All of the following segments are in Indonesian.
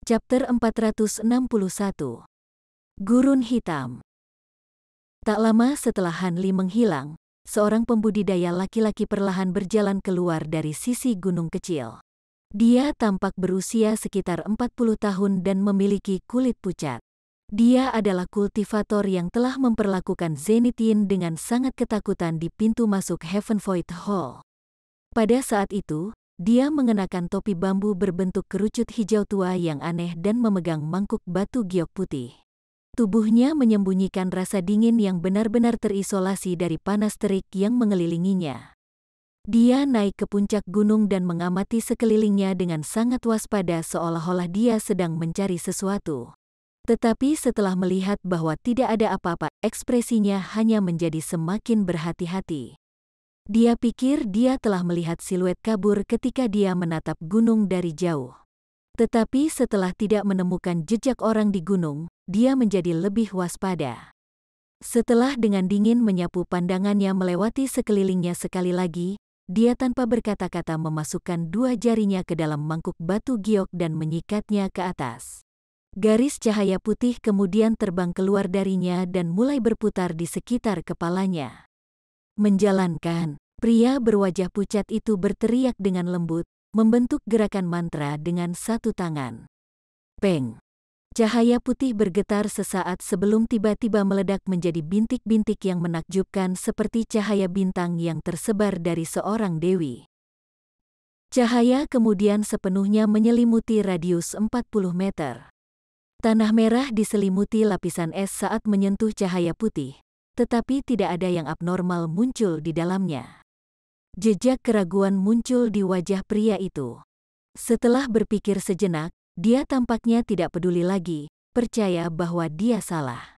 Chapter 461. Gurun Hitam. Tak lama setelah Han Li menghilang, seorang pembudidaya laki-laki perlahan berjalan keluar dari sisi gunung kecil. Dia tampak berusia sekitar 40 tahun dan memiliki kulit pucat. Dia adalah kultivator yang telah memperlakukan Zenith Yin dengan sangat ketakutan di pintu masuk Heaven Void Hall. Pada saat itu, dia mengenakan topi bambu berbentuk kerucut hijau tua yang aneh dan memegang mangkuk batu giok putih. Tubuhnya menyembunyikan rasa dingin yang benar-benar terisolasi dari panas terik yang mengelilinginya. Dia naik ke puncak gunung dan mengamati sekelilingnya dengan sangat waspada seolah-olah dia sedang mencari sesuatu. Tetapi setelah melihat bahwa tidak ada apa-apa, ekspresinya hanya menjadi semakin berhati-hati. Dia pikir dia telah melihat siluet kabur ketika dia menatap gunung dari jauh. Tetapi setelah tidak menemukan jejak orang di gunung, dia menjadi lebih waspada. Setelah dengan dingin menyapu pandangannya melewati sekelilingnya sekali lagi, dia tanpa berkata-kata memasukkan dua jarinya ke dalam mangkuk batu giok dan menyikatnya ke atas. Garis cahaya putih kemudian terbang keluar darinya dan mulai berputar di sekitar kepalanya. Menjalankan, pria berwajah pucat itu berteriak dengan lembut, membentuk gerakan mantra dengan satu tangan. Peng! Cahaya putih bergetar sesaat sebelum tiba-tiba meledak menjadi bintik-bintik yang menakjubkan seperti cahaya bintang yang tersebar dari seorang dewi. Cahaya kemudian sepenuhnya menyelimuti radius 40 meter. Tanah merah diselimuti lapisan es saat menyentuh cahaya putih, tetapi tidak ada yang abnormal muncul di dalamnya. Jejak keraguan muncul di wajah pria itu. Setelah berpikir sejenak, dia tampaknya tidak peduli lagi, percaya bahwa dia salah.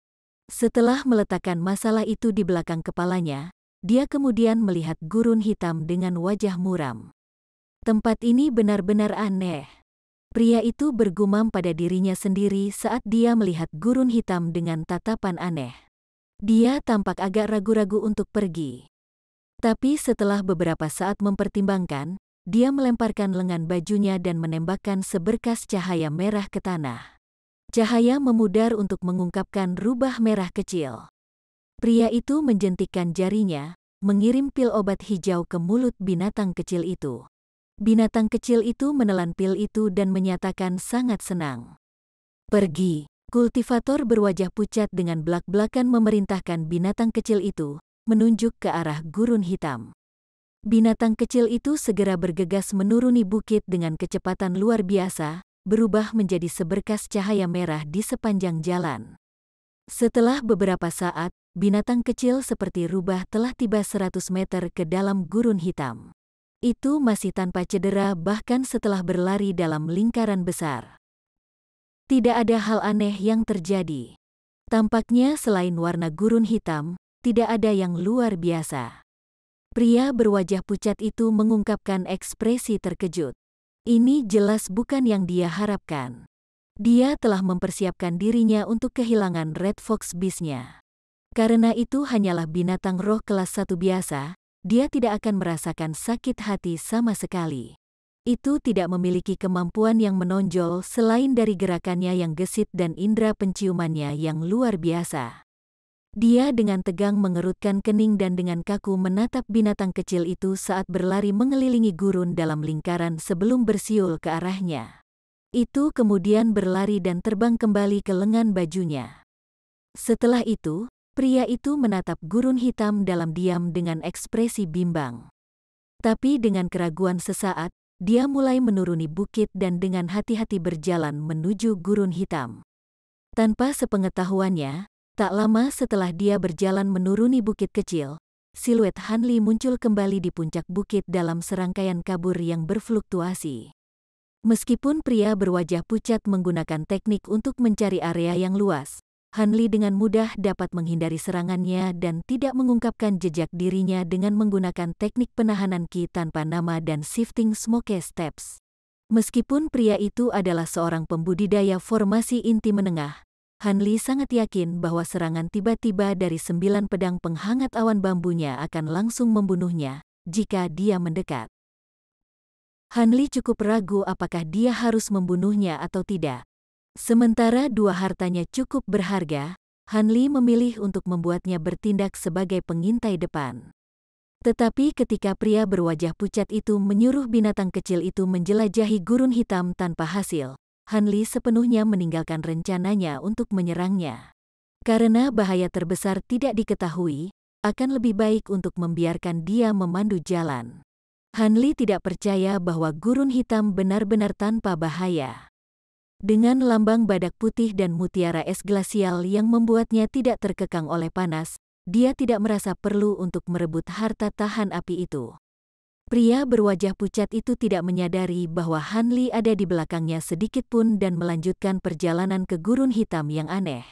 Setelah meletakkan masalah itu di belakang kepalanya, dia kemudian melihat gurun hitam dengan wajah muram. Tempat ini benar-benar aneh. Pria itu bergumam pada dirinya sendiri saat dia melihat gurun hitam dengan tatapan aneh. Dia tampak agak ragu-ragu untuk pergi. Tapi setelah beberapa saat mempertimbangkan, dia melemparkan lengan bajunya dan menembakkan seberkas cahaya merah ke tanah. Cahaya memudar untuk mengungkapkan rubah merah kecil. Pria itu menjentikkan jarinya, mengirim pil obat hijau ke mulut binatang kecil itu. Binatang kecil itu menelan pil itu dan menyatakan sangat senang. Pergi. Kultivator berwajah pucat dengan belak-belakan memerintahkan binatang kecil itu, menunjuk ke arah gurun hitam. Binatang kecil itu segera bergegas menuruni bukit dengan kecepatan luar biasa, berubah menjadi seberkas cahaya merah di sepanjang jalan. Setelah beberapa saat, binatang kecil seperti rubah telah tiba 100 meter ke dalam gurun hitam. Itu masih tanpa cedera bahkan setelah berlari dalam lingkaran besar. Tidak ada hal aneh yang terjadi. Tampaknya selain warna gurun hitam, tidak ada yang luar biasa. Pria berwajah pucat itu mengungkapkan ekspresi terkejut. Ini jelas bukan yang dia harapkan. Dia telah mempersiapkan dirinya untuk kehilangan Red Fox Beast-nya. Karena itu hanyalah binatang roh kelas 1 biasa, dia tidak akan merasakan sakit hati sama sekali. Itu tidak memiliki kemampuan yang menonjol selain dari gerakannya yang gesit dan indera penciumannya yang luar biasa. Dia dengan tegang mengerutkan kening dan dengan kaku menatap binatang kecil itu saat berlari mengelilingi gurun dalam lingkaran sebelum bersiul ke arahnya. Itu kemudian berlari dan terbang kembali ke lengan bajunya. Setelah itu, pria itu menatap gurun hitam dalam diam dengan ekspresi bimbang. Tapi dengan keraguan sesaat, dia mulai menuruni bukit dan dengan hati-hati berjalan menuju gurun hitam. Tanpa sepengetahuannya, tak lama setelah dia berjalan menuruni bukit kecil, siluet Han Li muncul kembali di puncak bukit dalam serangkaian kabur yang berfluktuasi. Meskipun pria berwajah pucat menggunakan teknik untuk mencari area yang luas, Han Li dengan mudah dapat menghindari serangannya dan tidak mengungkapkan jejak dirinya dengan menggunakan teknik penahanan ki tanpa nama dan shifting smoke steps. Meskipun pria itu adalah seorang pembudidaya formasi inti menengah, Han Li sangat yakin bahwa serangan tiba-tiba dari 9 pedang penghangat awan bambunya akan langsung membunuhnya jika dia mendekat. Han Li cukup ragu apakah dia harus membunuhnya atau tidak. Sementara dua hartanya cukup berharga, Han Li memilih untuk membuatnya bertindak sebagai pengintai depan. Tetapi ketika pria berwajah pucat itu menyuruh binatang kecil itu menjelajahi gurun hitam tanpa hasil, Han Li sepenuhnya meninggalkan rencananya untuk menyerangnya. Karena bahaya terbesar tidak diketahui, akan lebih baik untuk membiarkan dia memandu jalan. Han Li tidak percaya bahwa gurun hitam benar-benar tanpa bahaya. Dengan lambang badak putih dan mutiara es glasial yang membuatnya tidak terkekang oleh panas, dia tidak merasa perlu untuk merebut harta tahan api itu. Pria berwajah pucat itu tidak menyadari bahwa Han Li ada di belakangnya sedikit pun dan melanjutkan perjalanan ke gurun hitam yang aneh.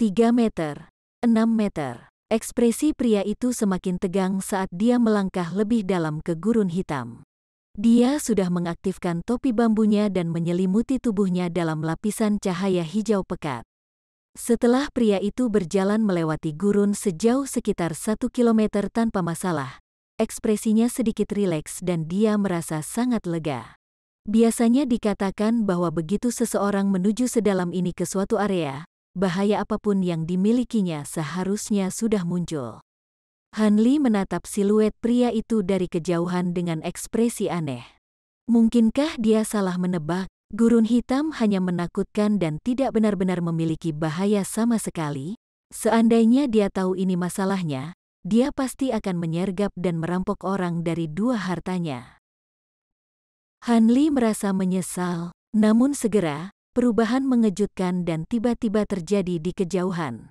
3 meter, 6 meter. Ekspresi pria itu semakin tegang saat dia melangkah lebih dalam ke gurun hitam. Dia sudah mengaktifkan topi bambunya dan menyelimuti tubuhnya dalam lapisan cahaya hijau pekat. Setelah pria itu berjalan melewati gurun sejauh sekitar 1 kilometer tanpa masalah, ekspresinya sedikit rileks dan dia merasa sangat lega. Biasanya dikatakan bahwa begitu seseorang menuju sedalam ini ke suatu area, bahaya apapun yang dimilikinya seharusnya sudah muncul. Han Li menatap siluet pria itu dari kejauhan dengan ekspresi aneh. Mungkinkah dia salah menebak? Gurun hitam hanya menakutkan dan tidak benar-benar memiliki bahaya sama sekali. Seandainya dia tahu ini masalahnya, dia pasti akan menyergap dan merampok orang dari dua hartanya. Han Li merasa menyesal, namun segera, perubahan mengejutkan dan tiba-tiba terjadi di kejauhan.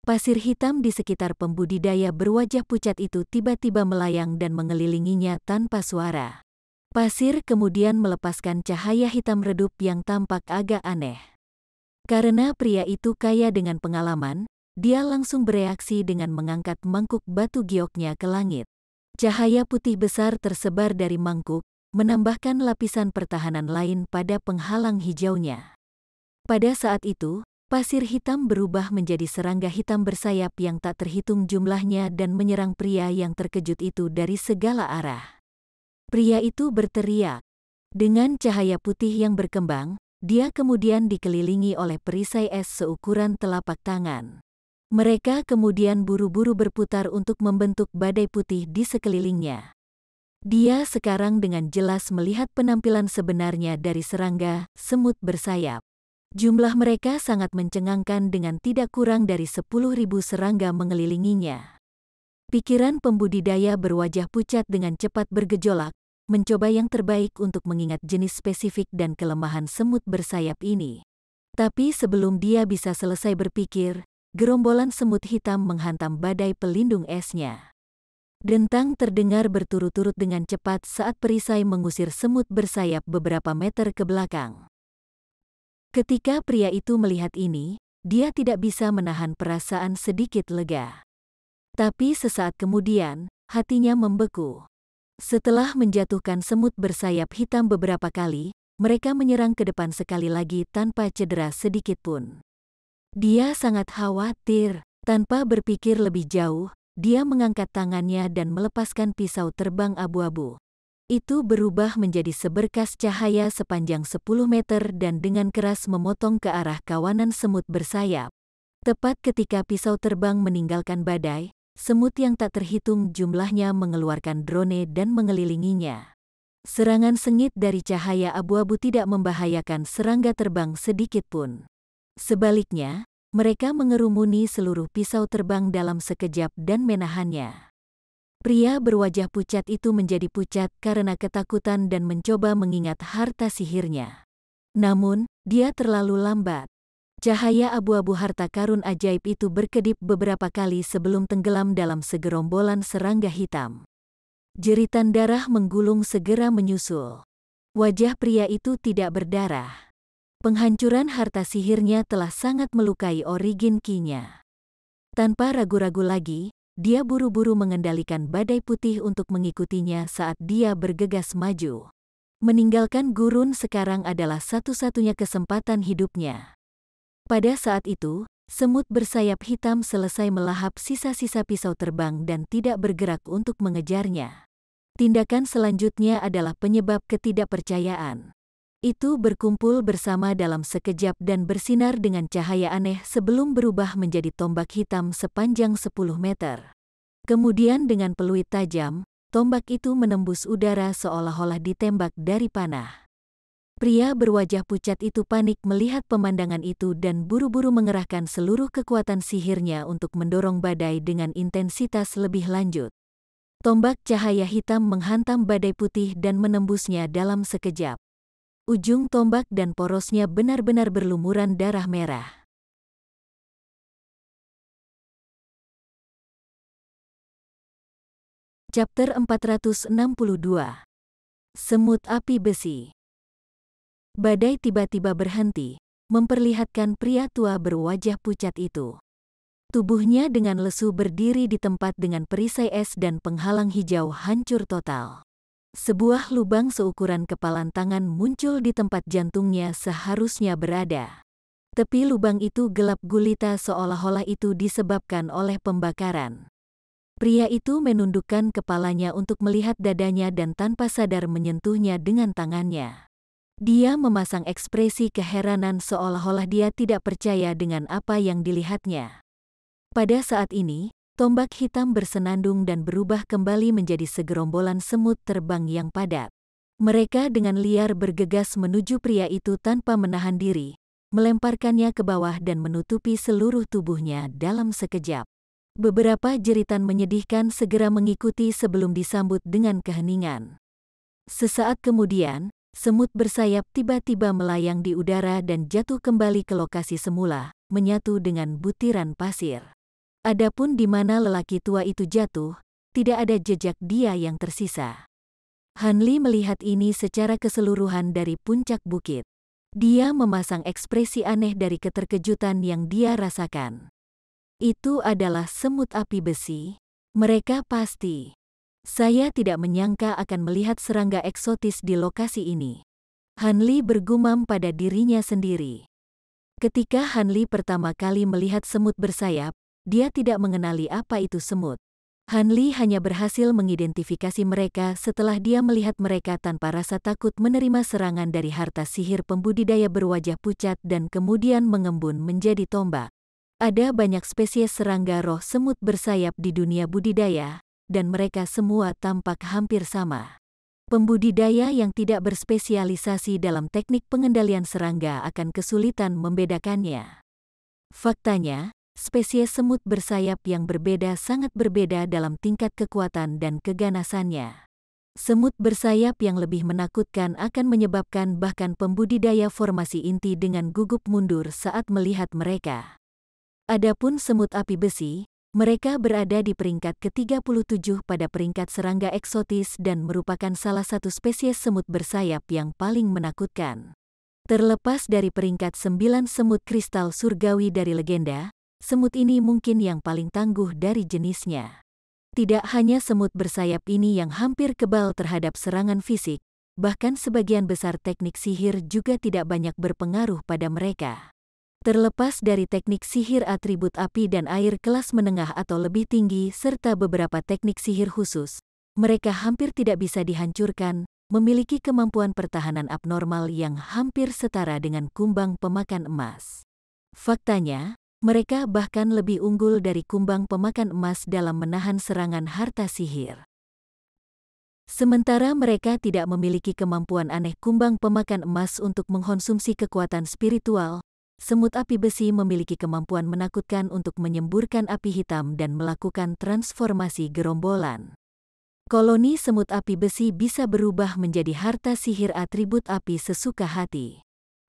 Pasir hitam di sekitar pembudidaya berwajah pucat itu tiba-tiba melayang dan mengelilinginya tanpa suara. Pasir kemudian melepaskan cahaya hitam redup yang tampak agak aneh. Karena pria itu kaya dengan pengalaman, dia langsung bereaksi dengan mengangkat mangkuk batu gioknya ke langit. Cahaya putih besar tersebar dari mangkuk, menambahkan lapisan pertahanan lain pada penghalang hijaunya. Pada saat itu, pasir hitam berubah menjadi serangga hitam bersayap yang tak terhitung jumlahnya dan menyerang pria yang terkejut itu dari segala arah. Pria itu berteriak. Dengan cahaya putih yang berkembang, dia kemudian dikelilingi oleh perisai es seukuran telapak tangan. Mereka kemudian buru-buru berputar untuk membentuk badai putih di sekelilingnya. Dia sekarang dengan jelas melihat penampilan sebenarnya dari serangga semut bersayap. Jumlah mereka sangat mencengangkan dengan tidak kurang dari 10.000 serangga mengelilinginya. Pikiran pembudidaya berwajah pucat dengan cepat bergejolak, mencoba yang terbaik untuk mengingat jenis spesifik dan kelemahan semut bersayap ini. Tapi sebelum dia bisa selesai berpikir, gerombolan semut hitam menghantam badai pelindung esnya. Dentang terdengar berturut-turut dengan cepat saat perisai mengusir semut bersayap beberapa meter ke belakang. Ketika pria itu melihat ini, dia tidak bisa menahan perasaan sedikit lega. Tapi sesaat kemudian, hatinya membeku. Setelah menjatuhkan semut bersayap hitam beberapa kali, mereka menyerang ke depan sekali lagi tanpa cedera sedikit pun. Dia sangat khawatir. Tanpa berpikir lebih jauh, dia mengangkat tangannya dan melepaskan pisau terbang abu-abu. Itu berubah menjadi seberkas cahaya sepanjang 10 meter dan dengan keras memotong ke arah kawanan semut bersayap. Tepat ketika pisau terbang meninggalkan badai, semut yang tak terhitung jumlahnya mengeluarkan drone dan mengelilinginya. Serangan sengit dari cahaya abu-abu tidak membahayakan serangga terbang sedikit pun. Sebaliknya, mereka mengerumuni seluruh pisau terbang dalam sekejap dan menahannya. Pria berwajah pucat itu menjadi pucat karena ketakutan dan mencoba mengingat harta sihirnya. Namun, dia terlalu lambat. Cahaya abu-abu harta karun ajaib itu berkedip beberapa kali sebelum tenggelam dalam segerombolan serangga hitam. Jeritan darah menggulung segera menyusul. Wajah pria itu tidak berdarah. Penghancuran harta sihirnya telah sangat melukai origin ki-nya. Tanpa ragu-ragu lagi, dia buru-buru mengendalikan badai putih untuk mengikutinya saat dia bergegas maju. Meninggalkan gurun sekarang adalah satu-satunya kesempatan hidupnya. Pada saat itu, semut bersayap hitam selesai melahap sisa-sisa pisau terbang dan tidak bergerak untuk mengejarnya. Tindakan selanjutnya adalah penyebab ketidakpercayaan. Itu berkumpul bersama dalam sekejap dan bersinar dengan cahaya aneh sebelum berubah menjadi tombak hitam sepanjang 10 meter. Kemudian dengan peluit tajam, tombak itu menembus udara seolah-olah ditembak dari panah. Pria berwajah pucat itu panik melihat pemandangan itu dan buru-buru mengerahkan seluruh kekuatan sihirnya untuk mendorong badai dengan intensitas lebih lanjut. Tombak cahaya hitam menghantam badai putih dan menembusnya dalam sekejap. Ujung tombak dan porosnya benar-benar berlumuran darah merah. Chapter 462. Semut api besi. Badai tiba-tiba berhenti, memperlihatkan pria tua berwajah pucat itu. Tubuhnya dengan lesu berdiri di tempat dengan perisai es dan penghalang hijau hancur total. Sebuah lubang seukuran kepalan tangan muncul di tempat jantungnya seharusnya berada. Tepi lubang itu gelap gulita seolah-olah itu disebabkan oleh pembakaran. Pria itu menundukkan kepalanya untuk melihat dadanya dan tanpa sadar menyentuhnya dengan tangannya. Dia memasang ekspresi keheranan seolah-olah dia tidak percaya dengan apa yang dilihatnya. Pada saat ini, tombak hitam bersenandung dan berubah kembali menjadi segerombolan semut terbang yang padat. Mereka dengan liar bergegas menuju pria itu tanpa menahan diri, melemparkannya ke bawah dan menutupi seluruh tubuhnya dalam sekejap. Beberapa jeritan menyedihkan segera mengikuti sebelum disambut dengan keheningan. Sesaat kemudian, semut bersayap tiba-tiba melayang di udara dan jatuh kembali ke lokasi semula, menyatu dengan butiran pasir. Adapun di mana lelaki tua itu jatuh, tidak ada jejak dia yang tersisa. Hanli melihat ini secara keseluruhan dari puncak bukit. Dia memasang ekspresi aneh dari keterkejutan yang dia rasakan. Itu adalah semut api besi. Mereka pasti. Saya tidak menyangka akan melihat serangga eksotis di lokasi ini. Hanli bergumam pada dirinya sendiri. Ketika Hanli pertama kali melihat semut bersayap, dia tidak mengenali apa itu semut. Hanli hanya berhasil mengidentifikasi mereka setelah dia melihat mereka tanpa rasa takut menerima serangan dari harta sihir pembudidaya berwajah pucat dan kemudian mengembun menjadi tombak. Ada banyak spesies serangga roh semut bersayap di dunia budidaya, dan mereka semua tampak hampir sama. Pembudidaya yang tidak berspesialisasi dalam teknik pengendalian serangga akan kesulitan membedakannya. Faktanya, spesies semut bersayap yang berbeda sangat berbeda dalam tingkat kekuatan dan keganasannya. Semut bersayap yang lebih menakutkan akan menyebabkan bahkan pembudidaya formasi inti dengan gugup mundur saat melihat mereka. Adapun semut api besi, mereka berada di peringkat ke-37 pada peringkat serangga eksotis dan merupakan salah satu spesies semut bersayap yang paling menakutkan. Terlepas dari peringkat 9 semut kristal surgawi dari legenda, semut ini mungkin yang paling tangguh dari jenisnya. Tidak hanya semut bersayap ini yang hampir kebal terhadap serangan fisik, bahkan sebagian besar teknik sihir juga tidak banyak berpengaruh pada mereka. Terlepas dari teknik sihir atribut api dan air kelas menengah atau lebih tinggi serta beberapa teknik sihir khusus, mereka hampir tidak bisa dihancurkan, memiliki kemampuan pertahanan abnormal yang hampir setara dengan kumbang pemakan emas. Faktanya, mereka bahkan lebih unggul dari kumbang pemakan emas dalam menahan serangan harta sihir. Sementara mereka tidak memiliki kemampuan aneh kumbang pemakan emas untuk mengkonsumsi kekuatan spiritual, semut api besi memiliki kemampuan menakutkan untuk menyemburkan api hitam dan melakukan transformasi gerombolan. Koloni semut api besi bisa berubah menjadi harta sihir atribut api sesuka hati.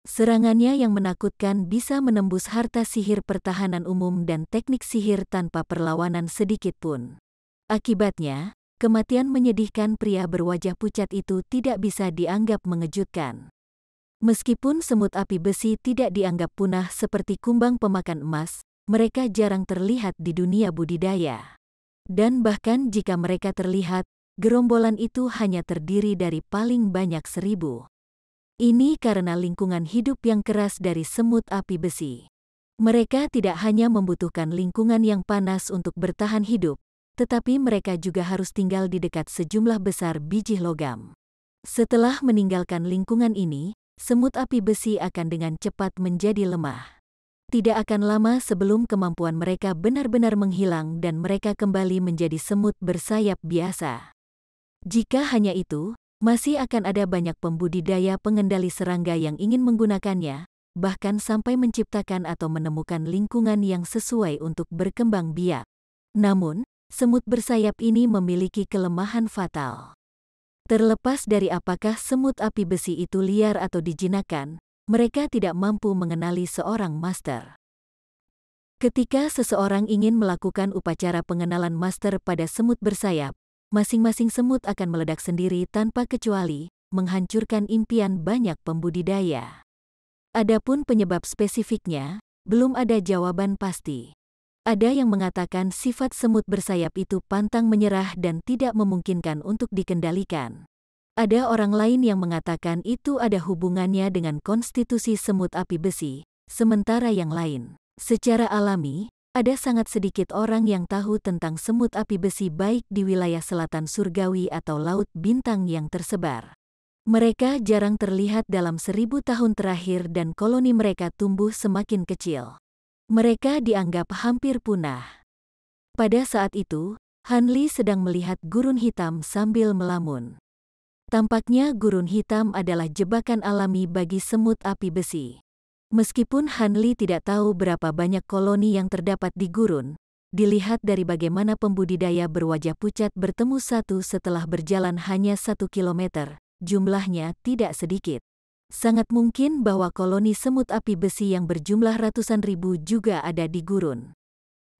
Serangannya yang menakutkan bisa menembus harta sihir pertahanan umum dan teknik sihir tanpa perlawanan sedikit pun. Akibatnya, kematian menyedihkan pria berwajah pucat itu tidak bisa dianggap mengejutkan. Meskipun semut api besi tidak dianggap punah seperti kumbang pemakan emas, mereka jarang terlihat di dunia budidaya. Dan bahkan jika mereka terlihat, gerombolan itu hanya terdiri dari paling banyak 1000. Ini karena lingkungan hidup yang keras dari semut api besi. Mereka tidak hanya membutuhkan lingkungan yang panas untuk bertahan hidup, tetapi mereka juga harus tinggal di dekat sejumlah besar biji logam. Setelah meninggalkan lingkungan ini, semut api besi akan dengan cepat menjadi lemah. Tidak akan lama sebelum kemampuan mereka benar-benar menghilang dan mereka kembali menjadi semut bersayap biasa. Jika hanya itu, masih akan ada banyak pembudidaya pengendali serangga yang ingin menggunakannya, bahkan sampai menciptakan atau menemukan lingkungan yang sesuai untuk berkembang biak. Namun, semut bersayap ini memiliki kelemahan fatal. Terlepas dari apakah semut api besi itu liar atau dijinakkan, mereka tidak mampu mengenali seorang master. Ketika seseorang ingin melakukan upacara pengenalan master pada semut bersayap, masing-masing semut akan meledak sendiri tanpa kecuali, menghancurkan impian banyak pembudidaya. Adapun penyebab spesifiknya, belum ada jawaban pasti. Ada yang mengatakan sifat semut bersayap itu pantang menyerah dan tidak memungkinkan untuk dikendalikan. Ada orang lain yang mengatakan itu ada hubungannya dengan konstitusi semut api besi, sementara yang lain, secara alami, ada sangat sedikit orang yang tahu tentang semut api besi baik di wilayah selatan surgawi atau laut bintang yang tersebar. Mereka jarang terlihat dalam 1000 tahun terakhir dan koloni mereka tumbuh semakin kecil. Mereka dianggap hampir punah. Pada saat itu, Han Li sedang melihat gurun hitam sambil melamun. Tampaknya gurun hitam adalah jebakan alami bagi semut api besi. Meskipun Han Li tidak tahu berapa banyak koloni yang terdapat di gurun, dilihat dari bagaimana pembudidaya berwajah pucat bertemu satu setelah berjalan hanya 1 kilometer, jumlahnya tidak sedikit. Sangat mungkin bahwa koloni semut api besi yang berjumlah ratusan ribu juga ada di gurun.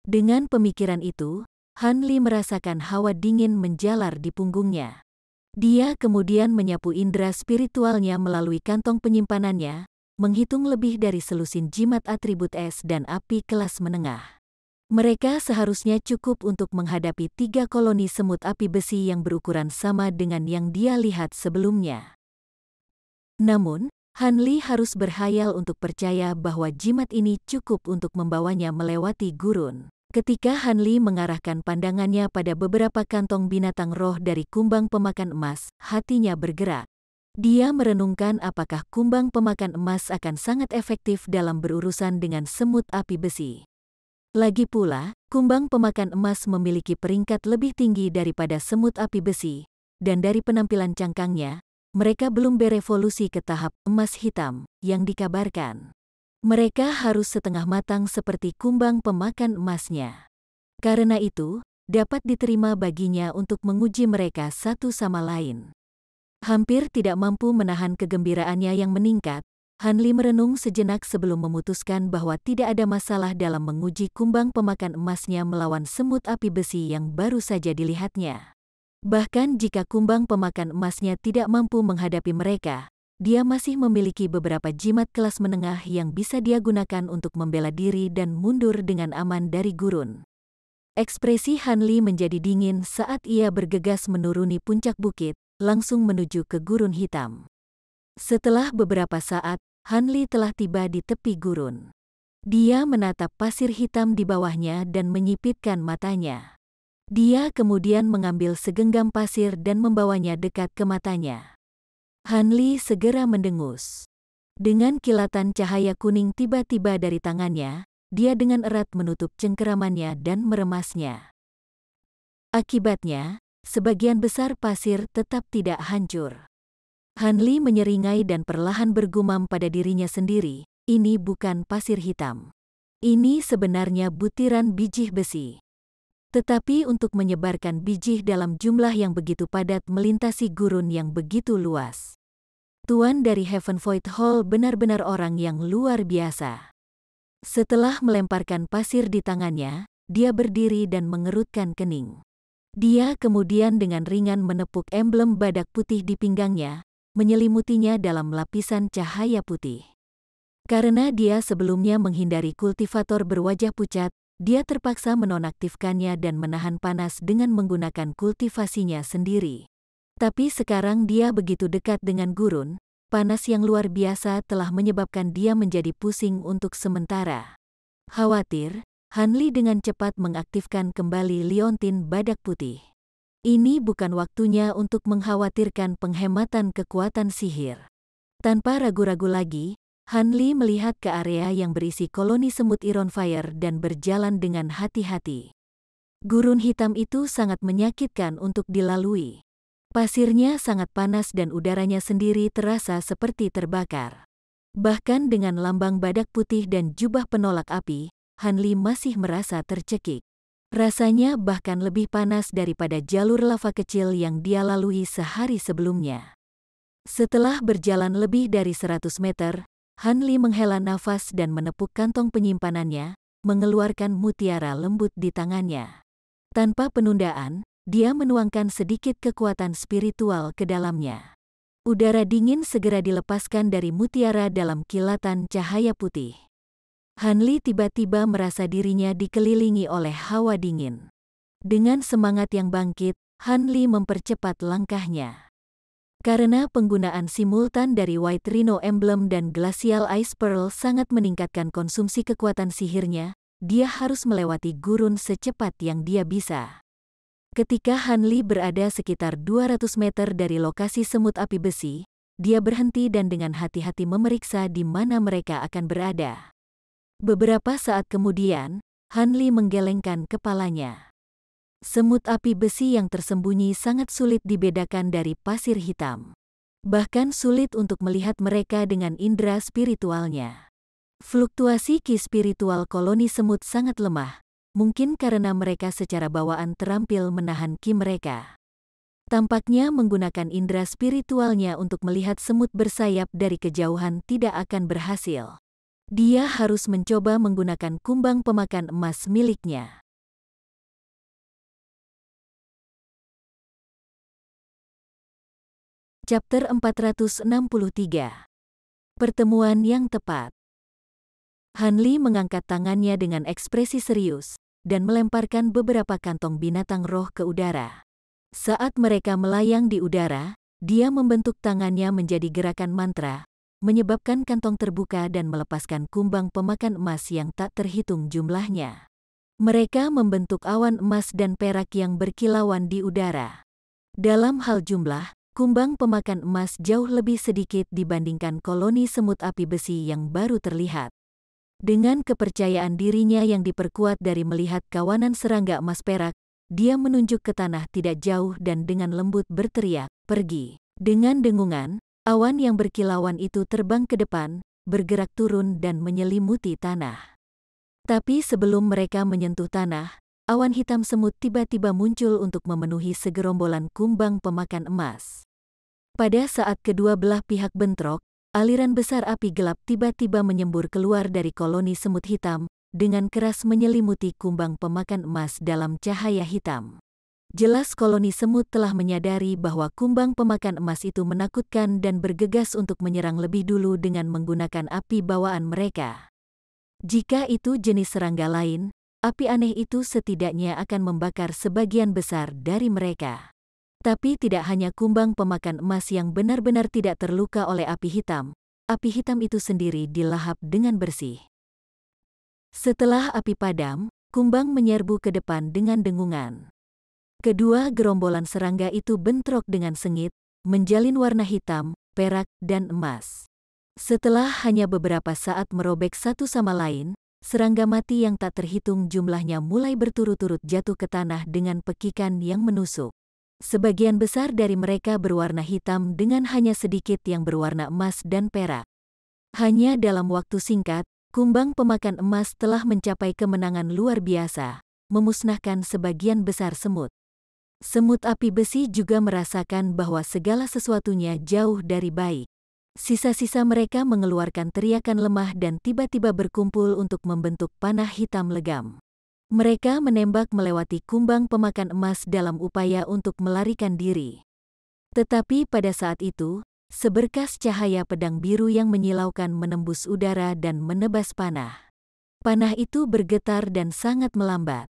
Dengan pemikiran itu, Han Li merasakan hawa dingin menjalar di punggungnya. Dia kemudian menyapu indera spiritualnya melalui kantong penyimpanannya, menghitung lebih dari selusin jimat atribut es dan api kelas menengah. Mereka seharusnya cukup untuk menghadapi 3 koloni semut api besi yang berukuran sama dengan yang dia lihat sebelumnya. Namun, Han Li harus berhayal untuk percaya bahwa jimat ini cukup untuk membawanya melewati gurun. Ketika Han Li mengarahkan pandangannya pada beberapa kantong binatang roh dari kumbang pemakan emas, hatinya bergerak. Dia merenungkan apakah kumbang pemakan emas akan sangat efektif dalam berurusan dengan semut api besi. Lagi pula, kumbang pemakan emas memiliki peringkat lebih tinggi daripada semut api besi, dan dari penampilan cangkangnya, mereka belum berevolusi ke tahap emas hitam yang dikabarkan. Mereka harus setengah matang seperti kumbang pemakan emasnya. Karena itu, dapat diterima baginya untuk menguji mereka satu sama lain. Hampir tidak mampu menahan kegembiraannya yang meningkat, Han Li merenung sejenak sebelum memutuskan bahwa tidak ada masalah dalam menguji kumbang pemakan emasnya melawan semut api besi yang baru saja dilihatnya. Bahkan jika kumbang pemakan emasnya tidak mampu menghadapi mereka, dia masih memiliki beberapa jimat kelas menengah yang bisa dia gunakan untuk membela diri dan mundur dengan aman dari gurun. Ekspresi Han Li menjadi dingin saat ia bergegas menuruni puncak bukit, langsung menuju ke gurun hitam. Setelah beberapa saat, Han Li telah tiba di tepi gurun. Dia menatap pasir hitam di bawahnya dan menyipitkan matanya. Dia kemudian mengambil segenggam pasir dan membawanya dekat ke matanya. Han Li segera mendengus. Dengan kilatan cahaya kuning tiba-tiba dari tangannya, dia dengan erat menutup cengkeramannya dan meremasnya. Akibatnya, sebagian besar pasir tetap tidak hancur. Han Li menyeringai dan perlahan bergumam pada dirinya sendiri, ini bukan pasir hitam. Ini sebenarnya butiran bijih besi. Tetapi untuk menyebarkan bijih dalam jumlah yang begitu padat melintasi gurun yang begitu luas. Tuan dari Heaven Void Hall benar-benar orang yang luar biasa. Setelah melemparkan pasir di tangannya, dia berdiri dan mengerutkan kening. Dia kemudian dengan ringan menepuk emblem badak putih di pinggangnya, menyelimutinya dalam lapisan cahaya putih. Karena dia sebelumnya menghindari kultivator berwajah pucat, dia terpaksa menonaktifkannya dan menahan panas dengan menggunakan kultivasinya sendiri. Tapi sekarang dia begitu dekat dengan gurun, panas yang luar biasa telah menyebabkan dia menjadi pusing untuk sementara. Khawatir, Han Li dengan cepat mengaktifkan kembali liontin badak putih. Ini bukan waktunya untuk mengkhawatirkan penghematan kekuatan sihir. Tanpa ragu-ragu lagi, Han Li melihat ke area yang berisi koloni semut Iron Fire dan berjalan dengan hati-hati. Gurun hitam itu sangat menyakitkan untuk dilalui. Pasirnya sangat panas dan udaranya sendiri terasa seperti terbakar. Bahkan dengan lambang badak putih dan jubah penolak api, Han Li masih merasa tercekik. Rasanya bahkan lebih panas daripada jalur lava kecil yang dia lalui sehari sebelumnya. Setelah berjalan lebih dari 100 meter, Han Li menghela nafas dan menepuk kantong penyimpanannya, mengeluarkan mutiara lembut di tangannya. Tanpa penundaan, dia menuangkan sedikit kekuatan spiritual ke dalamnya. Udara dingin segera dilepaskan dari mutiara dalam kilatan cahaya putih. Han Li tiba-tiba merasa dirinya dikelilingi oleh hawa dingin. Dengan semangat yang bangkit, Han Li mempercepat langkahnya. Karena penggunaan simultan dari White Rhino Emblem dan Glacial Ice Pearl sangat meningkatkan konsumsi kekuatan sihirnya, dia harus melewati gurun secepat yang dia bisa. Ketika Han Li berada sekitar 200 meter dari lokasi semut api besi, dia berhenti dan dengan hati-hati memeriksa di mana mereka akan berada. Beberapa saat kemudian, Han Li menggelengkan kepalanya. Semut api besi yang tersembunyi sangat sulit dibedakan dari pasir hitam. Bahkan sulit untuk melihat mereka dengan indera spiritualnya. Fluktuasi ki spiritual koloni semut sangat lemah, mungkin karena mereka secara bawaan terampil menahan ki mereka. Tampaknya menggunakan indera spiritualnya untuk melihat semut bersayap dari kejauhan tidak akan berhasil. Dia harus mencoba menggunakan kumbang pemakan emas miliknya. Chapter 463. Pertemuan yang tepat. Han Li mengangkat tangannya dengan ekspresi serius, dan melemparkan beberapa kantong binatang roh ke udara. Saat mereka melayang di udara, dia membentuk tangannya menjadi gerakan mantra, menyebabkan kantong terbuka dan melepaskan kumbang pemakan emas yang tak terhitung jumlahnya. Mereka membentuk awan emas dan perak yang berkilauan di udara. Dalam hal jumlah, kumbang pemakan emas jauh lebih sedikit dibandingkan koloni semut api besi yang baru terlihat. Dengan kepercayaan dirinya yang diperkuat dari melihat kawanan serangga emas perak, dia menunjuk ke tanah tidak jauh dan dengan lembut berteriak, "Pergi!" Dengan dengungan, awan yang berkilauan itu terbang ke depan, bergerak turun dan menyelimuti tanah. Tapi sebelum mereka menyentuh tanah, awan hitam semut tiba-tiba muncul untuk memenuhi segerombolan kumbang pemakan emas. Pada saat kedua belah pihak bentrok, aliran besar api gelap tiba-tiba menyembur keluar dari koloni semut hitam, dengan keras menyelimuti kumbang pemakan emas dalam cahaya hitam. Jelas koloni semut telah menyadari bahwa kumbang pemakan emas itu menakutkan dan bergegas untuk menyerang lebih dulu dengan menggunakan api bawaan mereka. Jika itu jenis serangga lain, api aneh itu setidaknya akan membakar sebagian besar dari mereka. Tapi tidak hanya kumbang pemakan emas yang benar-benar tidak terluka oleh api hitam itu sendiri dilahap dengan bersih. Setelah api padam, kumbang menyerbu ke depan dengan dengungan. Kedua gerombolan serangga itu bentrok dengan sengit, menjalin warna hitam, perak, dan emas. Setelah hanya beberapa saat merobek satu sama lain, serangga mati yang tak terhitung jumlahnya mulai berturut-turut jatuh ke tanah dengan pekikan yang menusuk. Sebagian besar dari mereka berwarna hitam dengan hanya sedikit yang berwarna emas dan perak. Hanya dalam waktu singkat, kumbang pemakan emas telah mencapai kemenangan luar biasa, memusnahkan sebagian besar semut. Semut api besi juga merasakan bahwa segala sesuatunya jauh dari baik. Sisa-sisa mereka mengeluarkan teriakan lemah dan tiba-tiba berkumpul untuk membentuk panah hitam legam. Mereka menembak melewati kumbang pemakan emas dalam upaya untuk melarikan diri. Tetapi pada saat itu, seberkas cahaya pedang biru yang menyilaukan menembus udara dan menebas panah. Panah itu bergetar dan sangat melambat.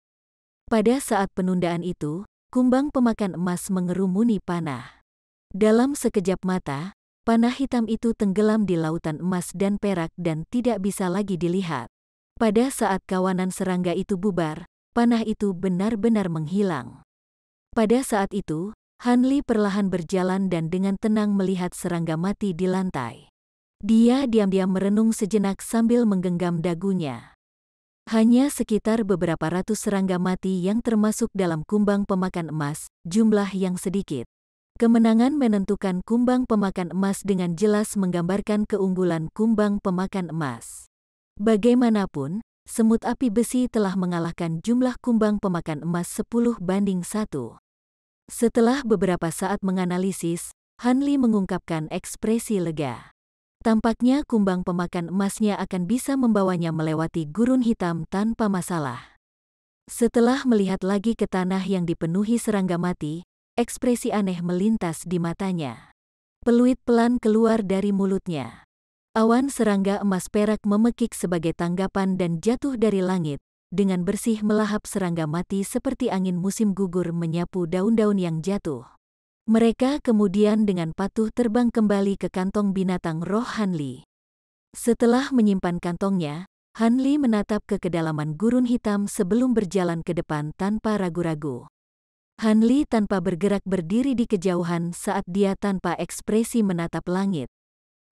Pada saat penundaan itu, kumbang pemakan emas mengerumuni panah. Dalam sekejap mata, panah hitam itu tenggelam di lautan emas dan perak dan tidak bisa lagi dilihat. Pada saat kawanan serangga itu bubar, panah itu benar-benar menghilang. Pada saat itu, Han Li perlahan berjalan dan dengan tenang melihat serangga mati di lantai. Dia diam-diam merenung sejenak sambil menggenggam dagunya. Hanya sekitar beberapa ratus serangga mati yang termasuk dalam kumbang pemakan emas, jumlah yang sedikit. Kemenangan menentukan kumbang pemakan emas dengan jelas menggambarkan keunggulan kumbang pemakan emas. Bagaimanapun, semut api besi telah mengalahkan jumlah kumbang pemakan emas 10-1. Setelah beberapa saat menganalisis, Han Li mengungkapkan ekspresi lega. Tampaknya kumbang pemakan emasnya akan bisa membawanya melewati gurun hitam tanpa masalah. Setelah melihat lagi ke tanah yang dipenuhi serangga mati, ekspresi aneh melintas di matanya. Peluit pelan keluar dari mulutnya. Awan serangga emas perak memekik sebagai tanggapan dan jatuh dari langit, dengan bersih melahap serangga mati seperti angin musim gugur menyapu daun-daun yang jatuh. Mereka kemudian dengan patuh terbang kembali ke kantong binatang roh Han Li. Setelah menyimpan kantongnya, Han Li menatap ke kedalaman gurun hitam sebelum berjalan ke depan tanpa ragu-ragu. Han Li tanpa bergerak berdiri di kejauhan saat dia tanpa ekspresi menatap langit.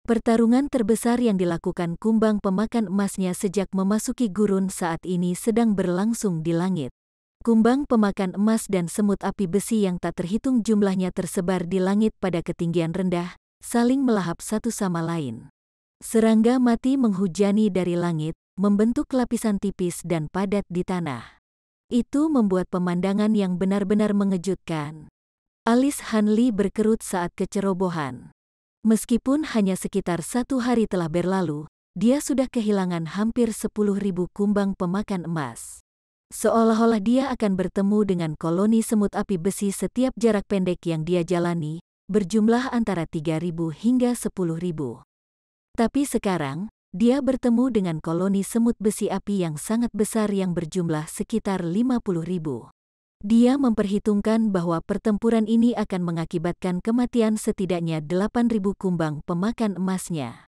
Pertarungan terbesar yang dilakukan kumbang pemakan emasnya sejak memasuki gurun saat ini sedang berlangsung di langit. Kumbang pemakan emas dan semut api besi yang tak terhitung jumlahnya tersebar di langit pada ketinggian rendah, saling melahap satu sama lain. Serangga mati menghujani dari langit, membentuk lapisan tipis dan padat di tanah. Itu membuat pemandangan yang benar-benar mengejutkan. Alis Han Li berkerut saat kecerobohan. Meskipun hanya sekitar 1 hari telah berlalu, dia sudah kehilangan hampir 10.000 kumbang pemakan emas. Seolah-olah dia akan bertemu dengan koloni semut api besi setiap jarak pendek yang dia jalani, berjumlah antara 3.000 hingga 10.000. Tapi sekarang, dia bertemu dengan koloni semut besi api yang sangat besar yang berjumlah sekitar 50.000. Dia memperhitungkan bahwa pertempuran ini akan mengakibatkan kematian setidaknya 8.000 kumbang pemakan emasnya.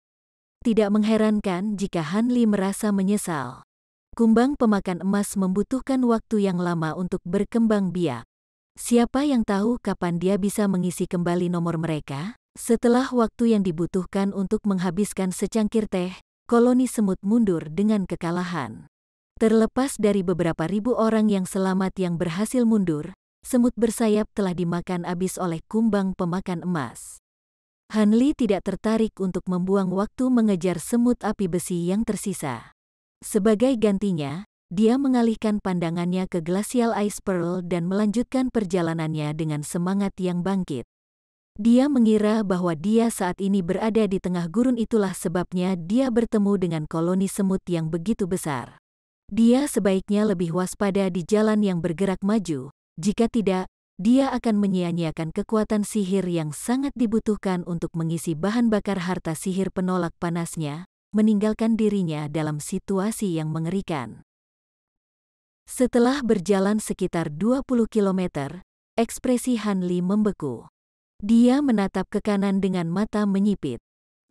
Tidak mengherankan jika Han Li merasa menyesal. Kumbang pemakan emas membutuhkan waktu yang lama untuk berkembang biak. Siapa yang tahu kapan dia bisa mengisi kembali nomor mereka? Setelah waktu yang dibutuhkan untuk menghabiskan secangkir teh, koloni semut mundur dengan kekalahan. Terlepas dari beberapa ribu orang yang selamat yang berhasil mundur, semut bersayap telah dimakan habis oleh kumbang pemakan emas. Han Li tidak tertarik untuk membuang waktu mengejar semut api besi yang tersisa. Sebagai gantinya, dia mengalihkan pandangannya ke Glacial Ice Pearl dan melanjutkan perjalanannya dengan semangat yang bangkit. Dia mengira bahwa dia saat ini berada di tengah gurun, itulah sebabnya dia bertemu dengan koloni semut yang begitu besar. Dia sebaiknya lebih waspada di jalan yang bergerak maju, jika tidak, dia akan menyia-nyiakan kekuatan sihir yang sangat dibutuhkan untuk mengisi bahan bakar harta sihir penolak panasnya, meninggalkan dirinya dalam situasi yang mengerikan. Setelah berjalan sekitar 20 kilometer, ekspresi Han Li membeku. Dia menatap ke kanan dengan mata menyipit.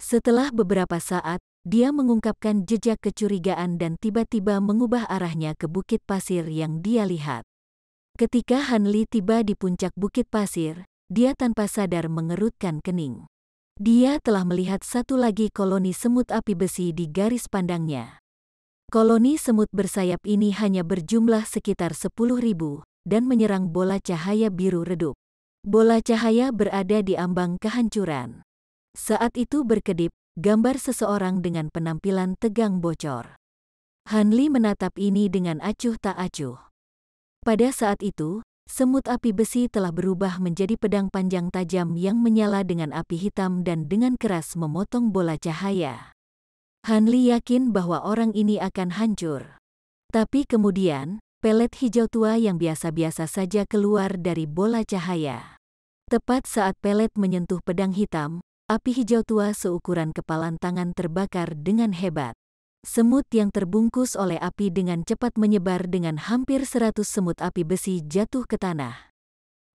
Setelah beberapa saat, dia mengungkapkan jejak kecurigaan dan tiba-tiba mengubah arahnya ke bukit pasir yang dia lihat. Ketika Han Li tiba di puncak bukit pasir, dia tanpa sadar mengerutkan kening. Dia telah melihat satu lagi koloni semut api besi di garis pandangnya. Koloni semut bersayap ini hanya berjumlah sekitar 10.000 dan menyerang bola cahaya biru redup. Bola cahaya berada di ambang kehancuran. Saat itu berkedip, gambar seseorang dengan penampilan tegang bocor. Han Li menatap ini dengan acuh tak acuh. Pada saat itu, semut api besi telah berubah menjadi pedang panjang tajam yang menyala dengan api hitam dan dengan keras memotong bola cahaya. Han Li yakin bahwa orang ini akan hancur. Tapi kemudian, pelet hijau tua yang biasa-biasa saja keluar dari bola cahaya. Tepat saat pelet menyentuh pedang hitam, api hijau tua seukuran kepalan tangan terbakar dengan hebat. Semut yang terbungkus oleh api dengan cepat menyebar dengan hampir 100 semut api besi jatuh ke tanah.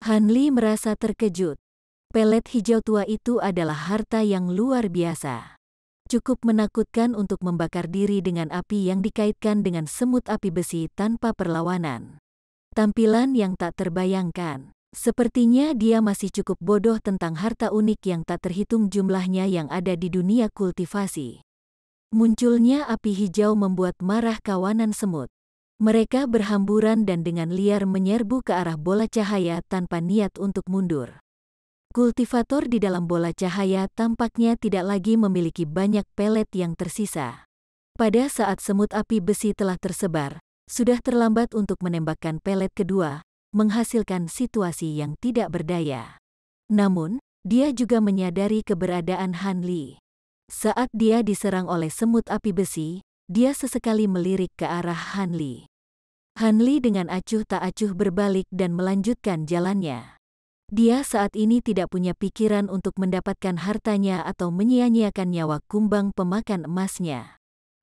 Han Li merasa terkejut. Pelet hijau tua itu adalah harta yang luar biasa. Cukup menakutkan untuk membakar diri dengan api yang dikaitkan dengan semut api besi tanpa perlawanan. Tampilan yang tak terbayangkan. Sepertinya dia masih cukup bodoh tentang harta unik yang tak terhitung jumlahnya yang ada di dunia kultivasi. Munculnya api hijau membuat marah kawanan semut. Mereka berhamburan dan dengan liar menyerbu ke arah bola cahaya tanpa niat untuk mundur. Kultivator di dalam bola cahaya tampaknya tidak lagi memiliki banyak pelet yang tersisa. Pada saat semut api besi telah tersebar, sudah terlambat untuk menembakkan pelet kedua, menghasilkan situasi yang tidak berdaya. Namun, dia juga menyadari keberadaan Han Li. Saat dia diserang oleh semut api besi, dia sesekali melirik ke arah Han Li. Han Li dengan acuh tak acuh berbalik dan melanjutkan jalannya. Dia saat ini tidak punya pikiran untuk mendapatkan hartanya atau menyia-nyiakan nyawa kumbang pemakan emasnya.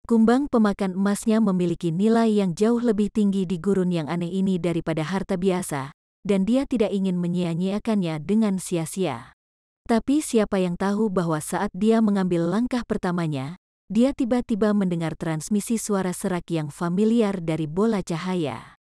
Kumbang pemakan emasnya memiliki nilai yang jauh lebih tinggi di gurun yang aneh ini daripada harta biasa, dan dia tidak ingin menyia-nyiakannya dengan sia-sia. Tapi siapa yang tahu bahwa saat dia mengambil langkah pertamanya, dia tiba-tiba mendengar transmisi suara serak yang familiar dari bola cahaya.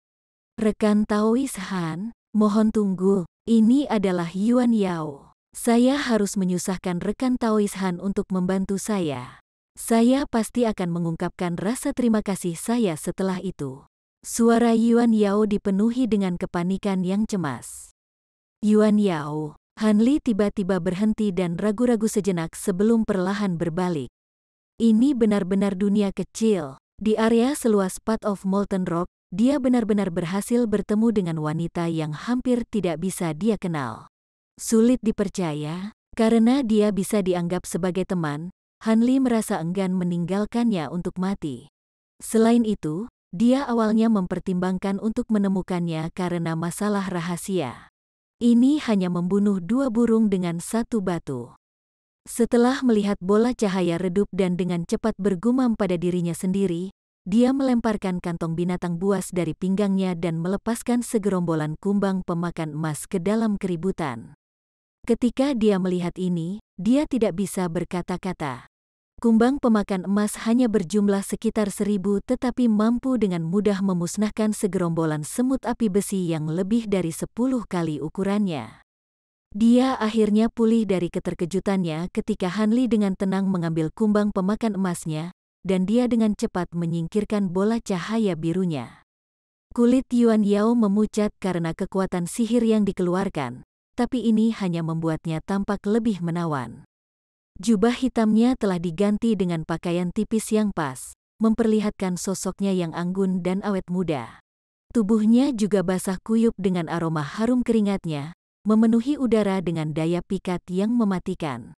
"Rekan Taois Han, mohon tunggu, ini adalah Yuan Yao. Saya harus menyusahkan rekan Taois Han untuk membantu saya. Saya pasti akan mengungkapkan rasa terima kasih saya setelah itu." Suara Yuan Yao dipenuhi dengan kepanikan yang cemas. "Yuan Yao." Han Li tiba-tiba berhenti dan ragu-ragu sejenak sebelum perlahan berbalik. Ini benar-benar dunia kecil. Di area seluas Path of Molten Rock, dia benar-benar berhasil bertemu dengan wanita yang hampir tidak bisa dia kenal. Sulit dipercaya, karena dia bisa dianggap sebagai teman, Han Li merasa enggan meninggalkannya untuk mati. Selain itu, dia awalnya mempertimbangkan untuk menemukannya karena masalah rahasia. Ini hanya membunuh dua burung dengan satu batu. Setelah melihat bola cahaya redup dan dengan cepat bergumam pada dirinya sendiri, dia melemparkan kantong binatang buas dari pinggangnya dan melepaskan segerombolan kumbang pemakan emas ke dalam keributan. Ketika dia melihat ini, dia tidak bisa berkata-kata. Kumbang pemakan emas hanya berjumlah sekitar 1000 tetapi mampu dengan mudah memusnahkan segerombolan semut api besi yang lebih dari 10 kali ukurannya. Dia akhirnya pulih dari keterkejutannya ketika Han Li dengan tenang mengambil kumbang pemakan emasnya, dan dia dengan cepat menyingkirkan bola cahaya birunya. Kulit Yuan Yao memucat karena kekuatan sihir yang dikeluarkan, tapi ini hanya membuatnya tampak lebih menawan. Jubah hitamnya telah diganti dengan pakaian tipis yang pas, memperlihatkan sosoknya yang anggun dan awet muda. Tubuhnya juga basah kuyup dengan aroma harum keringatnya, memenuhi udara dengan daya pikat yang mematikan.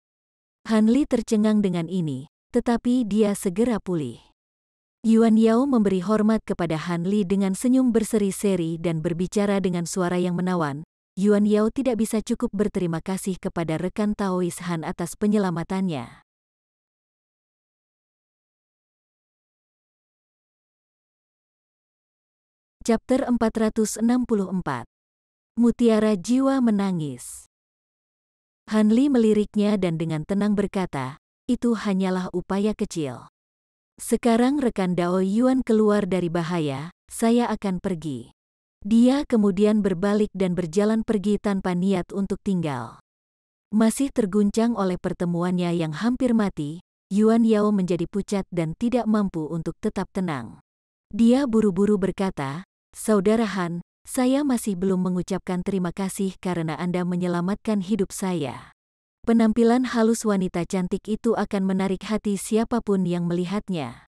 Han Li tercengang dengan ini, tetapi dia segera pulih. Yuan Yao memberi hormat kepada Han Li dengan senyum berseri-seri dan berbicara dengan suara yang menawan. Yuan Yao tidak bisa cukup berterima kasih kepada rekan Taois Han atas penyelamatannya. Chapter 464. Mutiara Jiwa Menangis. Han Li meliriknya dan dengan tenang berkata, "Itu hanyalah upaya kecil. Sekarang rekan Dao Yuan keluar dari bahaya, saya akan pergi." Dia kemudian berbalik dan berjalan pergi tanpa niat untuk tinggal. Masih terguncang oleh pertemuannya yang hampir mati, Yuan Yao menjadi pucat dan tidak mampu untuk tetap tenang. Dia buru-buru berkata, "Saudara Han, saya masih belum mengucapkan terima kasih karena Anda menyelamatkan hidup saya." Penampilan halus wanita cantik itu akan menarik hati siapapun yang melihatnya.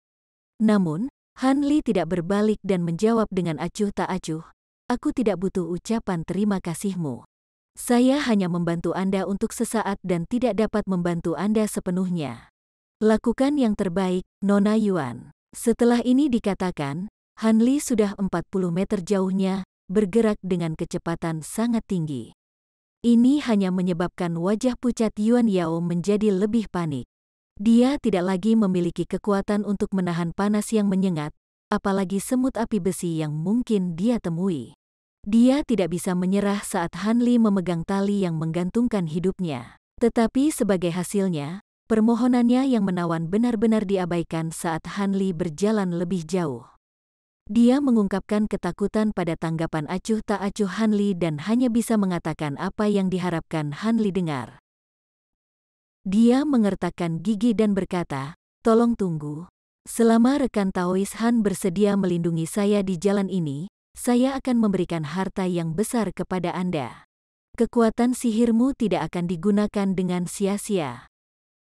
Namun, Han Li tidak berbalik dan menjawab dengan acuh tak acuh, "Aku tidak butuh ucapan terima kasihmu. Saya hanya membantu Anda untuk sesaat dan tidak dapat membantu Anda sepenuhnya. Lakukan yang terbaik, Nona Yuan." Setelah ini dikatakan, Han Li sudah 40 meter jauhnya, bergerak dengan kecepatan sangat tinggi. Ini hanya menyebabkan wajah pucat Yuan Yao menjadi lebih panik. Dia tidak lagi memiliki kekuatan untuk menahan panas yang menyengat, apalagi semut api besi yang mungkin dia temui. Dia tidak bisa menyerah saat Han Li memegang tali yang menggantungkan hidupnya. Tetapi sebagai hasilnya, permohonannya yang menawan benar-benar diabaikan saat Han Li berjalan lebih jauh. Dia mengungkapkan ketakutan pada tanggapan acuh tak acuh Han Li dan hanya bisa mengatakan apa yang diharapkan Han Li dengar. Dia mengertakkan gigi dan berkata, "Tolong tunggu. Selama rekan Taois Han bersedia melindungi saya di jalan ini, saya akan memberikan harta yang besar kepada Anda. Kekuatan sihirmu tidak akan digunakan dengan sia-sia."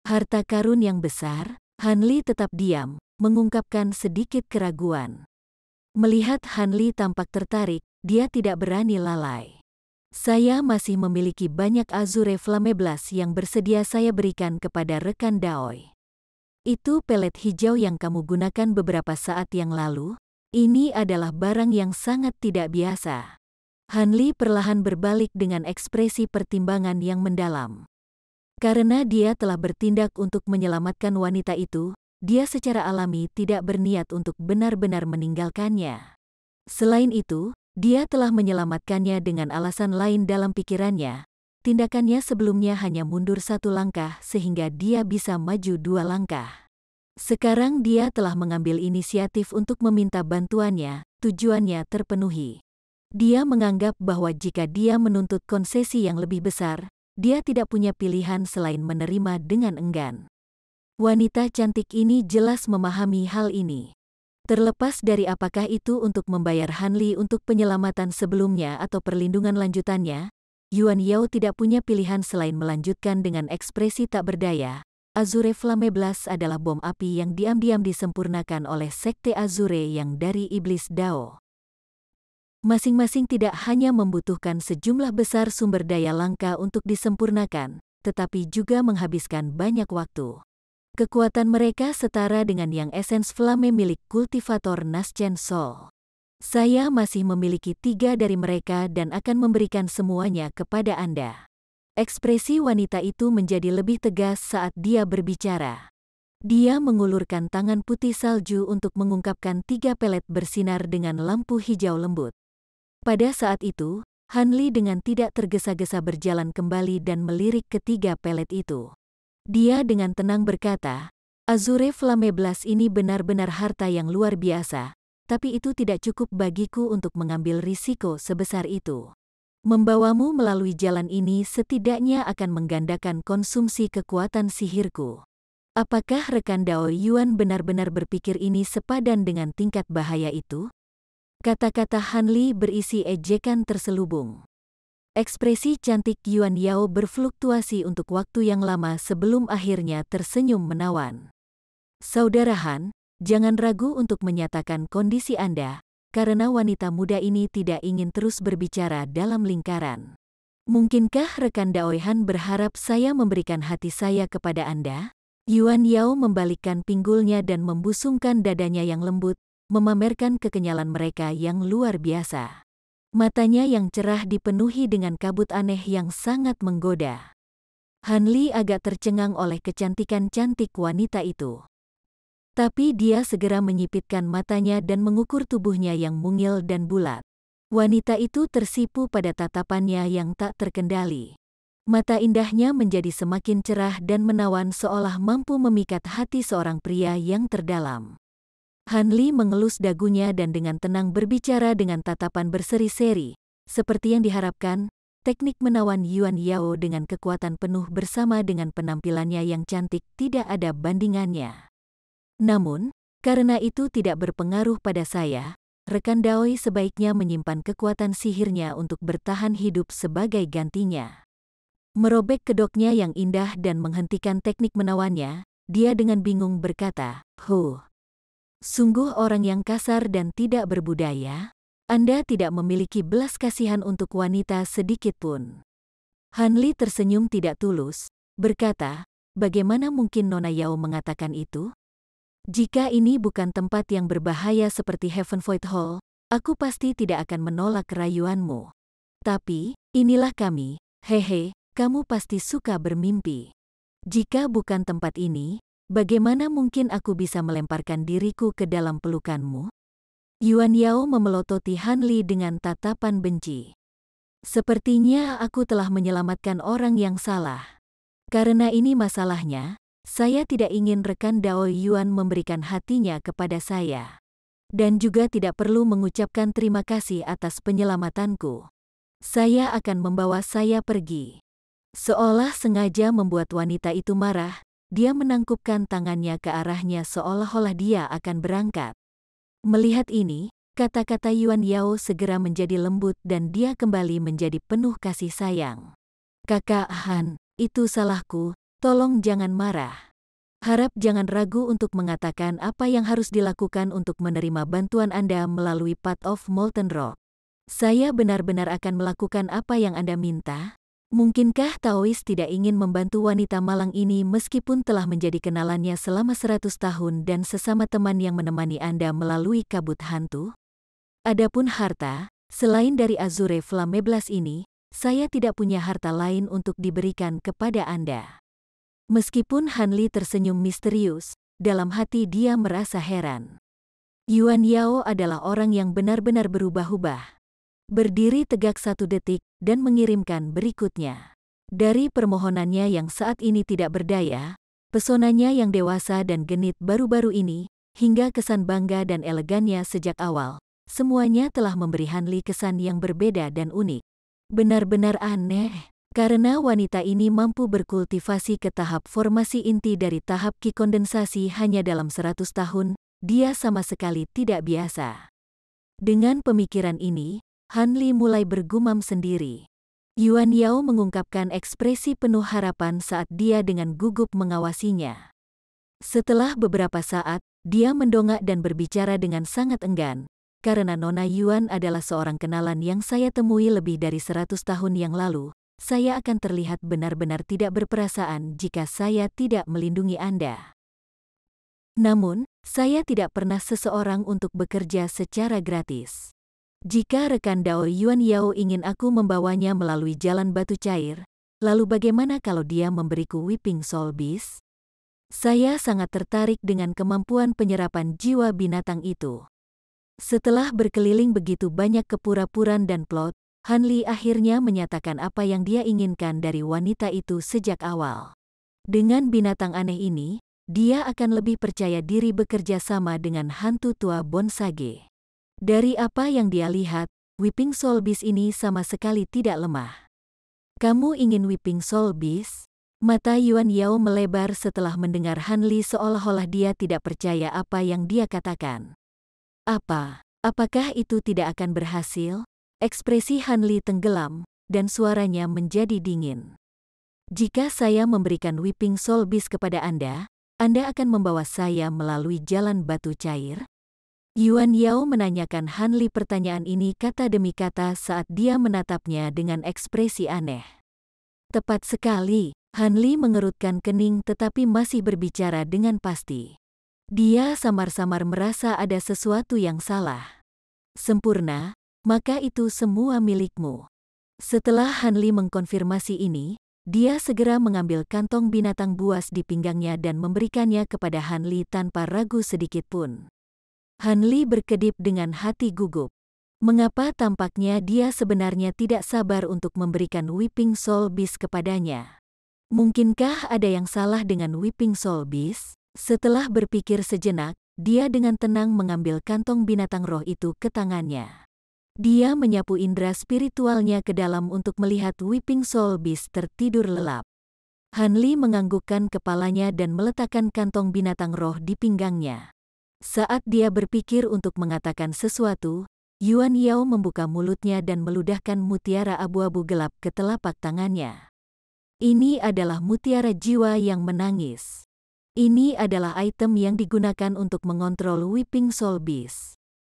Harta karun yang besar? Han Li tetap diam, mengungkapkan sedikit keraguan. Melihat Han Li tampak tertarik, dia tidak berani lalai. "Saya masih memiliki banyak Azure Flammeblast yang bersedia saya berikan kepada rekan Daoi. Itu pelet hijau yang kamu gunakan beberapa saat yang lalu. Ini adalah barang yang sangat tidak biasa." Han Li perlahan berbalik dengan ekspresi pertimbangan yang mendalam. Karena dia telah bertindak untuk menyelamatkan wanita itu, dia secara alami tidak berniat untuk benar-benar meninggalkannya. Selain itu, dia telah menyelamatkannya dengan alasan lain dalam pikirannya. Tindakannya sebelumnya hanya mundur 1 langkah sehingga dia bisa maju 2 langkah. Sekarang dia telah mengambil inisiatif untuk meminta bantuannya, tujuannya terpenuhi. Dia menganggap bahwa jika dia menuntut konsesi yang lebih besar, dia tidak punya pilihan selain menerima dengan enggan. Wanita cantik ini jelas memahami hal ini. Terlepas dari apakah itu untuk membayar Han Li untuk penyelamatan sebelumnya atau perlindungan lanjutannya, Yuan Yao tidak punya pilihan selain melanjutkan dengan ekspresi tak berdaya. Azure Flammeblast adalah bom api yang diam-diam disempurnakan oleh Sekte Azure yang dari Iblis Dao. Masing-masing tidak hanya membutuhkan sejumlah besar sumber daya langka untuk disempurnakan, tetapi juga menghabiskan banyak waktu. Kekuatan mereka setara dengan yang esens Flamme milik kultivator Naschen Sol. Saya masih memiliki 3 dari mereka dan akan memberikan semuanya kepada Anda. Ekspresi wanita itu menjadi lebih tegas saat dia berbicara. Dia mengulurkan tangan putih salju untuk mengungkapkan 3 pelet bersinar dengan lampu hijau lembut. Pada saat itu, Han Li dengan tidak tergesa-gesa berjalan kembali dan melirik ketiga pelet itu. Dia dengan tenang berkata, "Azure Flammeblast ini benar-benar harta yang luar biasa, tapi itu tidak cukup bagiku untuk mengambil risiko sebesar itu. Membawamu melalui jalan ini setidaknya akan menggandakan konsumsi kekuatan sihirku." Apakah rekan Dao Yuan benar-benar berpikir ini sepadan dengan tingkat bahaya itu? Kata-kata Han Li berisi ejekan terselubung. Ekspresi cantik Yuan Yao berfluktuasi untuk waktu yang lama sebelum akhirnya tersenyum menawan. "Saudara Han, jangan ragu untuk menyatakan kondisi Anda, karena wanita muda ini tidak ingin terus berbicara dalam lingkaran. Mungkinkah rekan Daoi Han berharap saya memberikan hati saya kepada Anda?" Yuan Yao membalikkan pinggulnya dan membusungkan dadanya yang lembut, memamerkan kekenyalan mereka yang luar biasa. Matanya yang cerah dipenuhi dengan kabut aneh yang sangat menggoda. Han Li agak tercengang oleh kecantikan cantik wanita itu. Tapi dia segera menyipitkan matanya dan mengukur tubuhnya yang mungil dan bulat. Wanita itu tersipu pada tatapannya yang tak terkendali. Mata indahnya menjadi semakin cerah dan menawan seolah mampu memikat hati seorang pria yang terdalam. Han Li mengelus dagunya dan dengan tenang berbicara dengan tatapan berseri-seri. Seperti yang diharapkan, teknik menawan Yuan Yao dengan kekuatan penuh bersama dengan penampilannya yang cantik tidak ada bandingannya. Namun, karena itu tidak berpengaruh pada saya, rekan Daoi sebaiknya menyimpan kekuatan sihirnya untuk bertahan hidup sebagai gantinya. Merobek kedoknya yang indah dan menghentikan teknik menawannya, dia dengan bingung berkata, "Sungguh orang yang kasar dan tidak berbudaya. Anda tidak memiliki belas kasihan untuk wanita sedikit pun." Han Li tersenyum tidak tulus, berkata, "Bagaimana mungkin Nona Yao mengatakan itu? Jika ini bukan tempat yang berbahaya seperti Heaven Void Hall, aku pasti tidak akan menolak rayuanmu. Tapi, inilah kami, hehe, kamu pasti suka bermimpi. Jika bukan tempat ini, bagaimana mungkin aku bisa melemparkan diriku ke dalam pelukanmu?" Yuan Yao memelototi Han Li dengan tatapan benci. "Sepertinya aku telah menyelamatkan orang yang salah. Karena ini masalahnya, saya tidak ingin rekan Dao Yuan memberikan hatinya kepada saya. dan juga tidak perlu mengucapkan terima kasih atas penyelamatanku. Saya akan membawa saya pergi." Seolah sengaja membuat wanita itu marah, dia menangkupkan tangannya ke arahnya seolah-olah dia akan berangkat. Melihat ini, kata-kata Yuan Yao segera menjadi lembut dan dia kembali menjadi penuh kasih sayang. "Kakak Han, itu salahku, tolong jangan marah. Harap jangan ragu untuk mengatakan apa yang harus dilakukan untuk menerima bantuan Anda melalui Path of Molten Rock. Saya benar-benar akan melakukan apa yang Anda minta." Mungkinkah Taois tidak ingin membantu wanita malang ini meskipun telah menjadi kenalannya selama 100 tahun dan sesama teman yang menemani Anda melalui kabut hantu? Adapun harta, selain dari Azure Flammeblast ini, saya tidak punya harta lain untuk diberikan kepada Anda. Meskipun Han Li tersenyum misterius, dalam hati dia merasa heran. Yuan Yao adalah orang yang benar-benar berubah-ubah. Berdiri tegak 1 detik dan mengirimkan berikutnya. Dari permohonannya yang saat ini tidak berdaya, pesonanya yang dewasa dan genit baru-baru ini, hingga kesan bangga dan elegannya sejak awal, semuanya telah memberi Han Li kesan yang berbeda dan unik. Benar-benar aneh, karena wanita ini mampu berkultivasi ke tahap formasi inti dari tahap ki kondensasi hanya dalam 100 tahun, dia sama sekali tidak biasa. Dengan pemikiran ini, Han Li mulai bergumam sendiri. Yuan Yao mengungkapkan ekspresi penuh harapan saat dia dengan gugup mengawasinya. Setelah beberapa saat, dia mendongak dan berbicara dengan sangat enggan, karena Nona Yuan adalah seorang kenalan yang saya temui lebih dari 100 tahun yang lalu. Saya akan terlihat benar-benar tidak berperasaan jika saya tidak melindungi Anda. Namun, saya tidak pernah seseorang untuk bekerja secara gratis. Jika rekan Dao Yuan Yao ingin aku membawanya melalui jalan batu cair, lalu bagaimana kalau dia memberiku Weeping Soul Beast? Saya sangat tertarik dengan kemampuan penyerapan jiwa binatang itu. Setelah berkeliling begitu banyak kepura-puran dan plot, Han Li akhirnya menyatakan apa yang dia inginkan dari wanita itu sejak awal. Dengan binatang aneh ini, dia akan lebih percaya diri bekerja sama dengan hantu tua Bonsage. Dari apa yang dia lihat, Weeping Soul Beast ini sama sekali tidak lemah. "Kamu ingin Weeping Soul Beast?" Mata Yuan Yao melebar setelah mendengar Han Li seolah-olah dia tidak percaya apa yang dia katakan. Apakah itu tidak akan berhasil? Ekspresi Han Li tenggelam, dan suaranya menjadi dingin. "Jika saya memberikan Weeping Soul Beast kepada Anda akan membawa saya melalui jalan batu cair?" Yuan Yao menanyakan Han Li pertanyaan ini kata demi kata saat dia menatapnya dengan ekspresi aneh. "Tepat sekali." Han Li mengerutkan kening tetapi masih berbicara dengan pasti. Dia samar-samar merasa ada sesuatu yang salah. "Sempurna, maka itu semua milikmu." Setelah Han Li mengkonfirmasi ini, dia segera mengambil kantong binatang buas di pinggangnya dan memberikannya kepada Han Li tanpa ragu sedikit pun. Han Li berkedip dengan hati gugup. Mengapa tampaknya dia sebenarnya tidak sabar untuk memberikan Weeping Soul Beast kepadanya? Mungkinkah ada yang salah dengan Weeping Soul Beast? Setelah berpikir sejenak, dia dengan tenang mengambil kantong binatang roh itu ke tangannya. Dia menyapu indera spiritualnya ke dalam untuk melihat Weeping Soul Beast tertidur lelap. Han Li menganggukkan kepalanya dan meletakkan kantong binatang roh di pinggangnya. Saat dia berpikir untuk mengatakan sesuatu, Yuan Yao membuka mulutnya dan meludahkan mutiara abu-abu gelap ke telapak tangannya. Ini adalah mutiara jiwa yang menangis. Ini adalah item yang digunakan untuk mengontrol Weeping Soul Beast.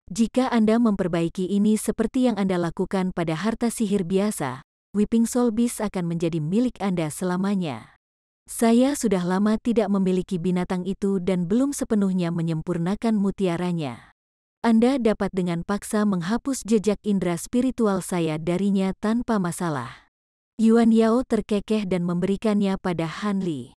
Jika Anda memperbaiki ini seperti yang Anda lakukan pada harta sihir biasa, Weeping Soul Beast akan menjadi milik Anda selamanya. Saya sudah lama tidak memiliki binatang itu dan belum sepenuhnya menyempurnakan mutiaranya. Anda dapat dengan paksa menghapus jejak indera spiritual saya darinya tanpa masalah. Yuan Yao terkekeh dan memberikannya pada Han Li.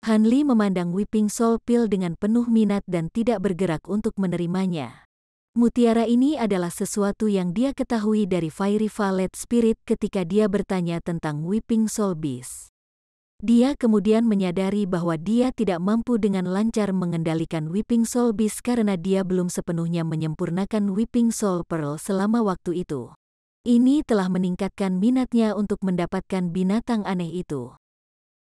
Han Li memandang Weeping Soul Pill dengan penuh minat dan tidak bergerak untuk menerimanya. Mutiara ini adalah sesuatu yang dia ketahui dari Fiery Violet Spirit ketika dia bertanya tentang Weeping Soul Beast. Dia kemudian menyadari bahwa dia tidak mampu dengan lancar mengendalikan Whipping Soul Beast karena dia belum sepenuhnya menyempurnakan Whipping Soul Pearl selama waktu itu. Ini telah meningkatkan minatnya untuk mendapatkan binatang aneh itu.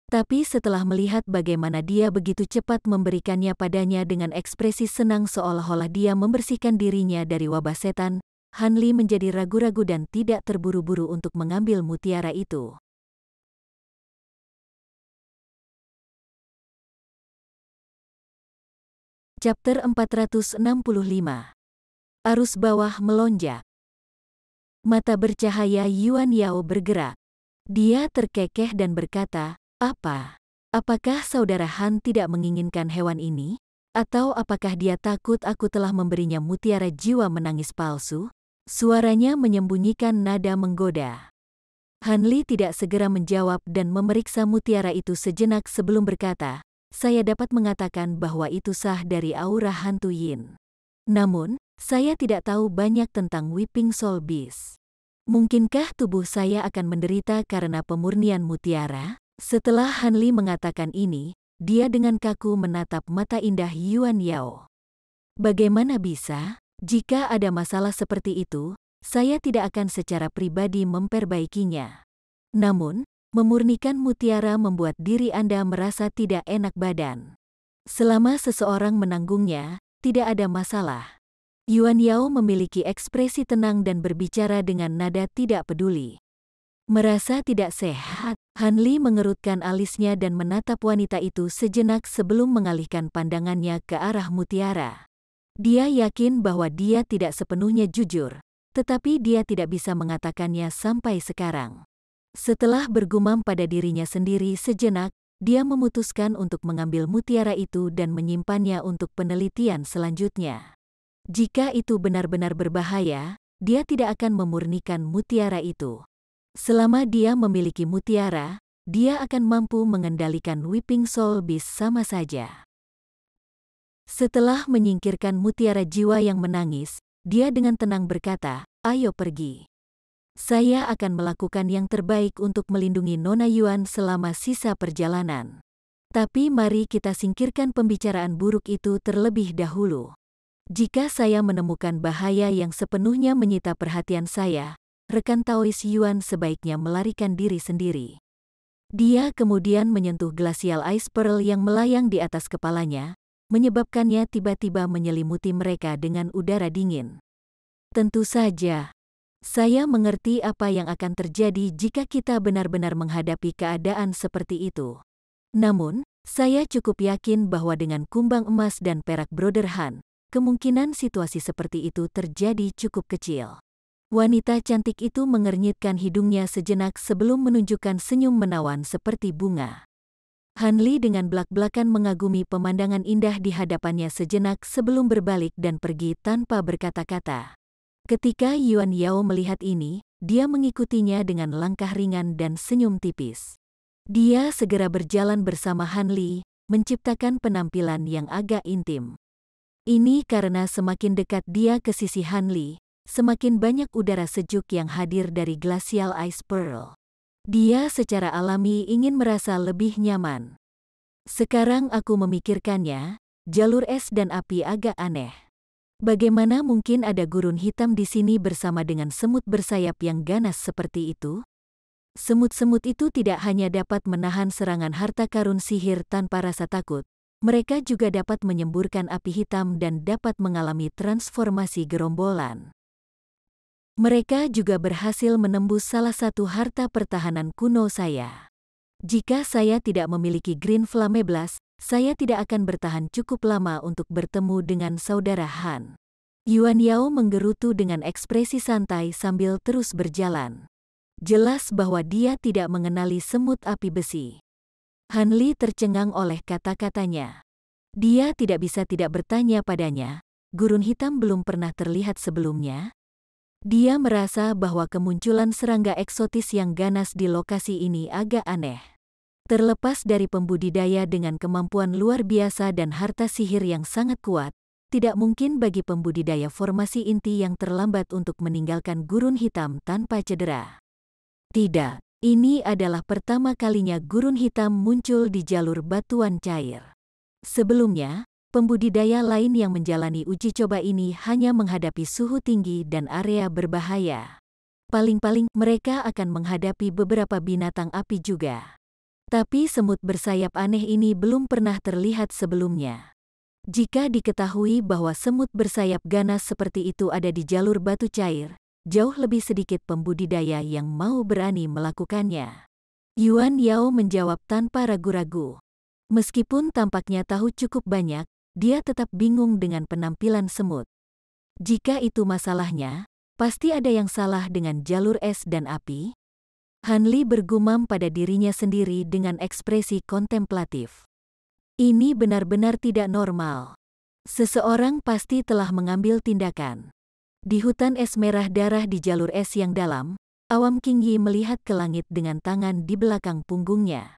Tapi setelah melihat bagaimana dia begitu cepat memberikannya padanya dengan ekspresi senang seolah-olah dia membersihkan dirinya dari wabah setan, Han Li menjadi ragu-ragu dan tidak terburu-buru untuk mengambil mutiara itu. Chapter 465. Arus bawah melonjak. Mata bercahaya Yuan Yao bergerak. Dia terkekeh dan berkata, "Apa? Apakah saudara Han tidak menginginkan hewan ini? Atau apakah dia takut aku telah memberinya mutiara jiwa menangis palsu?" Suaranya menyembunyikan nada menggoda. Han Li tidak segera menjawab dan memeriksa mutiara itu sejenak sebelum berkata, "Saya dapat mengatakan bahwa itu sah dari aura hantu Yin. Namun, saya tidak tahu banyak tentang Whipping Soul Beast. Mungkinkah tubuh saya akan menderita karena pemurnian mutiara?" Setelah Han Li mengatakan ini, dia dengan kaku menatap mata indah Yuan Yao. "Bagaimana bisa? Jika ada masalah seperti itu, saya tidak akan secara pribadi memperbaikinya. Namun, memurnikan mutiara membuat diri Anda merasa tidak enak badan. Selama seseorang menanggungnya, tidak ada masalah." Yuan Yao memiliki ekspresi tenang dan berbicara dengan nada tidak peduli. Merasa tidak sehat, Han Li mengerutkan alisnya dan menatap wanita itu sejenak sebelum mengalihkan pandangannya ke arah mutiara. Dia yakin bahwa dia tidak sepenuhnya jujur, tetapi dia tidak bisa mengatakannya sampai sekarang. Setelah bergumam pada dirinya sendiri sejenak, dia memutuskan untuk mengambil mutiara itu dan menyimpannya untuk penelitian selanjutnya. Jika itu benar-benar berbahaya, dia tidak akan memurnikan mutiara itu. Selama dia memiliki mutiara, dia akan mampu mengendalikan Whipping Soul Beast sama saja. Setelah menyingkirkan mutiara jiwa yang menangis, dia dengan tenang berkata, "Ayo pergi. Saya akan melakukan yang terbaik untuk melindungi Nona Yuan selama sisa perjalanan. Tapi mari kita singkirkan pembicaraan buruk itu terlebih dahulu. Jika saya menemukan bahaya yang sepenuhnya menyita perhatian saya, rekan Taois Yuan sebaiknya melarikan diri sendiri." Dia kemudian menyentuh Glacial Ice Pearl yang melayang di atas kepalanya, menyebabkannya tiba-tiba menyelimuti mereka dengan udara dingin. "Tentu saja. Saya mengerti apa yang akan terjadi jika kita benar-benar menghadapi keadaan seperti itu. Namun, saya cukup yakin bahwa dengan kumbang emas dan perak Brother Han, kemungkinan situasi seperti itu terjadi cukup kecil." Wanita cantik itu mengernyitkan hidungnya sejenak sebelum menunjukkan senyum menawan seperti bunga. Han Li dengan belak-belakan mengagumi pemandangan indah di hadapannya sejenak sebelum berbalik dan pergi tanpa berkata-kata. Ketika Yuan Yao melihat ini, dia mengikutinya dengan langkah ringan dan senyum tipis. Dia segera berjalan bersama Han Li, menciptakan penampilan yang agak intim. Ini karena semakin dekat dia ke sisi Han Li, semakin banyak udara sejuk yang hadir dari Glacial Ice Pearl. Dia secara alami ingin merasa lebih nyaman. Sekarang aku memikirkannya, jalur es dan api agak aneh. Bagaimana mungkin ada gurun hitam di sini bersama dengan semut bersayap yang ganas seperti itu? Semut-semut itu tidak hanya dapat menahan serangan harta karun sihir tanpa rasa takut, mereka juga dapat menyemburkan api hitam dan dapat mengalami transformasi gerombolan. Mereka juga berhasil menembus salah satu harta pertahanan kuno saya. Jika saya tidak memiliki Green Flame Blast, saya tidak akan bertahan cukup lama untuk bertemu dengan saudara Han. Yuan Yao menggerutu dengan ekspresi santai sambil terus berjalan. Jelas bahwa dia tidak mengenali semut api besi. Han Li tercengang oleh kata-katanya. Dia tidak bisa tidak bertanya padanya, gurun hitam belum pernah terlihat sebelumnya. Dia merasa bahwa kemunculan serangga eksotis yang ganas di lokasi ini agak aneh. Terlepas dari pembudidaya dengan kemampuan luar biasa dan harta sihir yang sangat kuat, tidak mungkin bagi pembudidaya formasi inti yang terlambat untuk meninggalkan gurun hitam tanpa cedera. Tidak, Ini adalah pertama kalinya gurun hitam muncul di jalur batuan cair. Sebelumnya, pembudidaya lain yang menjalani uji coba ini hanya menghadapi suhu tinggi dan area berbahaya. Paling-paling mereka akan menghadapi beberapa binatang api juga. Tapi semut bersayap aneh ini belum pernah terlihat sebelumnya. Jika diketahui bahwa semut bersayap ganas seperti itu ada di jalur batu cair, jauh lebih sedikit pembudidaya yang mau berani melakukannya. Yuan Yao menjawab tanpa ragu-ragu. Meskipun tampaknya tahu cukup banyak, dia tetap bingung dengan penampilan semut. Jika itu masalahnya, pasti ada yang salah dengan jalur es dan api. Han Li bergumam pada dirinya sendiri dengan ekspresi kontemplatif. Ini benar-benar tidak normal. Seseorang pasti telah mengambil tindakan. Di hutan es merah darah di jalur es yang dalam, Awam King Yi melihat ke langit dengan tangan di belakang punggungnya.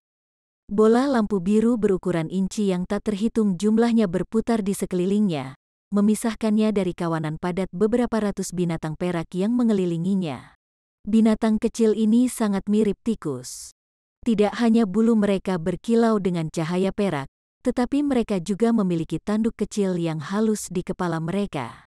Bola lampu biru berukuran inci yang tak terhitung jumlahnya berputar di sekelilingnya, memisahkannya dari kawanan padat beberapa ratus binatang perak yang mengelilinginya. Binatang kecil ini sangat mirip tikus. Tidak hanya bulu mereka berkilau dengan cahaya perak, tetapi mereka juga memiliki tanduk kecil yang halus di kepala mereka.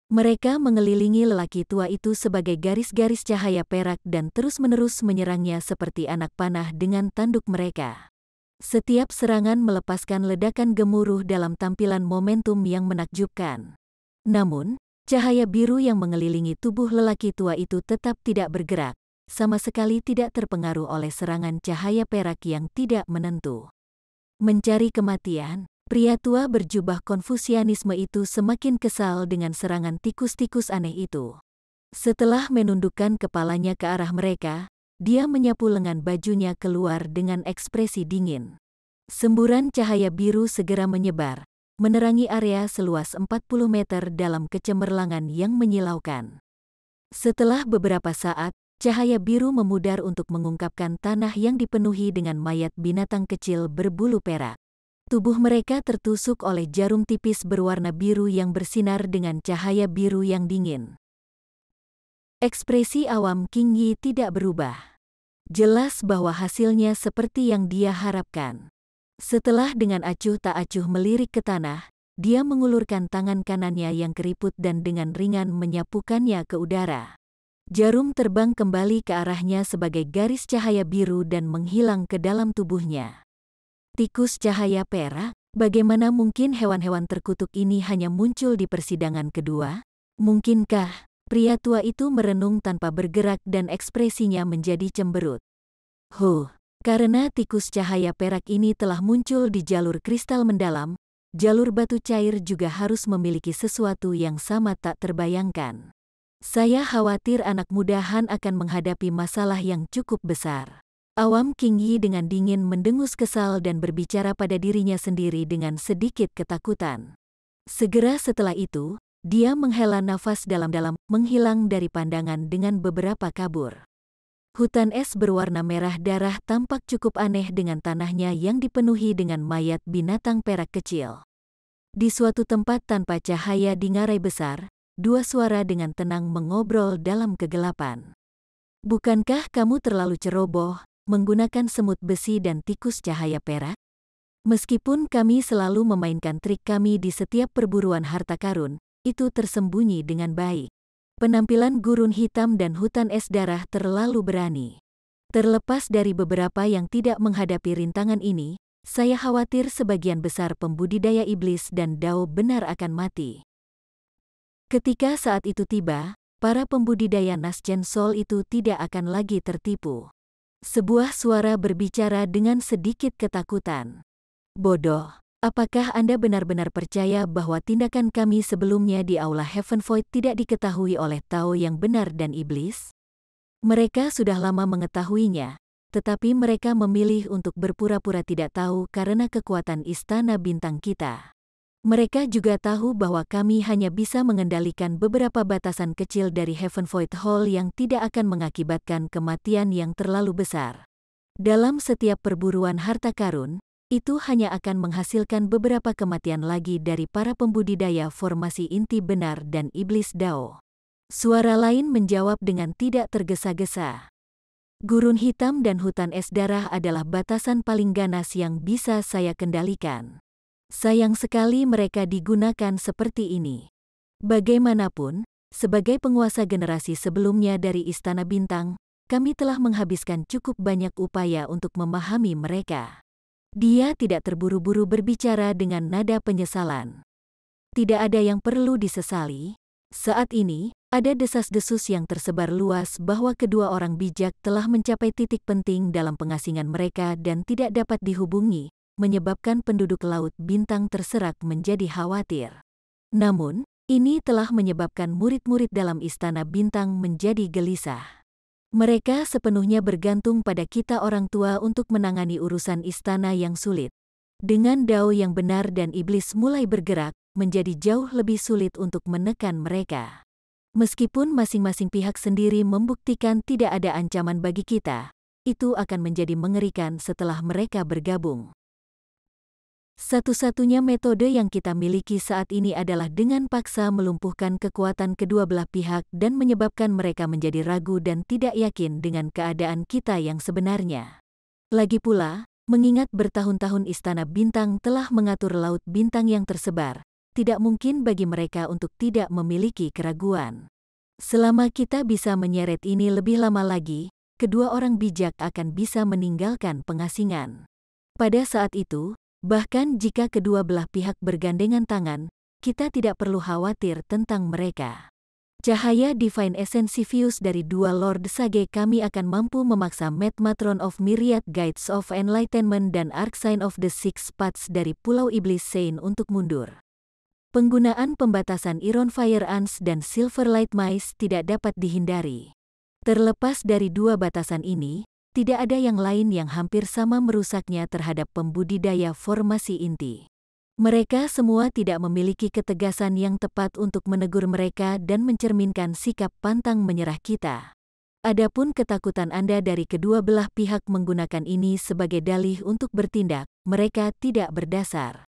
Mereka mengelilingi lelaki tua itu sebagai garis-garis cahaya perak dan terus-menerus menyerangnya seperti anak panah dengan tanduk mereka. Setiap serangan melepaskan ledakan gemuruh dalam tampilan momentum yang menakjubkan. Namun, cahaya biru yang mengelilingi tubuh lelaki tua itu tetap tidak bergerak, sama sekali tidak terpengaruh oleh serangan cahaya perak yang tidak menentu. Mencari kematian. Pria tua berjubah Konfusianisme itu semakin kesal dengan serangan tikus-tikus aneh itu. Setelah menundukkan kepalanya ke arah mereka, dia menyapu lengan bajunya keluar dengan ekspresi dingin. Semburan cahaya biru segera menyebar, menerangi area seluas 40 meter dalam kecemerlangan yang menyilaukan. Setelah beberapa saat, cahaya biru memudar untuk mengungkapkan tanah yang dipenuhi dengan mayat binatang kecil berbulu perak. Tubuh mereka tertusuk oleh jarum tipis berwarna biru yang bersinar dengan cahaya biru yang dingin. Ekspresi Awam King Yi tidak berubah. Jelas bahwa hasilnya seperti yang dia harapkan. Setelah dengan acuh tak acuh melirik ke tanah, dia mengulurkan tangan kanannya yang keriput dan dengan ringan menyapukannya ke udara. Jarum terbang kembali ke arahnya sebagai garis cahaya biru dan menghilang ke dalam tubuhnya. Tikus cahaya perak, bagaimana mungkin hewan-hewan terkutuk ini hanya muncul di persidangan kedua? Mungkinkah? Pria tua itu merenung tanpa bergerak dan ekspresinya menjadi cemberut. Karena tikus cahaya perak ini telah muncul di jalur kristal mendalam, jalur batu cair juga harus memiliki sesuatu yang sama tak terbayangkan. Saya khawatir anak muda Han akan menghadapi masalah yang cukup besar. Awam King Yi dengan dingin mendengus kesal dan berbicara pada dirinya sendiri dengan sedikit ketakutan. Segera setelah itu, dia menghela nafas dalam-dalam, menghilang dari pandangan dengan beberapa kabur. Hutan es berwarna merah darah tampak cukup aneh dengan tanahnya yang dipenuhi dengan mayat binatang perak kecil. Di suatu tempat tanpa cahaya di ngarai besar, dua suara dengan tenang mengobrol dalam kegelapan. Bukankah kamu terlalu ceroboh, menggunakan semut besi dan tikus cahaya perak? Meskipun kami selalu memainkan trik kami di setiap perburuan harta karun, itu tersembunyi dengan baik. Penampilan gurun hitam dan hutan es darah terlalu berani. Terlepas dari beberapa yang tidak menghadapi rintangan ini, saya khawatir sebagian besar pembudidaya iblis dan dao benar akan mati. Ketika saat itu tiba, para pembudidaya Nasjen Sol itu tidak akan lagi tertipu. Sebuah suara berbicara dengan sedikit ketakutan. Bodoh, apakah Anda benar-benar percaya bahwa tindakan kami sebelumnya di Aula Heaven Void tidak diketahui oleh Tao yang benar dan iblis? Mereka sudah lama mengetahuinya, tetapi mereka memilih untuk berpura-pura tidak tahu karena kekuatan istana bintang kita. Mereka juga tahu bahwa kami hanya bisa mengendalikan beberapa batasan kecil dari Heaven Void Hall yang tidak akan mengakibatkan kematian yang terlalu besar. Dalam setiap perburuan harta karun, itu hanya akan menghasilkan beberapa kematian lagi dari para pembudidaya formasi inti benar dan iblis Dao. Suara lain menjawab dengan tidak tergesa-gesa. Gurun hitam dan hutan es darah adalah batasan paling ganas yang bisa saya kendalikan. Sayang sekali mereka digunakan seperti ini. Bagaimanapun, sebagai penguasa generasi sebelumnya dari Istana Bintang, kami telah menghabiskan cukup banyak upaya untuk memahami mereka. Dia tidak terburu-buru berbicara dengan nada penyesalan. Tidak ada yang perlu disesali. Saat ini, ada desas-desus yang tersebar luas bahwa kedua orang bijak telah mencapai titik penting dalam pengasingan mereka dan tidak dapat dihubungi, menyebabkan penduduk Laut Bintang terserak menjadi khawatir. Namun, ini telah menyebabkan murid-murid dalam Istana Bintang menjadi gelisah. Mereka sepenuhnya bergantung pada kita orang tua untuk menangani urusan istana yang sulit. Dengan dao yang benar dan iblis mulai bergerak, menjadi jauh lebih sulit untuk menekan mereka. Meskipun masing-masing pihak sendiri membuktikan tidak ada ancaman bagi kita, itu akan menjadi mengerikan setelah mereka bergabung. Satu-satunya metode yang kita miliki saat ini adalah dengan paksa melumpuhkan kekuatan kedua belah pihak dan menyebabkan mereka menjadi ragu dan tidak yakin dengan keadaan kita yang sebenarnya. Lagi pula, mengingat bertahun-tahun Istana Bintang telah mengatur Laut Bintang yang tersebar, tidak mungkin bagi mereka untuk tidak memiliki keraguan. Selama kita bisa menyeret ini lebih lama lagi, kedua orang bijak akan bisa meninggalkan pengasingan. Pada saat itu, bahkan jika kedua belah pihak bergandengan tangan, kita tidak perlu khawatir tentang mereka. Cahaya Divine Essentivius dari dua Lord Sage kami akan mampu memaksa Matron of Myriad Guides of Enlightenment dan Archsign of the Six Paths dari Pulau Iblis Sein untuk mundur. Penggunaan pembatasan Iron Fire Ants dan Silverlight Mice tidak dapat dihindari. Terlepas dari dua batasan ini, tidak ada yang lain yang hampir sama merusaknya terhadap pembudidaya formasi inti. Mereka semua tidak memiliki ketegasan yang tepat untuk menegur mereka dan mencerminkan sikap pantang menyerah kita. Adapun ketakutan Anda dari kedua belah pihak menggunakan ini sebagai dalih untuk bertindak, mereka tidak berdasar.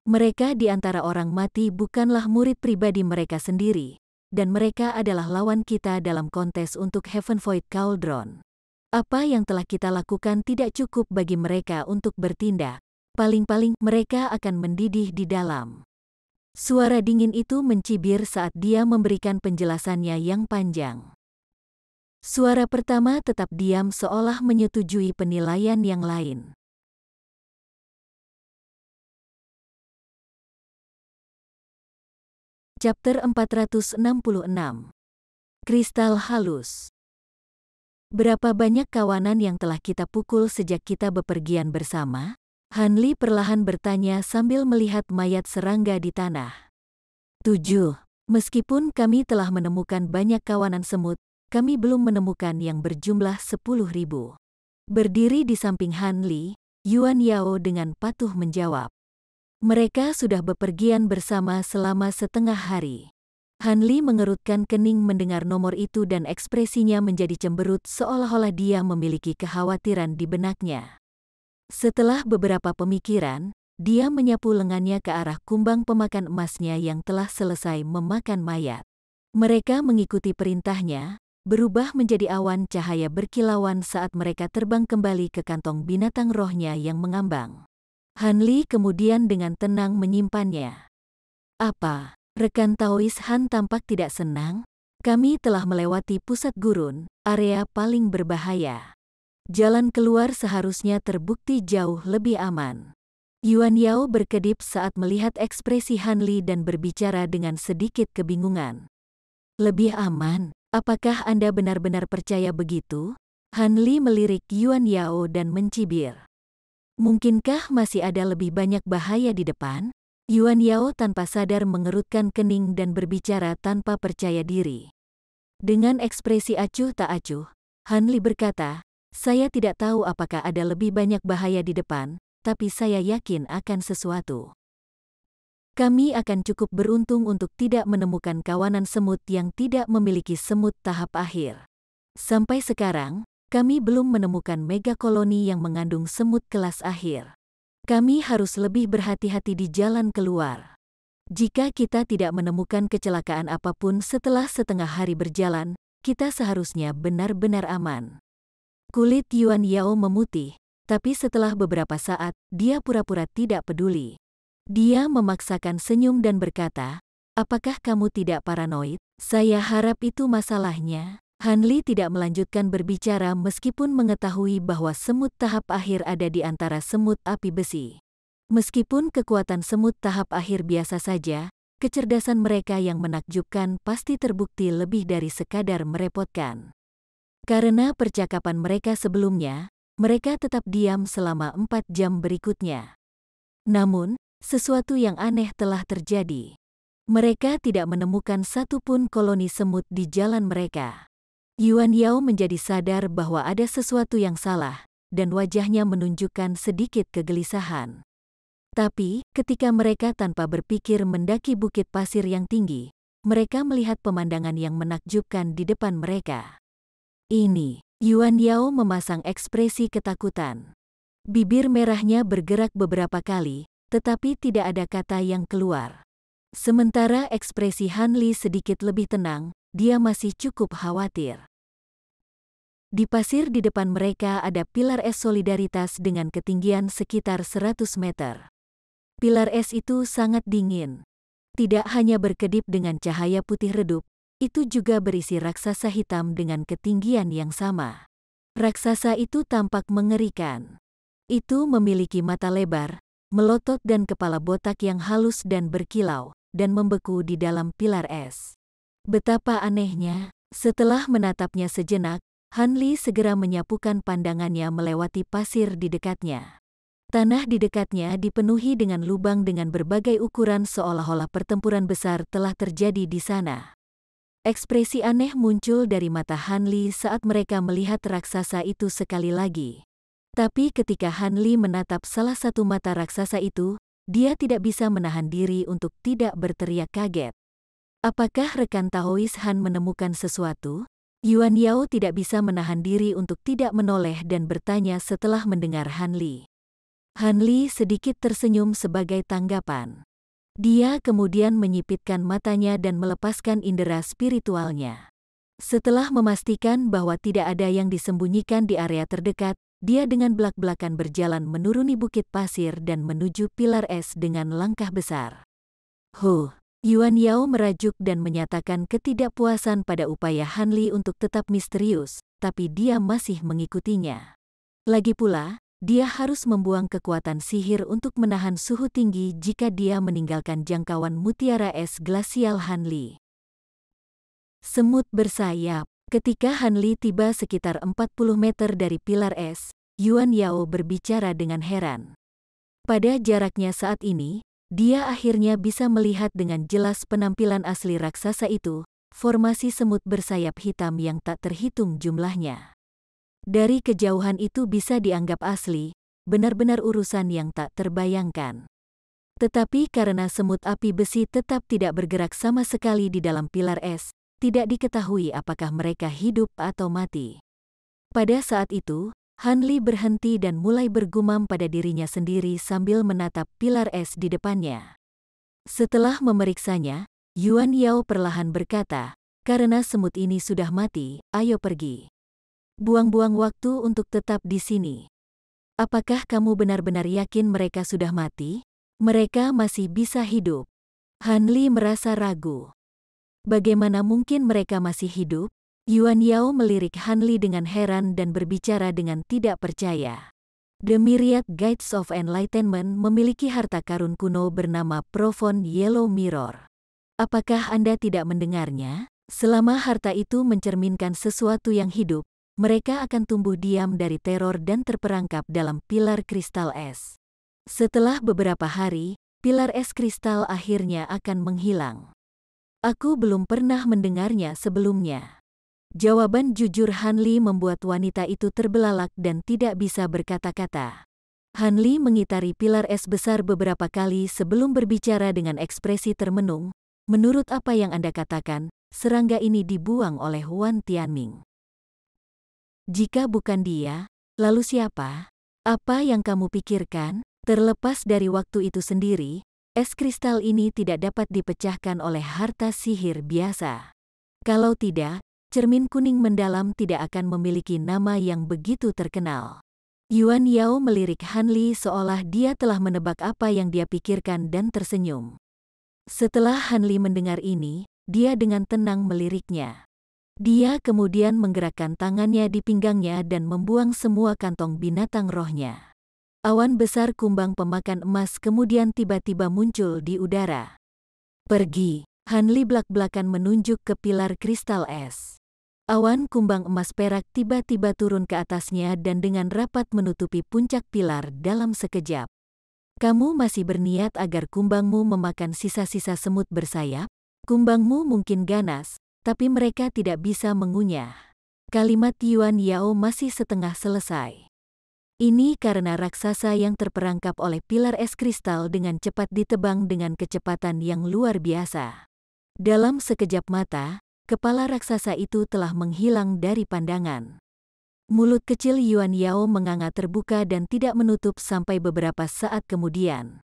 Mereka di antara orang mati bukanlah murid pribadi mereka sendiri, dan mereka adalah lawan kita dalam kontes untuk Heaven Void Cauldron. Apa yang telah kita lakukan tidak cukup bagi mereka untuk bertindak. Paling-paling mereka akan mendidih di dalam. Suara dingin itu mencibir saat dia memberikan penjelasannya yang panjang. Suara pertama tetap diam seolah menyetujui penilaian yang lain. Chapter 466. Kristal halus. Berapa banyak kawanan yang telah kita pukul sejak kita bepergian bersama? Hanli perlahan bertanya sambil melihat mayat serangga di tanah. 7. Meskipun kami telah menemukan banyak kawanan semut, kami belum menemukan yang berjumlah 10.000. Berdiri di samping Hanli, Yuan Yao dengan patuh menjawab. Mereka sudah bepergian bersama selama setengah hari. Hanli mengerutkan kening mendengar nomor itu dan ekspresinya menjadi cemberut seolah-olah dia memiliki kekhawatiran di benaknya. Setelah beberapa pemikiran, dia menyapu lengannya ke arah kumbang pemakan emasnya yang telah selesai memakan mayat. Mereka mengikuti perintahnya, berubah menjadi awan cahaya berkilauan saat mereka terbang kembali ke kantong binatang rohnya yang mengambang. Hanli kemudian dengan tenang menyimpannya. Apa? Rekan Taois Han tampak tidak senang. Kami telah melewati pusat gurun, area paling berbahaya. Jalan keluar seharusnya terbukti jauh lebih aman. Yuan Yao berkedip saat melihat ekspresi Hanli dan berbicara dengan sedikit kebingungan. Lebih aman? Apakah Anda benar-benar percaya begitu? Hanli melirik Yuan Yao dan mencibir. Mungkinkah masih ada lebih banyak bahaya di depan? Yuan Yao tanpa sadar mengerutkan kening dan berbicara tanpa percaya diri. Dengan ekspresi acuh tak acuh, Hanli berkata, saya tidak tahu apakah ada lebih banyak bahaya di depan, tapi saya yakin akan sesuatu. Kami akan cukup beruntung untuk tidak menemukan kawanan semut yang tidak memiliki semut tahap akhir. Sampai sekarang, kami belum menemukan megakoloni yang mengandung semut kelas akhir. Kami harus lebih berhati-hati di jalan keluar. Jika kita tidak menemukan kecelakaan apapun setelah setengah hari berjalan, kita seharusnya benar-benar aman. Kulit Yuan Yao memutih, tapi setelah beberapa saat, dia pura-pura tidak peduli. Dia memaksakan senyum dan berkata, "Apakah kamu tidak paranoid? Saya harap itu masalahnya." Han Li tidak melanjutkan berbicara meskipun mengetahui bahwa semut tahap akhir ada di antara semut api besi. Meskipun kekuatan semut tahap akhir biasa saja, kecerdasan mereka yang menakjubkan pasti terbukti lebih dari sekadar merepotkan. Karena percakapan mereka sebelumnya, mereka tetap diam selama 4 jam berikutnya. Namun, sesuatu yang aneh telah terjadi. Mereka tidak menemukan satupun koloni semut di jalan mereka. Yuan Yao menjadi sadar bahwa ada sesuatu yang salah, dan wajahnya menunjukkan sedikit kegelisahan. Tapi, ketika mereka tanpa berpikir mendaki bukit pasir yang tinggi, mereka melihat pemandangan yang menakjubkan di depan mereka. Ini, Yuan Yao memasang ekspresi ketakutan. Bibir merahnya bergerak beberapa kali, tetapi tidak ada kata yang keluar. Sementara ekspresi Han Li sedikit lebih tenang, dia masih cukup khawatir. Di pasir di depan mereka ada pilar es solidaritas dengan ketinggian sekitar 100 meter. Pilar es itu sangat dingin. Tidak hanya berkedip dengan cahaya putih redup, itu juga berisi raksasa hitam dengan ketinggian yang sama. Raksasa itu tampak mengerikan. Itu memiliki mata lebar, melotot dan kepala botak yang halus dan berkilau, dan membeku di dalam pilar es. Betapa anehnya, setelah menatapnya sejenak, Han Li segera menyapukan pandangannya melewati pasir di dekatnya. Tanah di dekatnya dipenuhi dengan lubang dengan berbagai ukuran seolah-olah pertempuran besar telah terjadi di sana. Ekspresi aneh muncul dari mata Han Li saat mereka melihat raksasa itu sekali lagi. Tapi ketika Han Li menatap salah satu mata raksasa itu, dia tidak bisa menahan diri untuk tidak berteriak kaget. Apakah rekan Taois Han menemukan sesuatu? Yuan Yao tidak bisa menahan diri untuk tidak menoleh dan bertanya setelah mendengar Han Li. Han Li sedikit tersenyum sebagai tanggapan. Dia kemudian menyipitkan matanya dan melepaskan indera spiritualnya. Setelah memastikan bahwa tidak ada yang disembunyikan di area terdekat, dia dengan belak-belakan berjalan menuruni bukit pasir dan menuju pilar es dengan langkah besar. Yuan Yao merajuk dan menyatakan ketidakpuasan pada upaya Han Li untuk tetap misterius, tapi dia masih mengikutinya. Lagi pula, dia harus membuang kekuatan sihir untuk menahan suhu tinggi jika dia meninggalkan jangkauan mutiara es glasial Han Li. Semut bersayap. Ketika Han Li tiba sekitar 40 meter dari pilar es, Yuan Yao berbicara dengan heran. Pada jaraknya saat ini, dia akhirnya bisa melihat dengan jelas penampilan asli raksasa itu, formasi semut bersayap hitam yang tak terhitung jumlahnya. Dari kejauhan itu bisa dianggap asli, benar-benar urusan yang tak terbayangkan. Tetapi karena semut api besi tetap tidak bergerak sama sekali di dalam pilar es, tidak diketahui apakah mereka hidup atau mati. Pada saat itu, Han Li berhenti dan mulai bergumam pada dirinya sendiri sambil menatap pilar es di depannya. Setelah memeriksanya, Yuan Yao perlahan berkata, "Karena semut ini sudah mati, ayo pergi. Buang-buang waktu untuk tetap di sini. Apakah kamu benar-benar yakin mereka sudah mati? Mereka masih bisa hidup." Han Li merasa ragu. Bagaimana mungkin mereka masih hidup? Yuan Yao melirik Han Li dengan heran dan berbicara dengan tidak percaya. The Myriad Guides of Enlightenment memiliki harta karun kuno bernama Profound Yellow Mirror. Apakah Anda tidak mendengarnya? Selama harta itu mencerminkan sesuatu yang hidup, mereka akan tumbuh diam dari teror dan terperangkap dalam pilar kristal es. Setelah beberapa hari, pilar es kristal akhirnya akan menghilang. Aku belum pernah mendengarnya sebelumnya. Jawaban jujur Han Li membuat wanita itu terbelalak dan tidak bisa berkata-kata. Han Li mengitari pilar es besar beberapa kali sebelum berbicara dengan ekspresi termenung. "Menurut apa yang Anda katakan, serangga ini dibuang oleh Wan Tianming. Jika bukan dia, lalu siapa? Apa yang kamu pikirkan?" Terlepas dari waktu itu sendiri, es kristal ini tidak dapat dipecahkan oleh harta sihir biasa. Kalau tidak, cermin kuning mendalam tidak akan memiliki nama yang begitu terkenal. Yuan Yao melirik Han Li seolah dia telah menebak apa yang dia pikirkan dan tersenyum. Setelah Han Li mendengar ini, dia dengan tenang meliriknya. Dia kemudian menggerakkan tangannya di pinggangnya dan membuang semua kantong binatang rohnya. Awan besar kumbang pemakan emas kemudian tiba-tiba muncul di udara. Pergi, Han Li belak-belakan menunjuk ke pilar kristal es. Awan kumbang emas perak tiba-tiba turun ke atasnya dan dengan rapat menutupi puncak pilar dalam sekejap. Kamu masih berniat agar kumbangmu memakan sisa-sisa semut bersayap? Kumbangmu mungkin ganas, tapi mereka tidak bisa mengunyah. Kalimat Yuan Yao masih setengah selesai. Ini karena raksasa yang terperangkap oleh pilar es kristal dengan cepat ditebang dengan kecepatan yang luar biasa. Dalam sekejap mata, kepala raksasa itu telah menghilang dari pandangan. Mulut kecil Yuan Yao menganga terbuka dan tidak menutup sampai beberapa saat kemudian.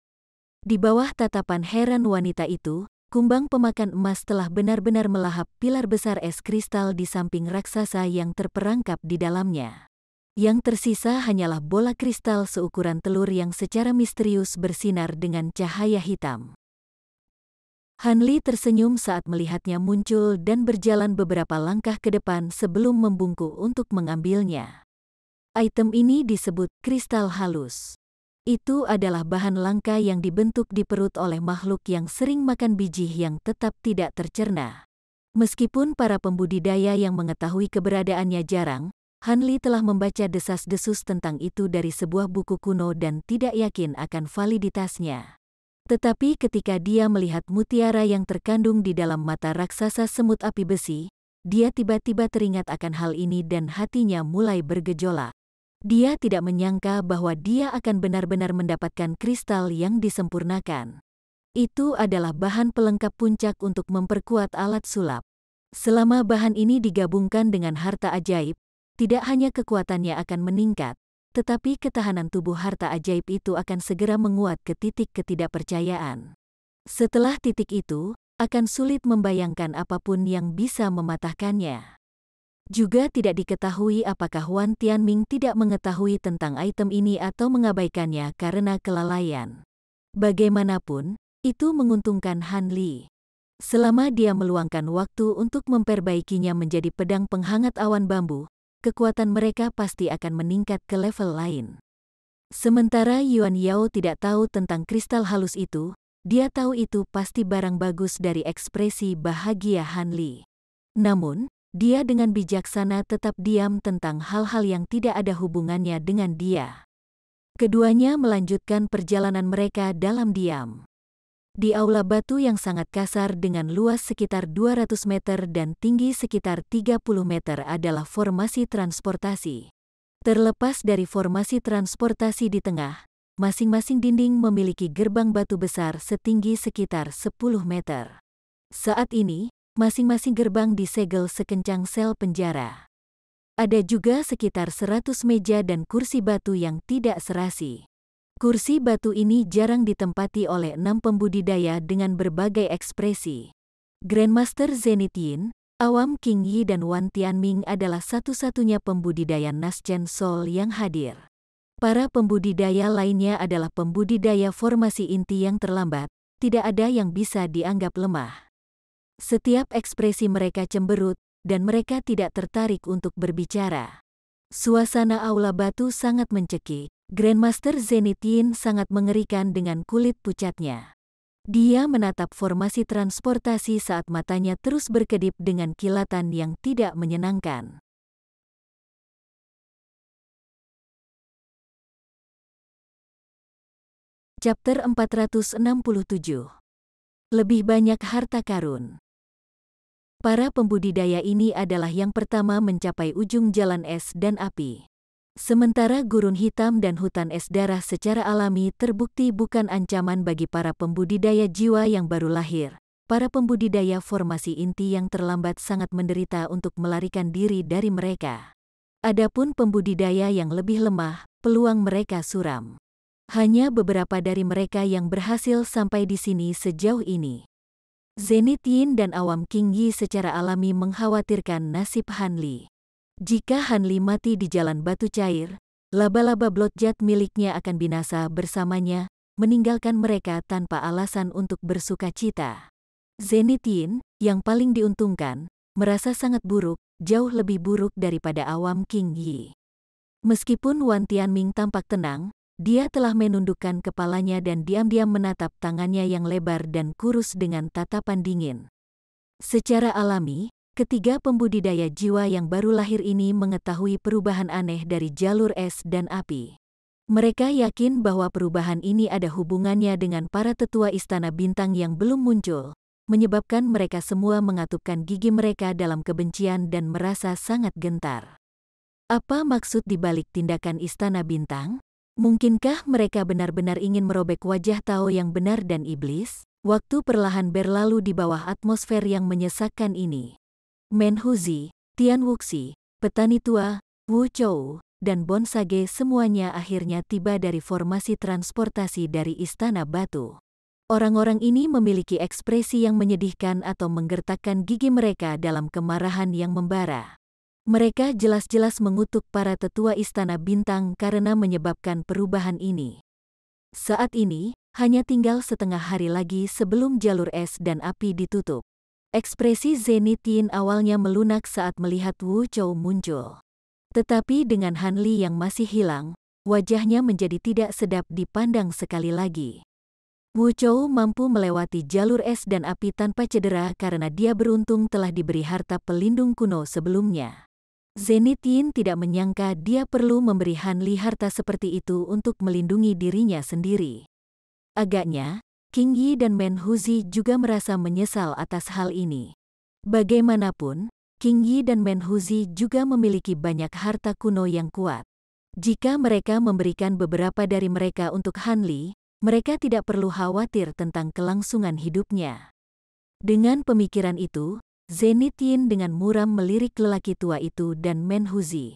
Di bawah tatapan heran wanita itu, kumbang pemakan emas telah benar-benar melahap pilar besar es kristal di samping raksasa yang terperangkap di dalamnya. Yang tersisa hanyalah bola kristal seukuran telur yang secara misterius bersinar dengan cahaya hitam. Han Li tersenyum saat melihatnya muncul dan berjalan beberapa langkah ke depan sebelum membungkuk untuk mengambilnya. Item ini disebut kristal halus. Itu adalah bahan langka yang dibentuk di perut oleh makhluk yang sering makan biji yang tetap tidak tercerna. Meskipun para pembudidaya yang mengetahui keberadaannya jarang, Han Li telah membaca desas-desus tentang itu dari sebuah buku kuno dan tidak yakin akan validitasnya. Tetapi ketika dia melihat mutiara yang terkandung di dalam mata raksasa semut api besi, dia tiba-tiba teringat akan hal ini dan hatinya mulai bergejolak. Dia tidak menyangka bahwa dia akan benar-benar mendapatkan kristal yang disempurnakan. Itu adalah bahan pelengkap puncak untuk memperkuat alat sulap. Selama bahan ini digabungkan dengan harta ajaib, tidak hanya kekuatannya akan meningkat, tetapi ketahanan tubuh harta ajaib itu akan segera menguat ke titik ketidakpercayaan. Setelah titik itu, akan sulit membayangkan apapun yang bisa mematahkannya. Juga tidak diketahui apakah Wan Tianming tidak mengetahui tentang item ini atau mengabaikannya karena kelalaian. Bagaimanapun, itu menguntungkan Han Li. Selama dia meluangkan waktu untuk memperbaikinya menjadi pedang penghangat awan bambu, kekuatan mereka pasti akan meningkat ke level lain. Sementara Yuan Yao tidak tahu tentang kristal halus itu, dia tahu itu pasti barang bagus dari ekspresi bahagia Han Li. Namun, dia dengan bijaksana tetap diam tentang hal-hal yang tidak ada hubungannya dengan dia. Keduanya melanjutkan perjalanan mereka dalam diam. Di aula batu yang sangat kasar dengan luas sekitar 200 meter dan tinggi sekitar 30 meter adalah formasi transportasi. Terlepas dari formasi transportasi di tengah, masing-masing dinding memiliki gerbang batu besar setinggi sekitar 10 meter. Saat ini, masing-masing gerbang disegel sekencang sel penjara. Ada juga sekitar 100 meja dan kursi batu yang tidak serasi. Kursi batu ini jarang ditempati oleh 6 pembudidaya dengan berbagai ekspresi. Grandmaster Zenith Yin, Awam King Yi dan Wan Tianming adalah satu-satunya pembudidaya Naschen Soul yang hadir. Para pembudidaya lainnya adalah pembudidaya formasi inti yang terlambat, tidak ada yang bisa dianggap lemah. Setiap ekspresi mereka cemberut, dan mereka tidak tertarik untuk berbicara. Suasana aula batu sangat mencekik. Grandmaster Zenith Yin sangat mengerikan dengan kulit pucatnya. Dia menatap formasi transportasi saat matanya terus berkedip dengan kilatan yang tidak menyenangkan. Chapter 467. Lebih banyak harta karun. Para pembudidaya ini adalah yang pertama mencapai ujung jalan es dan api. Sementara gurun hitam dan hutan es darah secara alami terbukti bukan ancaman bagi para pembudidaya jiwa yang baru lahir, para pembudidaya formasi inti yang terlambat sangat menderita untuk melarikan diri dari mereka. Adapun pembudidaya yang lebih lemah, peluang mereka suram. Hanya beberapa dari mereka yang berhasil sampai di sini sejauh ini. Zenith Yin dan awam King Yi secara alami mengkhawatirkan nasib Hanli. Jika Hanli mati di jalan batu cair, laba-laba Bloodjet miliknya akan binasa bersamanya, meninggalkan mereka tanpa alasan untuk bersuka cita. Zenith Yin, yang paling diuntungkan, merasa sangat buruk, jauh lebih buruk daripada awam King Yi. Meskipun Wan Tianming tampak tenang, dia telah menundukkan kepalanya dan diam-diam menatap tangannya yang lebar dan kurus dengan tatapan dingin. Secara alami, ketiga pembudidaya jiwa yang baru lahir ini mengetahui perubahan aneh dari jalur es dan api. Mereka yakin bahwa perubahan ini ada hubungannya dengan para tetua Istana Bintang yang belum muncul, menyebabkan mereka semua mengatupkan gigi mereka dalam kebencian dan merasa sangat gentar. Apa maksud dibalik tindakan Istana Bintang? Mungkinkah mereka benar-benar ingin merobek wajah Tao yang benar dan iblis? Waktu perlahan berlalu di bawah atmosfer yang menyesakkan ini. Menhuzi, Tian Wuxi, petani tua, Wu Chou, dan Bon Sage semuanya akhirnya tiba dari formasi transportasi dari Istana Batu. Orang-orang ini memiliki ekspresi yang menyedihkan atau menggertakkan gigi mereka dalam kemarahan yang membara. Mereka jelas-jelas mengutuk para tetua Istana Bintang karena menyebabkan perubahan ini. Saat ini, hanya tinggal setengah hari lagi sebelum jalur es dan api ditutup. Ekspresi Zenith Yin awalnya melunak saat melihat Wu Chou muncul. Tetapi dengan Hanli yang masih hilang, wajahnya menjadi tidak sedap dipandang sekali lagi. Wu Chou mampu melewati jalur es dan api tanpa cedera karena dia beruntung telah diberi harta pelindung kuno sebelumnya. Zenith Yin tidak menyangka dia perlu memberi Hanli harta seperti itu untuk melindungi dirinya sendiri. Agaknya, King Yi dan Menhuzi juga merasa menyesal atas hal ini. Bagaimanapun, King Yi dan Menhuzi juga memiliki banyak harta kuno yang kuat. Jika mereka memberikan beberapa dari mereka untuk Hanli, mereka tidak perlu khawatir tentang kelangsungan hidupnya. Dengan pemikiran itu, Zenith Yin dengan muram melirik lelaki tua itu dan Menhuzi.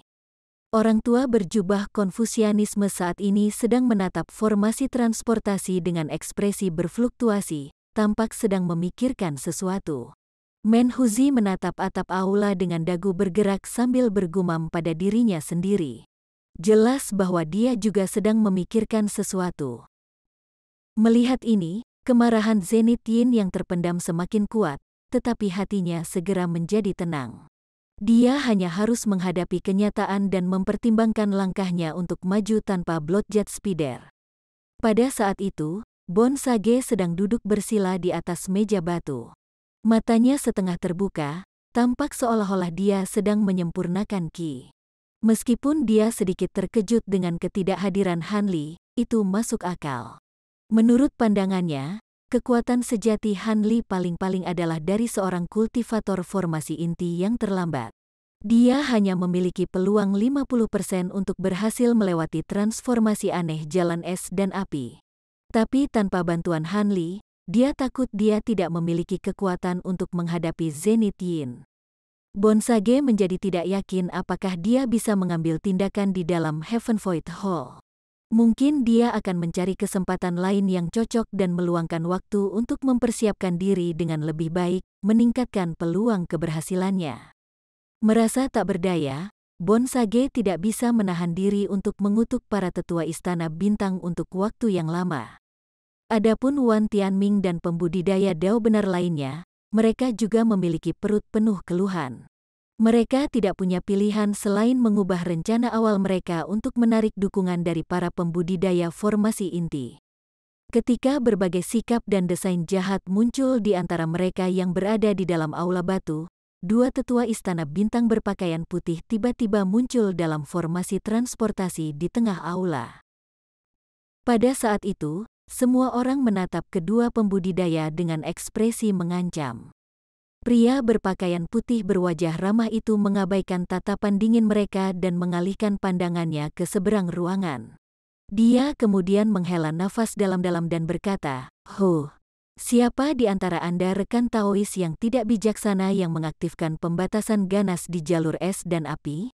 Orang tua berjubah Konfusianisme saat ini sedang menatap formasi transportasi dengan ekspresi berfluktuasi, tampak sedang memikirkan sesuatu. Menhuzi menatap atap aula dengan dagu bergerak sambil bergumam pada dirinya sendiri. Jelas bahwa dia juga sedang memikirkan sesuatu. Melihat ini, kemarahan Zenith Yin yang terpendam semakin kuat, tetapi hatinya segera menjadi tenang. Dia hanya harus menghadapi kenyataan dan mempertimbangkan langkahnya untuk maju tanpa Bloodjet Spider. Pada saat itu, Bon Sage sedang duduk bersila di atas meja batu. Matanya setengah terbuka, tampak seolah-olah dia sedang menyempurnakan Qi. Meskipun dia sedikit terkejut dengan ketidakhadiran Hanli, itu masuk akal. Menurut pandangannya, kekuatan sejati Hanli paling-paling adalah dari seorang kultivator formasi inti yang terlambat. Dia hanya memiliki peluang 50% untuk berhasil melewati transformasi aneh jalan es dan api. Tapi tanpa bantuan Hanli, dia takut dia tidak memiliki kekuatan untuk menghadapi Zenith Yin. Bon Sage menjadi tidak yakin apakah dia bisa mengambil tindakan di dalam Heaven Void Hall. Mungkin dia akan mencari kesempatan lain yang cocok dan meluangkan waktu untuk mempersiapkan diri dengan lebih baik, meningkatkan peluang keberhasilannya. Merasa tak berdaya, Bon Sage tidak bisa menahan diri untuk mengutuk para tetua Istana Bintang untuk waktu yang lama. Adapun Wan Tianming dan pembudidaya Dao benar lainnya, mereka juga memiliki perut penuh keluhan. Mereka tidak punya pilihan selain mengubah rencana awal mereka untuk menarik dukungan dari para pembudidaya formasi inti. Ketika berbagai sikap dan desain jahat muncul di antara mereka yang berada di dalam aula batu, dua tetua Istana Bintang berpakaian putih tiba-tiba muncul dalam formasi transportasi di tengah aula. Pada saat itu, semua orang menatap kedua pembudidaya dengan ekspresi mengancam. Pria berpakaian putih berwajah ramah itu mengabaikan tatapan dingin mereka dan mengalihkan pandangannya ke seberang ruangan. Dia kemudian menghela nafas dalam-dalam dan berkata, siapa di antara Anda rekan Taois yang tidak bijaksana yang mengaktifkan pembatasan ganas di jalur es dan api?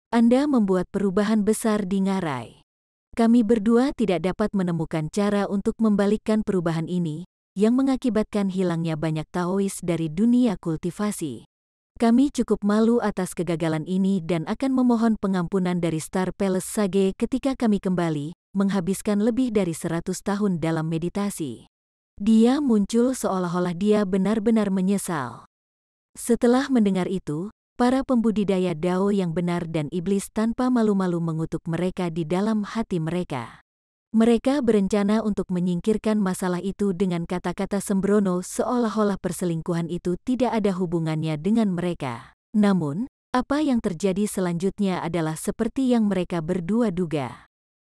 Anda membuat perubahan besar di Ngarai. Kami berdua tidak dapat menemukan cara untuk membalikkan perubahan ini, yang mengakibatkan hilangnya banyak Taois dari dunia kultivasi. Kami cukup malu atas kegagalan ini dan akan memohon pengampunan dari Star Palace Sage ketika kami kembali, menghabiskan lebih dari 100 tahun dalam meditasi. Dia muncul seolah-olah dia benar-benar menyesal. Setelah mendengar itu, para pembudidaya Dao yang benar dan iblis tanpa malu-malu mengutuk mereka di dalam hati mereka. Mereka berencana untuk menyingkirkan masalah itu dengan kata-kata sembrono seolah-olah perselingkuhan itu tidak ada hubungannya dengan mereka. Namun, apa yang terjadi selanjutnya adalah seperti yang mereka berdua duga.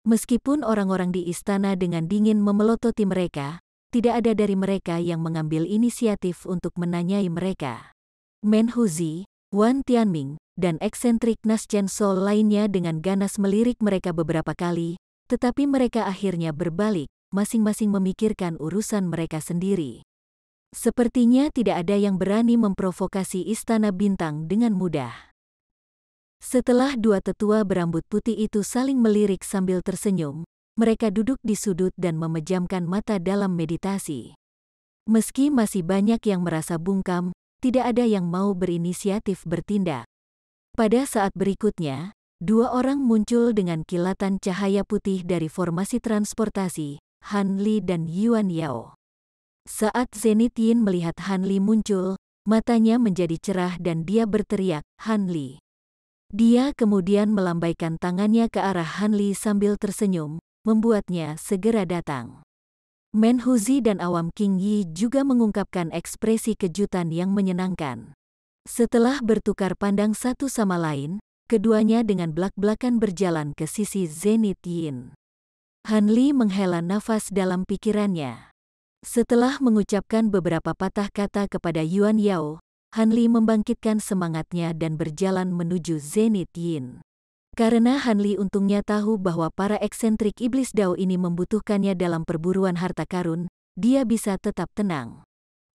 Meskipun orang-orang di istana dengan dingin memelototi mereka, tidak ada dari mereka yang mengambil inisiatif untuk menanyai mereka. Menhuzi, Wan Tianming, dan eksentrik Naschen Sol lainnya dengan ganas melirik mereka beberapa kali, tetapi mereka akhirnya berbalik, masing-masing memikirkan urusan mereka sendiri. Sepertinya tidak ada yang berani memprovokasi Istana Bintang dengan mudah. Setelah dua tetua berambut putih itu saling melirik sambil tersenyum, mereka duduk di sudut dan memejamkan mata dalam meditasi. Meski masih banyak yang merasa bungkam, tidak ada yang mau berinisiatif bertindak. Pada saat berikutnya, dua orang muncul dengan kilatan cahaya putih dari formasi transportasi, Han Li dan Yuan Yao. Saat Zenith Yin melihat Han Li muncul, matanya menjadi cerah dan dia berteriak, "Han Li!" Dia kemudian melambaikan tangannya ke arah Han Li sambil tersenyum, membuatnya segera datang. Menhuzi dan Awam King Yi juga mengungkapkan ekspresi kejutan yang menyenangkan. Setelah bertukar pandang satu sama lain, keduanya dengan belak-belakan berjalan ke sisi Zenith Yin. Han Li menghela nafas dalam pikirannya. Setelah mengucapkan beberapa patah kata kepada Yuan Yao, Han Li membangkitkan semangatnya dan berjalan menuju Zenith Yin. Karena Han Li untungnya tahu bahwa para eksentrik iblis Dao ini membutuhkannya dalam perburuan harta karun, dia bisa tetap tenang.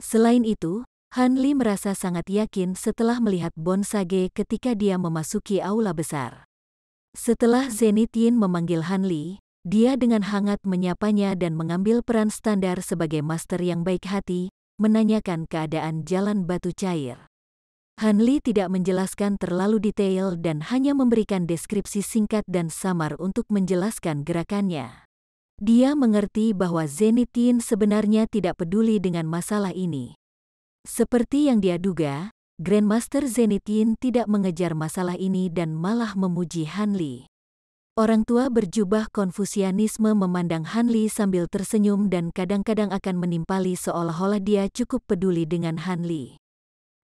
Selain itu, Han Li merasa sangat yakin setelah melihat Bon Sage ketika dia memasuki aula besar. Setelah Zenith Yin memanggil Han Li, dia dengan hangat menyapanya dan mengambil peran standar sebagai master yang baik hati, menanyakan keadaan jalan batu cair. Han Li tidak menjelaskan terlalu detail dan hanya memberikan deskripsi singkat dan samar untuk menjelaskan gerakannya. Dia mengerti bahwa Zenith Yin sebenarnya tidak peduli dengan masalah ini. Seperti yang dia duga, Grandmaster Zenith Yin tidak mengejar masalah ini dan malah memuji Han Li. Orang tua berjubah Konfusianisme memandang Han Li sambil tersenyum dan kadang-kadang akan menimpali seolah-olah dia cukup peduli dengan Han Li.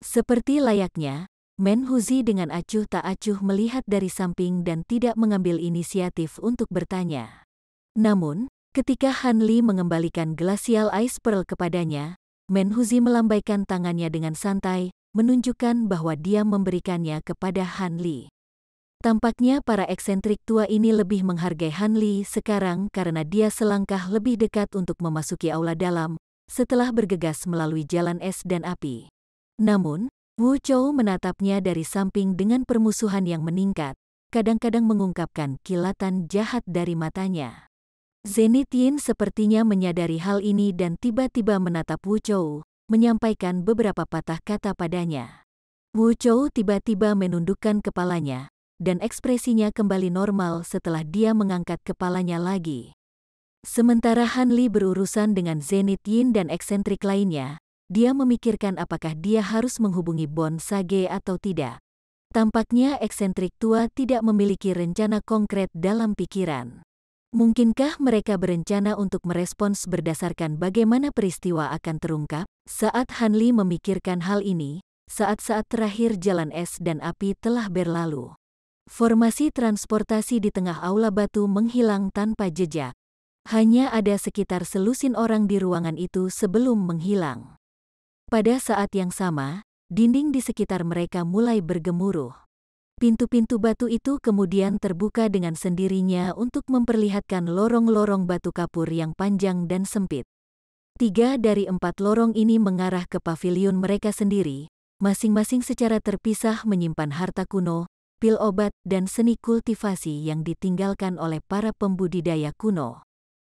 Seperti layaknya, Menhuzi dengan acuh tak acuh melihat dari samping dan tidak mengambil inisiatif untuk bertanya. Namun, ketika Han Li mengembalikan Glacial Ice Pearl kepadanya, Menhuzi melambaikan tangannya dengan santai, menunjukkan bahwa dia memberikannya kepada Han Li. Tampaknya para eksentrik tua ini lebih menghargai Han Li sekarang karena dia selangkah lebih dekat untuk memasuki aula dalam, setelah bergegas melalui jalan es dan api. Namun, Wu Chou menatapnya dari samping dengan permusuhan yang meningkat, kadang-kadang mengungkapkan kilatan jahat dari matanya. Zenith Yin sepertinya menyadari hal ini dan tiba-tiba menatap Wu Chou, menyampaikan beberapa patah kata padanya. Wu Chou tiba-tiba menundukkan kepalanya, dan ekspresinya kembali normal setelah dia mengangkat kepalanya lagi. Sementara Han Li berurusan dengan Zenith Yin dan eksentrik lainnya, dia memikirkan apakah dia harus menghubungi Bon Sage atau tidak. Tampaknya eksentrik tua tidak memiliki rencana konkret dalam pikiran. Mungkinkah mereka berencana untuk merespons berdasarkan bagaimana peristiwa akan terungkap? Saat Han Li memikirkan hal ini, saat-saat terakhir jalan es dan api telah berlalu. Formasi transportasi di tengah aula batu menghilang tanpa jejak. Hanya ada sekitar selusin orang di ruangan itu sebelum menghilang. Pada saat yang sama, dinding di sekitar mereka mulai bergemuruh. Pintu-pintu batu itu kemudian terbuka dengan sendirinya untuk memperlihatkan lorong-lorong batu kapur yang panjang dan sempit. 3 dari 4 lorong ini mengarah ke pavilion mereka sendiri, masing-masing secara terpisah menyimpan harta kuno, pil obat dan seni kultivasi yang ditinggalkan oleh para pembudidaya kuno.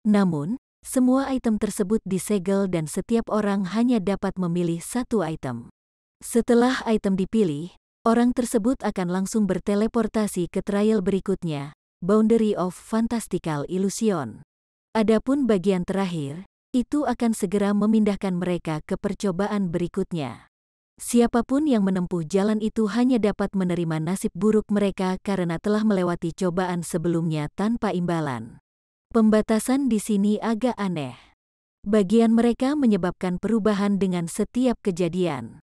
Namun, Semua item tersebut disegel dan setiap orang hanya dapat memilih satu item. Setelah item dipilih, orang tersebut akan langsung berteleportasi ke trial berikutnya, Boundary of Fantastical Illusion. Adapun bagian terakhir, itu akan segera memindahkan mereka ke percobaan berikutnya. Siapapun yang menempuh jalan itu hanya dapat menerima nasib buruk mereka karena telah melewati cobaan sebelumnya tanpa imbalan. Pembatasan di sini agak aneh. Bagian mereka menyebabkan perubahan dengan setiap kejadian.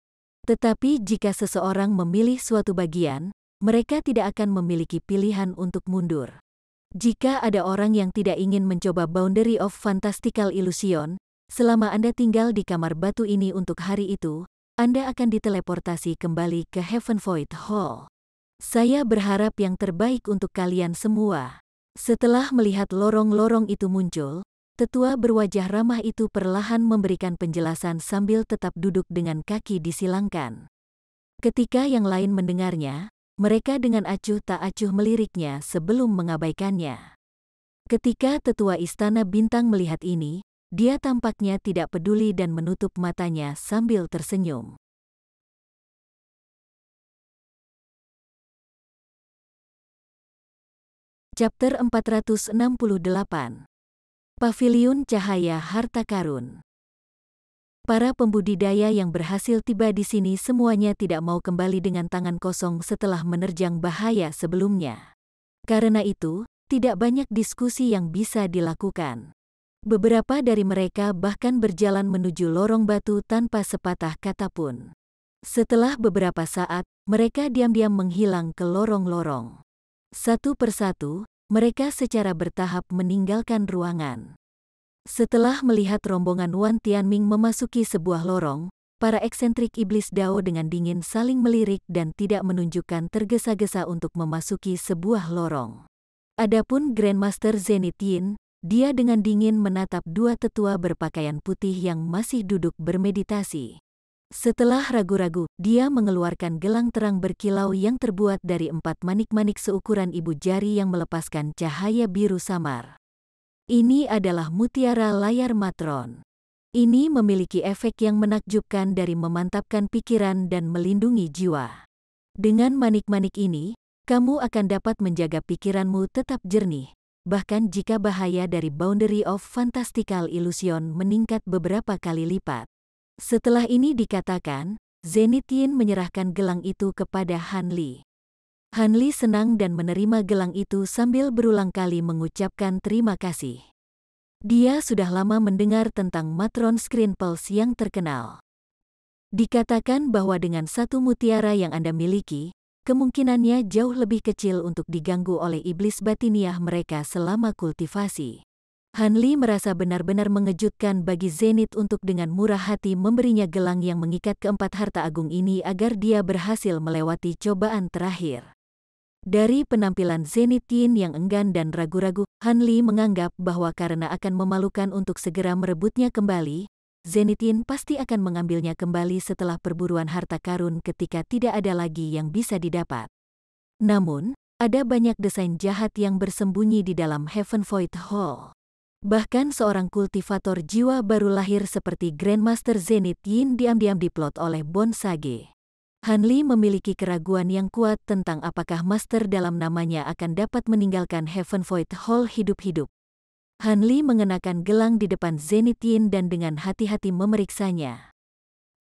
Tetapi jika seseorang memilih suatu bagian, mereka tidak akan memiliki pilihan untuk mundur. Jika ada orang yang tidak ingin mencoba Boundary of Fantastical Illusion, selama Anda tinggal di kamar batu ini untuk hari itu, Anda akan diteleportasi kembali ke Heaven Void Hall. Saya berharap yang terbaik untuk kalian semua. Setelah melihat lorong-lorong itu muncul, tetua berwajah ramah itu perlahan memberikan penjelasan sambil tetap duduk dengan kaki disilangkan. Ketika yang lain mendengarnya, mereka dengan acuh tak acuh meliriknya sebelum mengabaikannya. Ketika tetua Istana Bintang melihat ini, dia tampaknya tidak peduli dan menutup matanya sambil tersenyum. Chapter 468. Paviliun Cahaya Harta Karun. Para pembudidaya yang berhasil tiba di sini semuanya tidak mau kembali dengan tangan kosong setelah menerjang bahaya sebelumnya. Karena itu, tidak banyak diskusi yang bisa dilakukan. Beberapa dari mereka bahkan berjalan menuju lorong batu tanpa sepatah kata pun. Setelah beberapa saat, mereka diam-diam menghilang ke lorong-lorong. Satu persatu, mereka secara bertahap meninggalkan ruangan. Setelah melihat rombongan Wan Tianming memasuki sebuah lorong, para eksentrik iblis Dao dengan dingin saling melirik dan tidak menunjukkan tergesa-gesa untuk memasuki sebuah lorong. Adapun Grandmaster Zenith Yin, dia dengan dingin menatap dua tetua berpakaian putih yang masih duduk bermeditasi. Setelah ragu-ragu, dia mengeluarkan gelang terang berkilau yang terbuat dari 4 manik-manik seukuran ibu jari yang melepaskan cahaya biru samar. Ini adalah mutiara layar matron. Ini memiliki efek yang menakjubkan dari memantapkan pikiran dan melindungi jiwa. Dengan manik-manik ini, kamu akan dapat menjaga pikiranmu tetap jernih, bahkan jika bahaya dari Boundary of Fantastical Illusion meningkat beberapa kali lipat. Setelah ini dikatakan, Zenith Yin menyerahkan gelang itu kepada Han Li. Han Li senang dan menerima gelang itu sambil berulang kali mengucapkan terima kasih. Dia sudah lama mendengar tentang Matron Screen Pulse yang terkenal. Dikatakan bahwa dengan satu mutiara yang Anda miliki, kemungkinannya jauh lebih kecil untuk diganggu oleh iblis batiniah mereka selama kultivasi. Han Li merasa benar-benar mengejutkan bagi Zenith untuk dengan murah hati memberinya gelang yang mengikat keempat harta agung ini agar dia berhasil melewati cobaan terakhir. Dari penampilan Zenith Yin yang enggan dan ragu-ragu, Han Li menganggap bahwa karena akan memalukan untuk segera merebutnya kembali, Zenith Yin pasti akan mengambilnya kembali setelah perburuan harta karun ketika tidak ada lagi yang bisa didapat. Namun, ada banyak desain jahat yang bersembunyi di dalam Heaven Void Hall. Bahkan seorang kultivator jiwa baru lahir seperti Grandmaster Zenith Yin diam-diam diplot oleh Bon Sage. Han Li memiliki keraguan yang kuat tentang apakah master dalam namanya akan dapat meninggalkan Heaven Void Hall hidup-hidup. Han Li mengenakan gelang di depan Zenith Yin dan dengan hati-hati memeriksanya.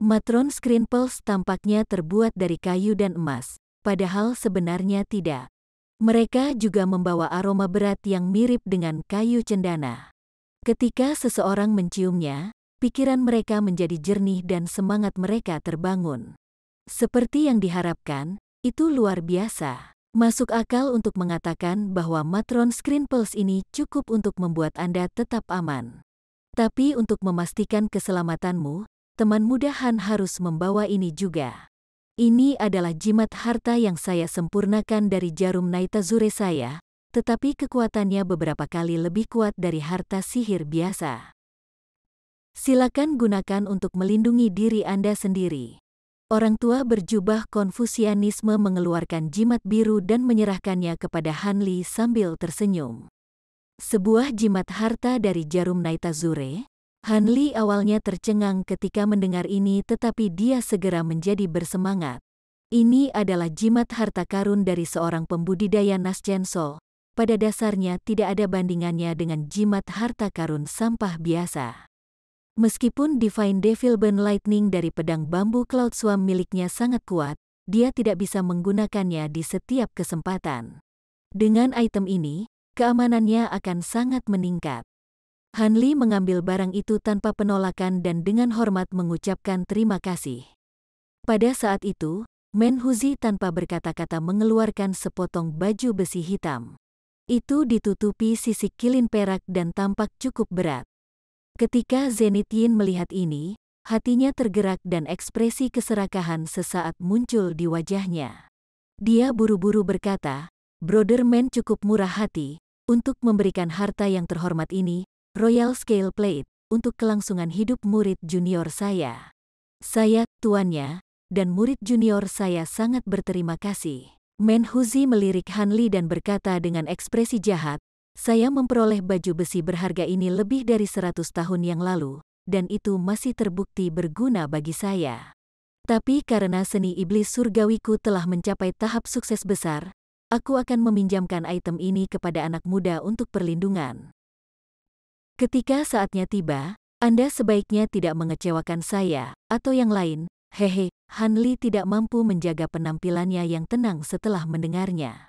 Matron Screen Pulse tampaknya terbuat dari kayu dan emas, padahal sebenarnya tidak. Mereka juga membawa aroma berat yang mirip dengan kayu cendana. Ketika seseorang menciumnya, pikiran mereka menjadi jernih dan semangat mereka terbangun. Seperti yang diharapkan, itu luar biasa. Masuk akal untuk mengatakan bahwa Matron Screen Pulse ini cukup untuk membuat Anda tetap aman. Tapi untuk memastikan keselamatanmu, teman muda Han harus membawa ini juga. Ini adalah jimat harta yang saya sempurnakan dari jarum Naitazure saya, tetapi kekuatannya beberapa kali lebih kuat dari harta sihir biasa. Silakan gunakan untuk melindungi diri Anda sendiri. Orang tua berjubah Konfusianisme mengeluarkan jimat biru dan menyerahkannya kepada Han Li sambil tersenyum. Sebuah jimat harta dari jarum Naitazure. Hanli awalnya tercengang ketika mendengar ini, tetapi dia segera menjadi bersemangat. Ini adalah jimat harta karun dari seorang pembudidaya Naschenso. Pada dasarnya tidak ada bandingannya dengan jimat harta karun sampah biasa. Meskipun Divine Devil Burn Lightning dari pedang bambu Cloud Swarm miliknya sangat kuat, dia tidak bisa menggunakannya di setiap kesempatan. Dengan item ini, keamanannya akan sangat meningkat. Hanli mengambil barang itu tanpa penolakan dan dengan hormat mengucapkan terima kasih. Pada saat itu, Menhuzi tanpa berkata-kata mengeluarkan sepotong baju besi hitam. Itu ditutupi sisik kilin perak dan tampak cukup berat. Ketika Zenith Yin melihat ini, hatinya tergerak dan ekspresi keserakahan sesaat muncul di wajahnya. Dia buru-buru berkata, "Brother Man cukup murah hati untuk memberikan harta yang terhormat ini, Royal Scale Plate, untuk kelangsungan hidup murid junior saya. Saya, tuannya, dan murid junior saya sangat berterima kasih." Menhuzi melirik Hanli dan berkata dengan ekspresi jahat, "Saya memperoleh baju besi berharga ini lebih dari 100 tahun yang lalu, dan itu masih terbukti berguna bagi saya. Tapi karena seni iblis surgawiku telah mencapai tahap sukses besar, aku akan meminjamkan item ini kepada anak muda untuk perlindungan. Ketika saatnya tiba, Anda sebaiknya tidak mengecewakan saya, atau yang lain." Hehe, Hanli tidak mampu menjaga penampilannya yang tenang setelah mendengarnya.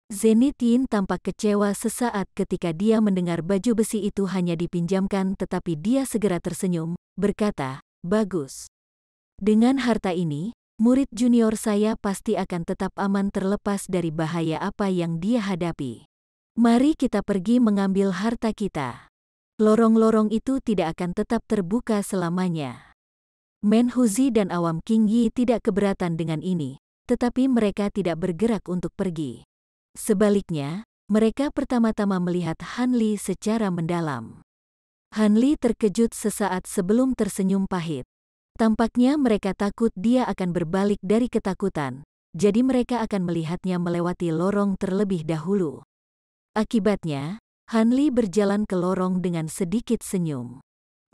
Zenith Yin tampak kecewa sesaat ketika dia mendengar baju besi itu hanya dipinjamkan, tetapi dia segera tersenyum, berkata, "Bagus. Dengan harta ini, murid junior saya pasti akan tetap aman terlepas dari bahaya apa yang dia hadapi. Mari kita pergi mengambil harta kita. Lorong-lorong itu tidak akan tetap terbuka selamanya." Menhuzi dan awam King Yi tidak keberatan dengan ini, tetapi mereka tidak bergerak untuk pergi. Sebaliknya, mereka pertama-tama melihat Hanli secara mendalam. Hanli terkejut sesaat sebelum tersenyum pahit. Tampaknya mereka takut dia akan berbalik dari ketakutan, jadi mereka akan melihatnya melewati lorong terlebih dahulu. Akibatnya, Hanli berjalan ke lorong dengan sedikit senyum.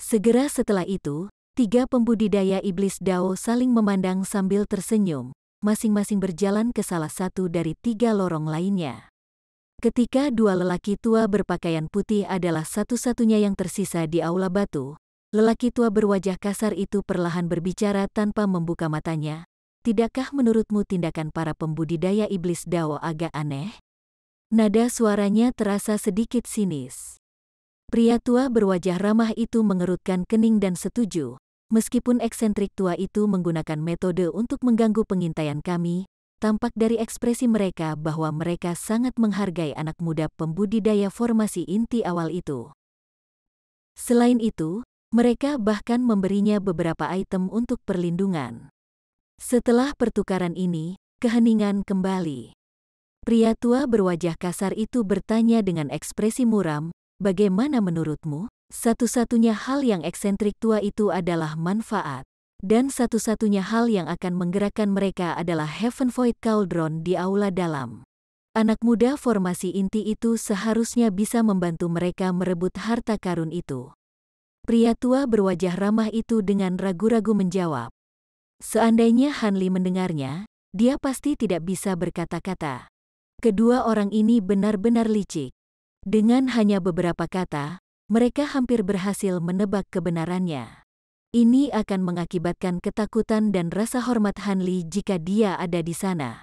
Segera setelah itu, 3 pembudidaya iblis Dao saling memandang sambil tersenyum, masing-masing berjalan ke salah satu dari 3 lorong lainnya. Ketika 2 lelaki tua berpakaian putih adalah satu-satunya yang tersisa di aula batu, lelaki tua berwajah kasar itu perlahan berbicara tanpa membuka matanya. "Tidakkah menurutmu tindakan para pembudidaya iblis Dao agak aneh?" Nada suaranya terasa sedikit sinis. Pria tua berwajah ramah itu mengerutkan kening dan setuju. "Meskipun eksentrik tua itu menggunakan metode untuk mengganggu pengintaian kami, tampak dari ekspresi mereka bahwa mereka sangat menghargai anak muda pembudidaya formasi inti awal itu. Selain itu, mereka bahkan memberinya beberapa item untuk perlindungan." Setelah pertukaran ini, keheningan kembali. Pria tua berwajah kasar itu bertanya dengan ekspresi muram, "Bagaimana menurutmu?" Satu-satunya hal yang eksentrik tua itu adalah manfaat. Dan satu-satunya hal yang akan menggerakkan mereka adalah Heaven Void Cauldron di aula dalam. Anak muda formasi inti itu seharusnya bisa membantu mereka merebut harta karun itu. Pria tua berwajah ramah itu dengan ragu-ragu menjawab. Seandainya Hanli mendengarnya, dia pasti tidak bisa berkata-kata. Kedua orang ini benar-benar licik. Dengan hanya beberapa kata, mereka hampir berhasil menebak kebenarannya. Ini akan mengakibatkan ketakutan dan rasa hormat Hanli jika dia ada di sana.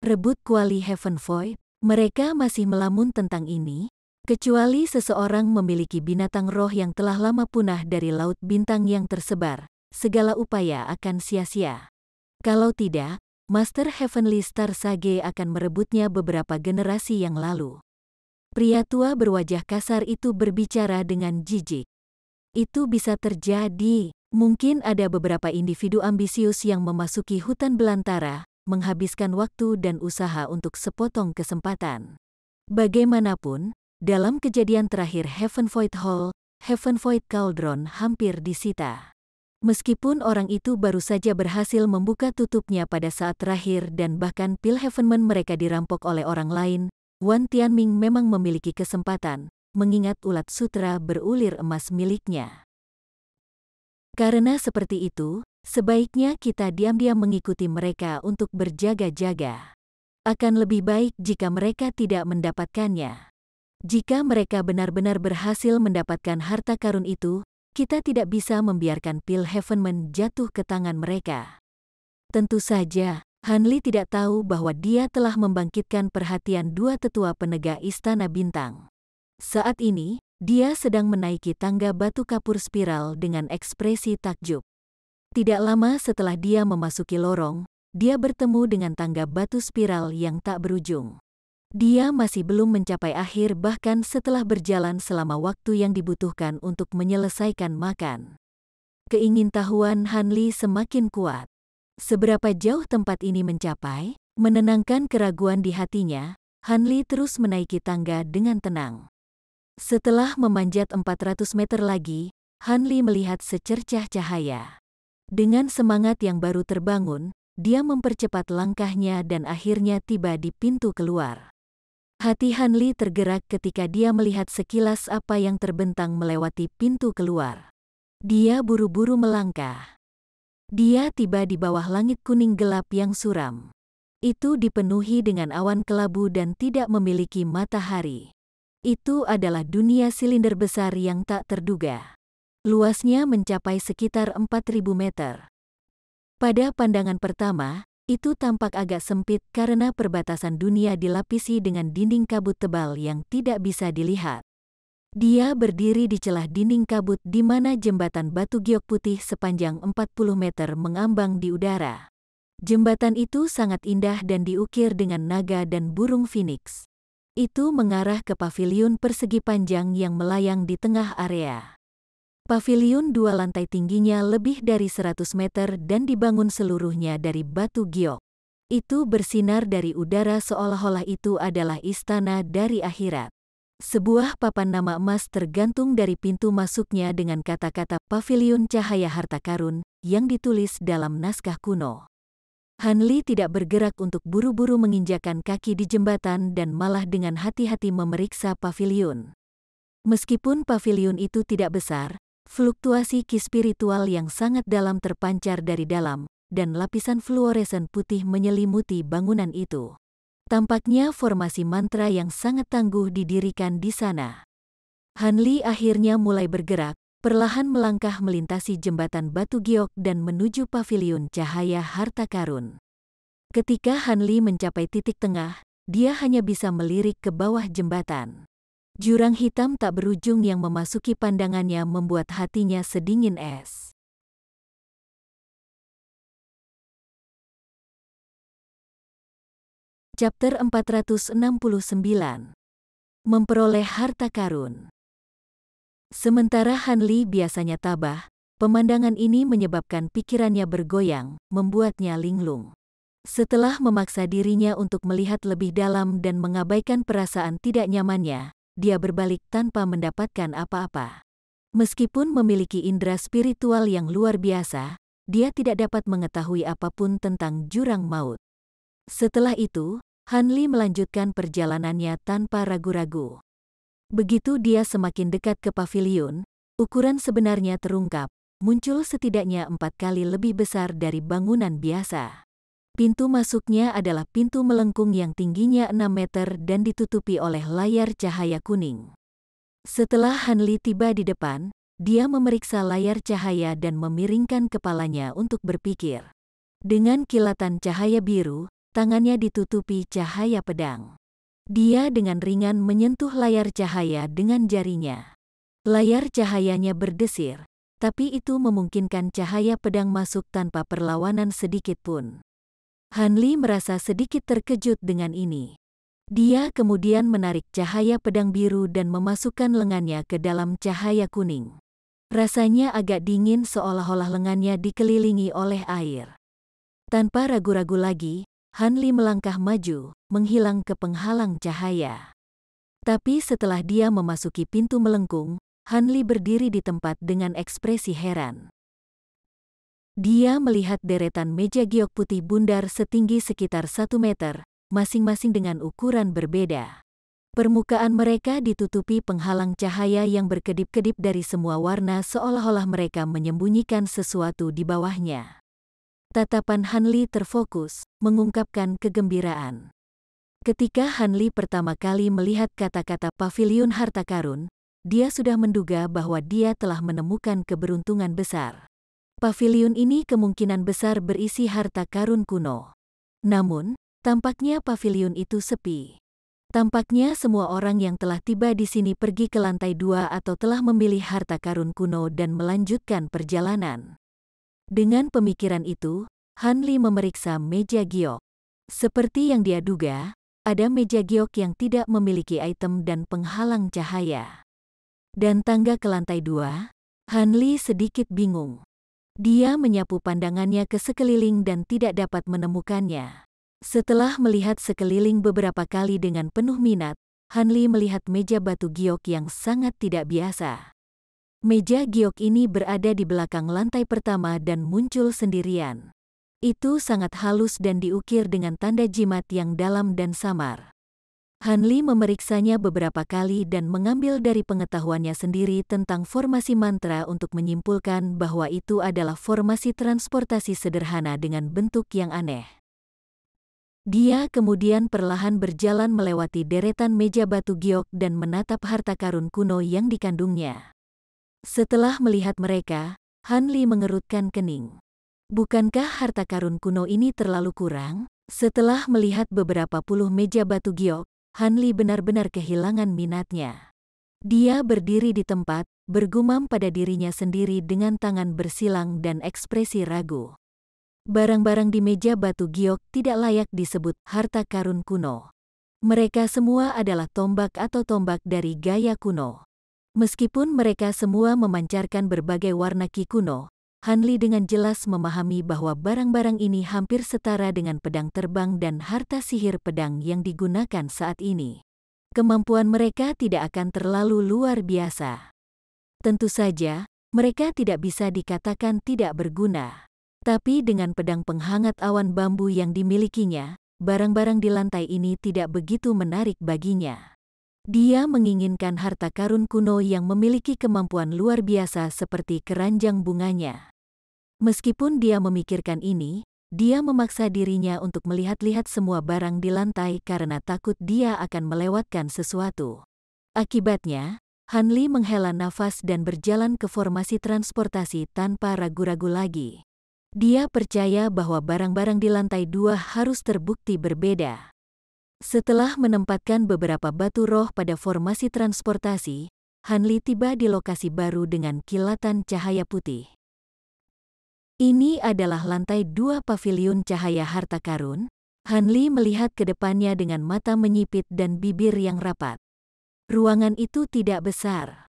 Rebut kuali Heaven Void? Mereka masih melamun tentang ini, kecuali seseorang memiliki binatang roh yang telah lama punah dari laut bintang yang tersebar, segala upaya akan sia-sia. Kalau tidak, Master Heavenly Star Sage akan merebutnya beberapa generasi yang lalu. Pria tua berwajah kasar itu berbicara dengan jijik. Itu bisa terjadi. Mungkin ada beberapa individu ambisius yang memasuki hutan belantara, menghabiskan waktu dan usaha untuk sepotong kesempatan. Bagaimanapun, dalam kejadian terakhir Heaven Void Hall, Heaven Void Cauldron hampir disita. Meskipun orang itu baru saja berhasil membuka tutupnya pada saat terakhir dan bahkan pil Heavenman mereka dirampok oleh orang lain, Wan Tianming memang memiliki kesempatan, mengingat ulat sutra berulir emas miliknya. Karena seperti itu, sebaiknya kita diam-diam mengikuti mereka untuk berjaga-jaga. Akan lebih baik jika mereka tidak mendapatkannya. Jika mereka benar-benar berhasil mendapatkan harta karun itu, kita tidak bisa membiarkan pil Heavenman jatuh ke tangan mereka. Tentu saja, Han Li tidak tahu bahwa dia telah membangkitkan perhatian dua tetua penegak Istana Bintang. Saat ini, dia sedang menaiki tangga batu kapur spiral dengan ekspresi takjub. Tidak lama setelah dia memasuki lorong, dia bertemu dengan tangga batu spiral yang tak berujung. Dia masih belum mencapai akhir bahkan setelah berjalan selama waktu yang dibutuhkan untuk menyelesaikan makan. Keingintahuan Han Li semakin kuat. Seberapa jauh tempat ini mencapai, menenangkan keraguan di hatinya, Han Li terus menaiki tangga dengan tenang. Setelah memanjat 400 meter lagi, Han Li melihat secercah cahaya. Dengan semangat yang baru terbangun, dia mempercepat langkahnya dan akhirnya tiba di pintu keluar. Hati Han Li tergerak ketika dia melihat sekilas apa yang terbentang melewati pintu keluar. Dia buru-buru melangkah. Dia tiba di bawah langit kuning gelap yang suram. Itu dipenuhi dengan awan kelabu dan tidak memiliki matahari. Itu adalah dunia silinder besar yang tak terduga. Luasnya mencapai sekitar 4.000 meter. Pada pandangan pertama, itu tampak agak sempit karena perbatasan dunia dilapisi dengan dinding kabut tebal yang tidak bisa dilihat. Dia berdiri di celah dinding kabut di mana jembatan batu giok putih sepanjang 40 meter mengambang di udara. Jembatan itu sangat indah dan diukir dengan naga dan burung phoenix. Itu mengarah ke paviliun persegi panjang yang melayang di tengah area. Paviliun dua lantai tingginya lebih dari 100 meter dan dibangun seluruhnya dari batu giok. Itu bersinar dari udara seolah-olah itu adalah istana dari akhirat. Sebuah papan nama emas tergantung dari pintu masuknya dengan kata-kata Paviliun Cahaya Harta Karun yang ditulis dalam naskah kuno. Han Li tidak bergerak untuk buru-buru menginjakan kaki di jembatan dan malah dengan hati-hati memeriksa paviliun. Meskipun paviliun itu tidak besar, fluktuasi ki spiritual yang sangat dalam terpancar dari dalam, dan lapisan fluoresen putih menyelimuti bangunan itu. Tampaknya formasi mantra yang sangat tangguh didirikan di sana. Han Li akhirnya mulai bergerak, perlahan melangkah melintasi jembatan batu giok dan menuju paviliun cahaya harta karun. Ketika Han Li mencapai titik tengah, dia hanya bisa melirik ke bawah jembatan. Jurang hitam tak berujung yang memasuki pandangannya membuat hatinya sedingin es. Chapter 469. Memperoleh harta karun. Sementara Han Li biasanya tabah, pemandangan ini menyebabkan pikirannya bergoyang, membuatnya linglung. Setelah memaksa dirinya untuk melihat lebih dalam dan mengabaikan perasaan tidak nyamannya, dia berbalik tanpa mendapatkan apa-apa. Meskipun memiliki indera spiritual yang luar biasa, dia tidak dapat mengetahui apapun tentang jurang maut. Setelah itu, Han Li melanjutkan perjalanannya tanpa ragu-ragu. Begitu dia semakin dekat ke paviliun, ukuran sebenarnya terungkap, muncul setidaknya 4 kali lebih besar dari bangunan biasa. Pintu masuknya adalah pintu melengkung yang tingginya 6 meter dan ditutupi oleh layar cahaya kuning. Setelah Han Li tiba di depan, dia memeriksa layar cahaya dan memiringkan kepalanya untuk berpikir. Dengan kilatan cahaya biru, tangannya ditutupi cahaya pedang. Dia dengan ringan menyentuh layar cahaya dengan jarinya. Layar cahayanya berdesir, tapi itu memungkinkan cahaya pedang masuk tanpa perlawanan sedikit pun. Han Li merasa sedikit terkejut dengan ini. Dia kemudian menarik cahaya pedang biru dan memasukkan lengannya ke dalam cahaya kuning. Rasanya agak dingin seolah-olah lengannya dikelilingi oleh air. Tanpa ragu-ragu lagi, Han Li melangkah maju, menghilang ke penghalang cahaya. Tapi setelah dia memasuki pintu melengkung, Han Li berdiri di tempat dengan ekspresi heran. Dia melihat deretan meja giok putih bundar setinggi sekitar 1 meter, masing-masing dengan ukuran berbeda. Permukaan mereka ditutupi penghalang cahaya yang berkedip-kedip dari semua warna seolah-olah mereka menyembunyikan sesuatu di bawahnya. Tatapan Han Li terfokus, mengungkapkan kegembiraan. Ketika Han Li pertama kali melihat kata-kata paviliun harta karun, dia sudah menduga bahwa dia telah menemukan keberuntungan besar. Paviliun ini kemungkinan besar berisi harta karun kuno. Namun, tampaknya paviliun itu sepi. Tampaknya semua orang yang telah tiba di sini pergi ke lantai 2 atau telah memilih harta karun kuno dan melanjutkan perjalanan. Dengan pemikiran itu, Han Li memeriksa meja giok. Seperti yang dia duga, ada meja giok yang tidak memiliki item dan penghalang cahaya. Dan tangga ke lantai 2, Han Li sedikit bingung. Dia menyapu pandangannya ke sekeliling dan tidak dapat menemukannya. Setelah melihat sekeliling beberapa kali dengan penuh minat, Han Li melihat meja batu giok yang sangat tidak biasa. Meja giok ini berada di belakang lantai pertama dan muncul sendirian. Itu sangat halus dan diukir dengan tanda jimat yang dalam dan samar. Han Li memeriksanya beberapa kali dan mengambil dari pengetahuannya sendiri tentang formasi mantra untuk menyimpulkan bahwa itu adalah formasi transportasi sederhana dengan bentuk yang aneh. Dia kemudian perlahan berjalan melewati deretan meja batu giok dan menatap harta karun kuno yang dikandungnya. Setelah melihat mereka, Han Li mengerutkan kening. Bukankah harta karun kuno ini terlalu kurang? Setelah melihat beberapa puluh meja batu giok, Han Li benar-benar kehilangan minatnya. Dia berdiri di tempat, bergumam pada dirinya sendiri dengan tangan bersilang dan ekspresi ragu. Barang-barang di meja batu giok tidak layak disebut harta karun kuno. Mereka semua adalah tombak atau tombak dari gaya kuno. Meskipun mereka semua memancarkan berbagai warna ki kuno, Han Li dengan jelas memahami bahwa barang-barang ini hampir setara dengan pedang terbang dan harta sihir pedang yang digunakan saat ini. Kemampuan mereka tidak akan terlalu luar biasa. Tentu saja, mereka tidak bisa dikatakan tidak berguna. Tapi dengan pedang penghangat awan bambu yang dimilikinya, barang-barang di lantai ini tidak begitu menarik baginya. Dia menginginkan harta karun kuno yang memiliki kemampuan luar biasa seperti keranjang bunganya. Meskipun dia memikirkan ini, dia memaksa dirinya untuk melihat-lihat semua barang di lantai karena takut dia akan melewatkan sesuatu. Akibatnya, Han Li menghela nafas dan berjalan ke formasi transportasi tanpa ragu-ragu lagi. Dia percaya bahwa barang-barang di lantai 2 harus terbukti berbeda. Setelah menempatkan beberapa batu roh pada formasi transportasi, Han Li tiba di lokasi baru dengan kilatan cahaya putih. Ini adalah lantai 2 paviliun cahaya harta karun. Han Li melihat ke depannya dengan mata menyipit dan bibir yang rapat. Ruangan itu tidak besar.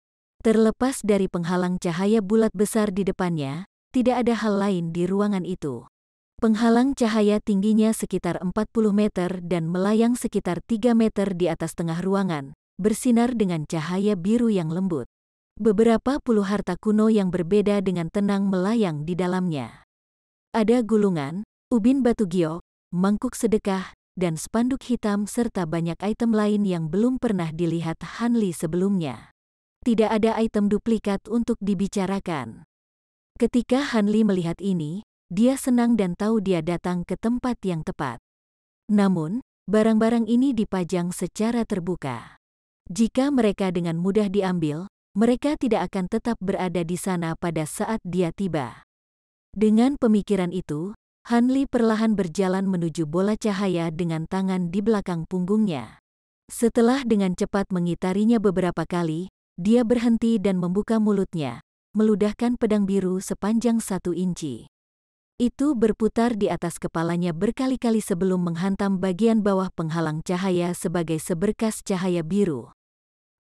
Terlepas dari penghalang cahaya bulat besar di depannya, tidak ada hal lain di ruangan itu. Penghalang cahaya tingginya sekitar 40 meter dan melayang sekitar 3 meter di atas tengah ruangan, bersinar dengan cahaya biru yang lembut. Beberapa puluh harta kuno yang berbeda dengan tenang melayang di dalamnya. Ada gulungan, ubin batu giok, mangkuk sedekah, dan spanduk hitam serta banyak item lain yang belum pernah dilihat Han Li sebelumnya. Tidak ada item duplikat untuk dibicarakan. Ketika Han Li melihat ini, dia senang dan tahu dia datang ke tempat yang tepat. Namun, barang-barang ini dipajang secara terbuka. Jika mereka dengan mudah diambil, mereka tidak akan tetap berada di sana pada saat dia tiba. Dengan pemikiran itu, Han Li perlahan berjalan menuju bola cahaya dengan tangan di belakang punggungnya. Setelah dengan cepat mengitarinya beberapa kali, dia berhenti dan membuka mulutnya, meludahkan pedang biru sepanjang 1 inci. Itu berputar di atas kepalanya berkali-kali sebelum menghantam bagian bawah penghalang cahaya sebagai seberkas cahaya biru.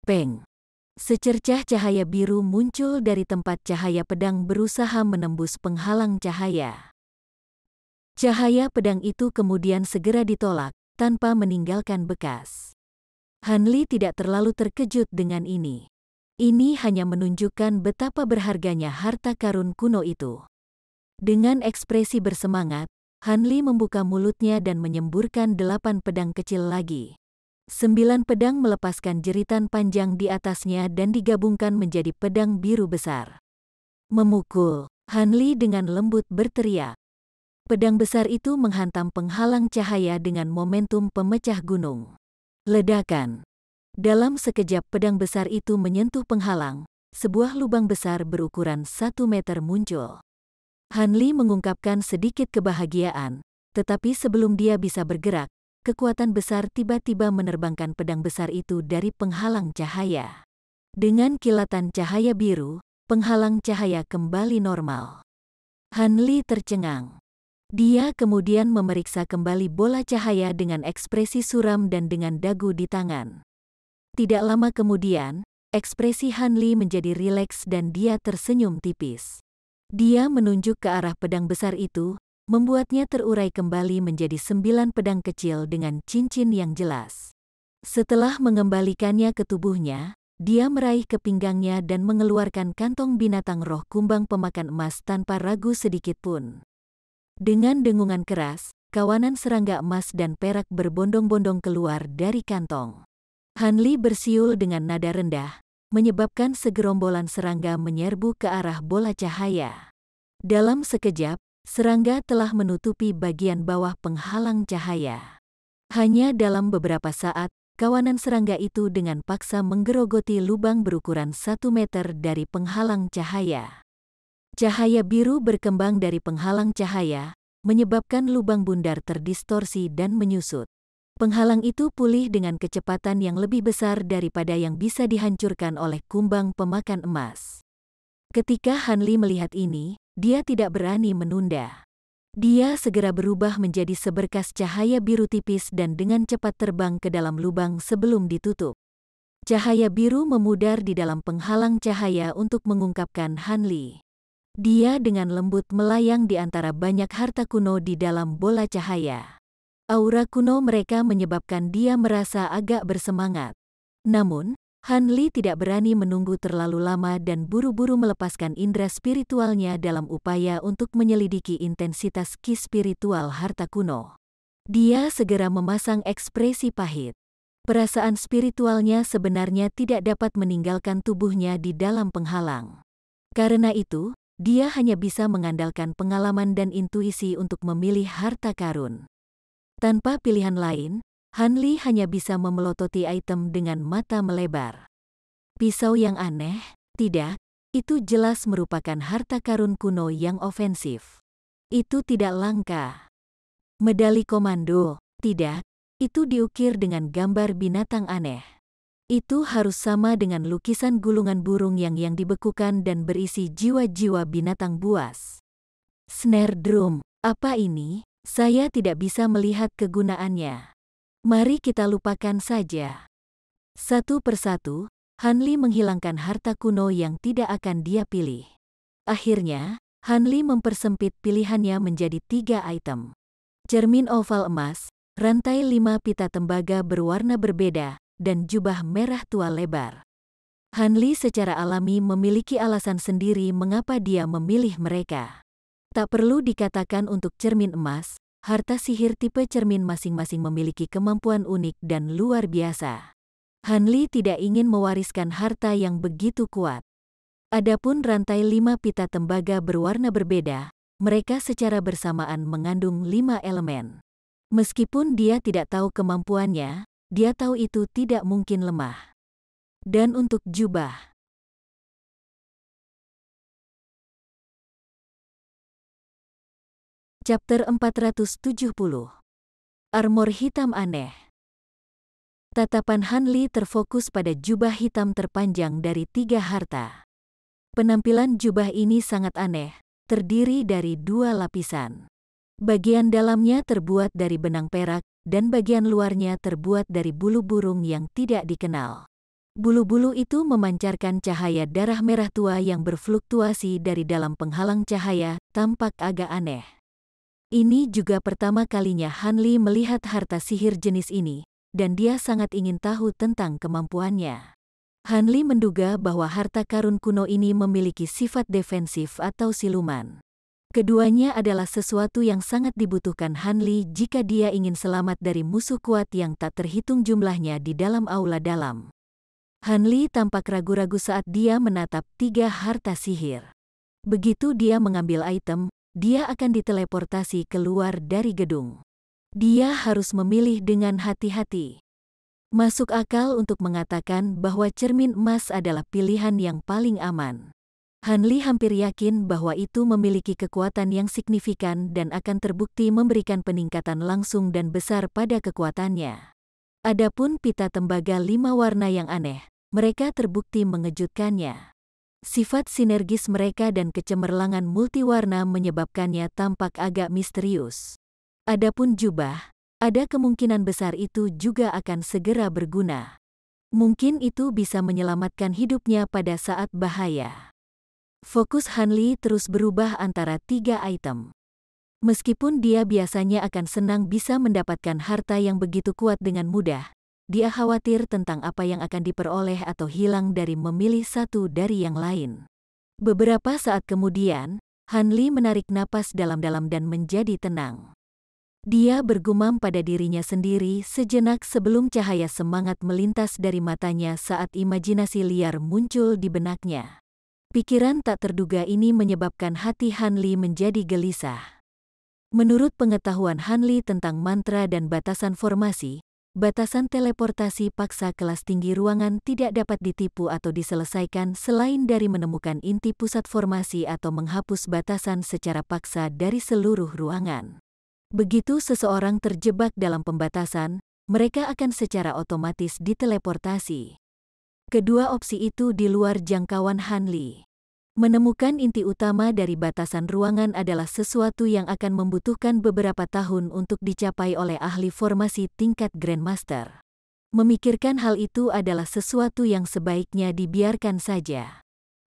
Peng! Secercah cahaya biru muncul dari tempat cahaya pedang berusaha menembus penghalang cahaya. Cahaya pedang itu kemudian segera ditolak, tanpa meninggalkan bekas. Han Li tidak terlalu terkejut dengan ini. Ini hanya menunjukkan betapa berharganya harta karun kuno itu. Dengan ekspresi bersemangat, Han Li membuka mulutnya dan menyemburkan 8 pedang kecil lagi. 9 pedang melepaskan jeritan panjang di atasnya dan digabungkan menjadi pedang biru besar. Memukul, Han Li dengan lembut berteriak. Pedang besar itu menghantam penghalang cahaya dengan momentum pemecah gunung. Ledakan. Dalam sekejap pedang besar itu menyentuh penghalang, sebuah lubang besar berukuran 1 meter muncul. Han Li mengungkapkan sedikit kebahagiaan, tetapi sebelum dia bisa bergerak, kekuatan besar tiba-tiba menerbangkan pedang besar itu dari penghalang cahaya. Dengan kilatan cahaya biru, penghalang cahaya kembali normal. Han Li tercengang. Dia kemudian memeriksa kembali bola cahaya dengan ekspresi suram dan dengan dagu di tangan. Tidak lama kemudian, ekspresi Han Li menjadi rileks dan dia tersenyum tipis. Dia menunjuk ke arah pedang besar itu, membuatnya terurai kembali menjadi 9 pedang kecil dengan cincin yang jelas. Setelah mengembalikannya ke tubuhnya, dia meraih ke pinggangnya dan mengeluarkan kantong binatang roh kumbang pemakan emas tanpa ragu sedikit pun. Dengan dengungan keras, kawanan serangga emas dan perak berbondong-bondong keluar dari kantong. Han Li bersiul dengan nada rendah, menyebabkan segerombolan serangga menyerbu ke arah bola cahaya. Dalam sekejap, serangga telah menutupi bagian bawah penghalang cahaya. Hanya dalam beberapa saat, kawanan serangga itu dengan paksa menggerogoti lubang berukuran 1 meter dari penghalang cahaya. Cahaya biru berkembang dari penghalang cahaya, menyebabkan lubang bundar terdistorsi dan menyusut. Penghalang itu pulih dengan kecepatan yang lebih besar daripada yang bisa dihancurkan oleh kumbang pemakan emas. Ketika Han Li melihat ini, dia tidak berani menunda. Dia segera berubah menjadi seberkas cahaya biru tipis dan dengan cepat terbang ke dalam lubang sebelum ditutup. Cahaya biru memudar di dalam penghalang cahaya untuk mengungkapkan Han Li. Dia dengan lembut melayang di antara banyak harta kuno di dalam bola cahaya. Aura kuno mereka menyebabkan dia merasa agak bersemangat. Namun, Han Li tidak berani menunggu terlalu lama dan buru-buru melepaskan indera spiritualnya dalam upaya untuk menyelidiki intensitas ki spiritual harta kuno. Dia segera memasang ekspresi pahit. Perasaan spiritualnya sebenarnya tidak dapat meninggalkan tubuhnya di dalam penghalang. Karena itu, dia hanya bisa mengandalkan pengalaman dan intuisi untuk memilih harta karun. Tanpa pilihan lain, Han Li hanya bisa memelototi item dengan mata melebar. Pisau yang aneh? Tidak, itu jelas merupakan harta karun kuno yang ofensif. Itu tidak langka. Medali komando? Tidak, itu diukir dengan gambar binatang aneh. Itu harus sama dengan lukisan gulungan burung yang dibekukan dan berisi jiwa-jiwa binatang buas. Snare drum, apa ini? Saya tidak bisa melihat kegunaannya. Mari kita lupakan saja. Satu persatu, Han Li menghilangkan harta kuno yang tidak akan dia pilih. Akhirnya, Han Li mempersempit pilihannya menjadi 3 item. Cermin oval emas, rantai 5 pita tembaga berwarna berbeda, dan jubah merah tua lebar. Han Li secara alami memiliki alasan sendiri mengapa dia memilih mereka. Tak perlu dikatakan untuk cermin emas, harta sihir tipe cermin masing-masing memiliki kemampuan unik dan luar biasa. Han Li tidak ingin mewariskan harta yang begitu kuat. Adapun rantai 5 pita tembaga berwarna berbeda, mereka secara bersamaan mengandung 5 elemen. Meskipun dia tidak tahu kemampuannya, dia tahu itu tidak mungkin lemah. Dan untuk jubah. Chapter 470. Armor hitam aneh. Tatapan Han Li terfokus pada jubah hitam terpanjang dari 3 harta. Penampilan jubah ini sangat aneh, terdiri dari 2 lapisan. Bagian dalamnya terbuat dari benang perak, dan bagian luarnya terbuat dari bulu burung yang tidak dikenal. Bulu-bulu itu memancarkan cahaya darah merah tua yang berfluktuasi dari dalam penghalang cahaya, tampak agak aneh. Ini juga pertama kalinya Han Li melihat harta sihir jenis ini, dan dia sangat ingin tahu tentang kemampuannya. Han Li menduga bahwa harta karun kuno ini memiliki sifat defensif atau siluman. Keduanya adalah sesuatu yang sangat dibutuhkan Han Li jika dia ingin selamat dari musuh kuat yang tak terhitung jumlahnya di dalam aula dalam. Han Li tampak ragu-ragu saat dia menatap 3 harta sihir. Begitu dia mengambil item, dia akan diteleportasi keluar dari gedung. Dia harus memilih dengan hati-hati. Masuk akal untuk mengatakan bahwa cermin emas adalah pilihan yang paling aman. Han Li hampir yakin bahwa itu memiliki kekuatan yang signifikan dan akan terbukti memberikan peningkatan langsung dan besar pada kekuatannya. Adapun pita tembaga 5 warna yang aneh, mereka terbukti mengejutkannya. Sifat sinergis mereka dan kecemerlangan multiwarna menyebabkannya tampak agak misterius. Adapun jubah, ada kemungkinan besar itu juga akan segera berguna. Mungkin itu bisa menyelamatkan hidupnya pada saat bahaya. Fokus Han Li terus berubah antara 3 item. Meskipun dia biasanya akan senang bisa mendapatkan harta yang begitu kuat dengan mudah, dia khawatir tentang apa yang akan diperoleh atau hilang dari memilih satu dari yang lain. Beberapa saat kemudian, Han Li menarik napas dalam-dalam dan menjadi tenang. Dia bergumam pada dirinya sendiri sejenak sebelum cahaya semangat melintas dari matanya saat imajinasi liar muncul di benaknya. Pikiran tak terduga ini menyebabkan hati Han Li menjadi gelisah. Menurut pengetahuan Han Li tentang mantra dan batasan formasi, batasan teleportasi paksa kelas tinggi ruangan tidak dapat ditipu atau diselesaikan selain dari menemukan inti pusat formasi atau menghapus batasan secara paksa dari seluruh ruangan. Begitu seseorang terjebak dalam pembatasan, mereka akan secara otomatis diteleportasi. Kedua opsi itu di luar jangkauan Han Li. Menemukan inti utama dari batasan ruangan adalah sesuatu yang akan membutuhkan beberapa tahun untuk dicapai oleh ahli formasi tingkat Grandmaster. Memikirkan hal itu adalah sesuatu yang sebaiknya dibiarkan saja.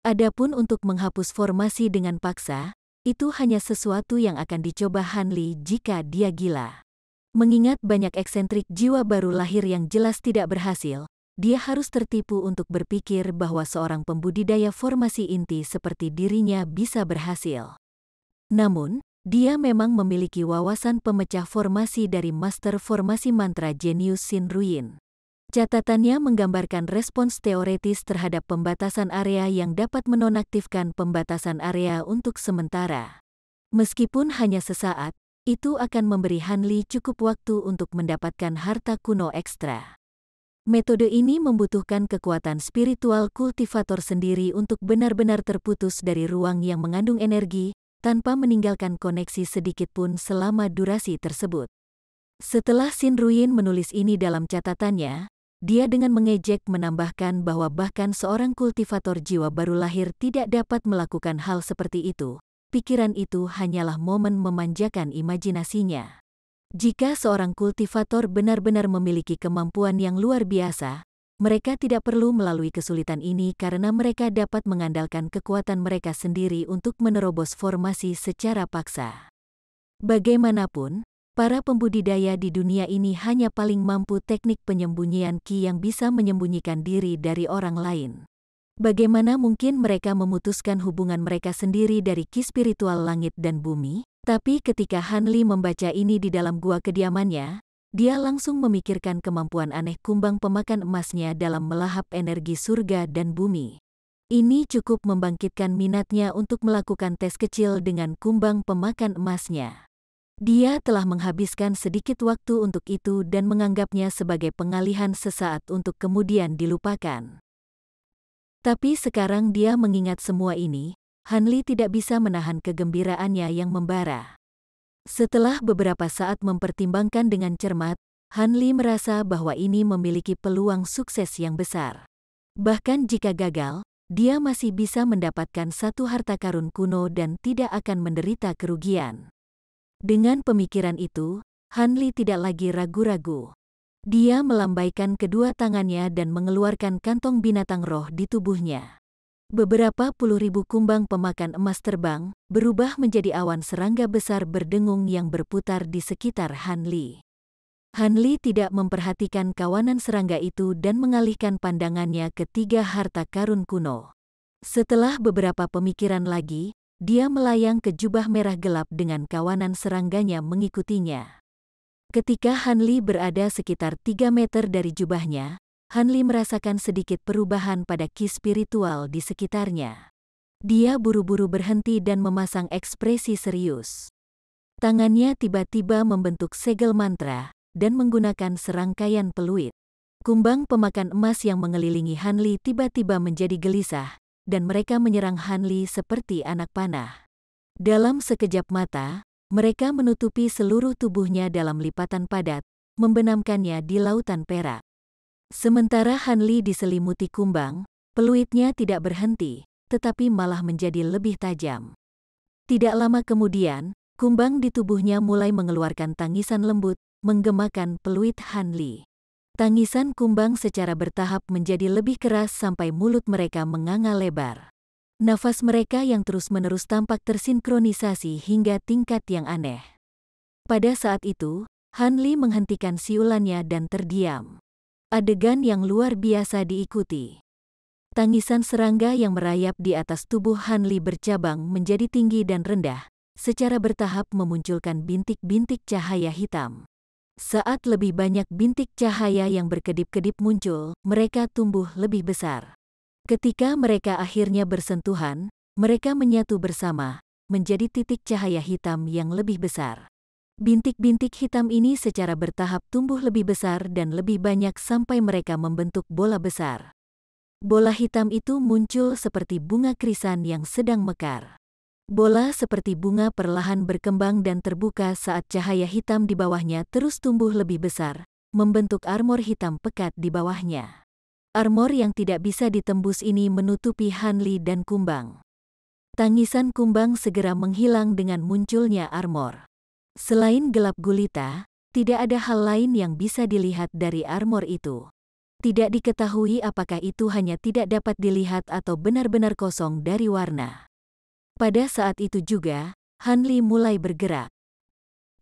Adapun untuk menghapus formasi dengan paksa, itu hanya sesuatu yang akan dicoba Han Li jika dia gila. Mengingat banyak eksentrik jiwa baru lahir yang jelas tidak berhasil, dia harus tertipu untuk berpikir bahwa seorang pembudidaya formasi inti seperti dirinya bisa berhasil. Namun, dia memang memiliki wawasan pemecah formasi dari Master Formasi Mantra Jenius Sin Ruin. Catatannya menggambarkan respons teoretis terhadap pembatasan area yang dapat menonaktifkan pembatasan area untuk sementara. Meskipun hanya sesaat, itu akan memberi Han Li cukup waktu untuk mendapatkan harta kuno ekstra. Metode ini membutuhkan kekuatan spiritual kultivator sendiri untuk benar-benar terputus dari ruang yang mengandung energi, tanpa meninggalkan koneksi sedikitpun selama durasi tersebut. Setelah Sin Ruin menulis ini dalam catatannya, dia dengan mengejek menambahkan bahwa bahkan seorang kultivator jiwa baru lahir tidak dapat melakukan hal seperti itu. Pikiran itu hanyalah momen memanjakan imajinasinya. Jika seorang kultivator benar-benar memiliki kemampuan yang luar biasa, mereka tidak perlu melalui kesulitan ini karena mereka dapat mengandalkan kekuatan mereka sendiri untuk menerobos formasi secara paksa. Bagaimanapun, para pembudidaya di dunia ini hanya paling mampu teknik penyembunyian Qi yang bisa menyembunyikan diri dari orang lain. Bagaimana mungkin mereka memutuskan hubungan mereka sendiri dari Qi spiritual langit dan bumi? Tapi ketika Han Li membaca ini di dalam gua kediamannya, dia langsung memikirkan kemampuan aneh kumbang pemakan emasnya dalam melahap energi surga dan bumi. Ini cukup membangkitkan minatnya untuk melakukan tes kecil dengan kumbang pemakan emasnya. Dia telah menghabiskan sedikit waktu untuk itu dan menganggapnya sebagai pengalihan sesaat untuk kemudian dilupakan. Tapi sekarang dia mengingat semua ini, Han Li tidak bisa menahan kegembiraannya yang membara. Setelah beberapa saat mempertimbangkan dengan cermat, Han Li merasa bahwa ini memiliki peluang sukses yang besar. Bahkan jika gagal, dia masih bisa mendapatkan satu harta karun kuno dan tidak akan menderita kerugian. Dengan pemikiran itu, Han Li tidak lagi ragu-ragu. Dia melambaikan kedua tangannya dan mengeluarkan kantong binatang roh di tubuhnya. Beberapa puluh ribu kumbang pemakan emas terbang, berubah menjadi awan serangga besar berdengung yang berputar di sekitar Han Li. Han Li tidak memperhatikan kawanan serangga itu dan mengalihkan pandangannya ke 3 harta karun kuno. Setelah beberapa pemikiran lagi, dia melayang ke jubah merah gelap dengan kawanan serangganya mengikutinya. Ketika Han Li berada sekitar 3 meter dari jubahnya, Han Li merasakan sedikit perubahan pada ki spiritual di sekitarnya. Dia buru-buru berhenti dan memasang ekspresi serius. Tangannya tiba-tiba membentuk segel mantra dan menggunakan serangkaian peluit. Kumbang pemakan emas yang mengelilingi Han Li tiba-tiba menjadi gelisah, dan mereka menyerang Han Li seperti anak panah. Dalam sekejap mata, mereka menutupi seluruh tubuhnya dalam lipatan padat, membenamkannya di lautan perak. Sementara Han Li diselimuti kumbang, peluitnya tidak berhenti, tetapi malah menjadi lebih tajam. Tidak lama kemudian, kumbang di tubuhnya mulai mengeluarkan tangisan lembut, menggemakan peluit Han Li. Tangisan kumbang secara bertahap menjadi lebih keras sampai mulut mereka menganga lebar. Nafas mereka yang terus-menerus tampak tersinkronisasi hingga tingkat yang aneh. Pada saat itu, Han Li menghentikan siulannya dan terdiam. Adegan yang luar biasa diikuti. Tangisan serangga yang merayap di atas tubuh Han Li bercabang menjadi tinggi dan rendah, secara bertahap memunculkan bintik-bintik cahaya hitam. Saat lebih banyak bintik cahaya yang berkedip-kedip muncul, mereka tumbuh lebih besar. Ketika mereka akhirnya bersentuhan, mereka menyatu bersama, menjadi titik cahaya hitam yang lebih besar. Bintik-bintik hitam ini secara bertahap tumbuh lebih besar dan lebih banyak sampai mereka membentuk bola besar. Bola hitam itu muncul seperti bunga krisan yang sedang mekar. Bola seperti bunga perlahan berkembang dan terbuka saat cahaya hitam di bawahnya terus tumbuh lebih besar, membentuk armor hitam pekat di bawahnya. Armor yang tidak bisa ditembus ini menutupi Han Li dan kumbang. Tangisan kumbang segera menghilang dengan munculnya armor. Selain gelap gulita, tidak ada hal lain yang bisa dilihat dari armor itu. Tidak diketahui apakah itu hanya tidak dapat dilihat atau benar-benar kosong dari warna. Pada saat itu juga, Han Li mulai bergerak.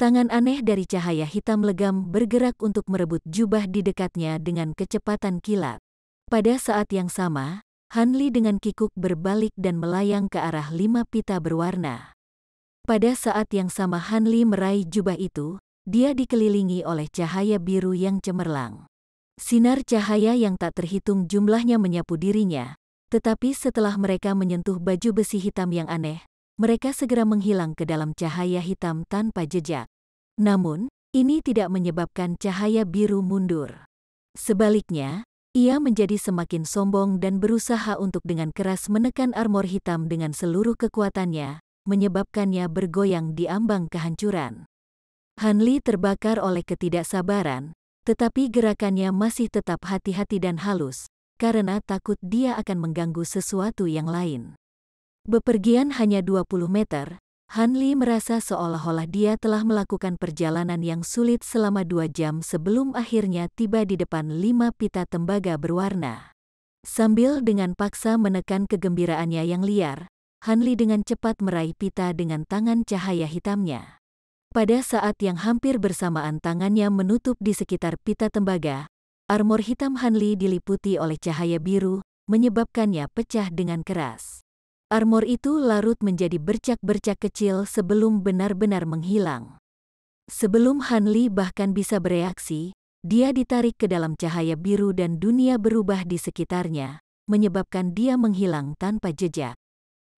Tangan aneh dari cahaya hitam legam bergerak untuk merebut jubah di dekatnya dengan kecepatan kilat. Pada saat yang sama, Han Li dengan kikuk berbalik dan melayang ke arah 5 pita berwarna. Pada saat yang sama Han Li meraih jubah itu, dia dikelilingi oleh cahaya biru yang cemerlang. Sinar cahaya yang tak terhitung jumlahnya menyapu dirinya. Tetapi setelah mereka menyentuh baju besi hitam yang aneh, mereka segera menghilang ke dalam cahaya hitam tanpa jejak. Namun, ini tidak menyebabkan cahaya biru mundur. Sebaliknya, ia menjadi semakin sombong dan berusaha untuk dengan keras menekan armor hitam dengan seluruh kekuatannya, menyebabkannya bergoyang di ambang kehancuran. Han Li terbakar oleh ketidaksabaran, tetapi gerakannya masih tetap hati-hati dan halus, karena takut dia akan mengganggu sesuatu yang lain. Bepergian hanya 20 meter, Han Li merasa seolah-olah dia telah melakukan perjalanan yang sulit selama 2 jam sebelum akhirnya tiba di depan 5 pita tembaga berwarna. Sambil dengan paksa menekan kegembiraannya yang liar, Han Li dengan cepat meraih pita dengan tangan cahaya hitamnya. Pada saat yang hampir bersamaan tangannya menutup di sekitar pita tembaga, armor hitam Han Li diliputi oleh cahaya biru, menyebabkannya pecah dengan keras. Armor itu larut menjadi bercak-bercak kecil sebelum benar-benar menghilang. Sebelum Han Li bahkan bisa bereaksi, dia ditarik ke dalam cahaya biru dan dunia berubah di sekitarnya, menyebabkan dia menghilang tanpa jejak.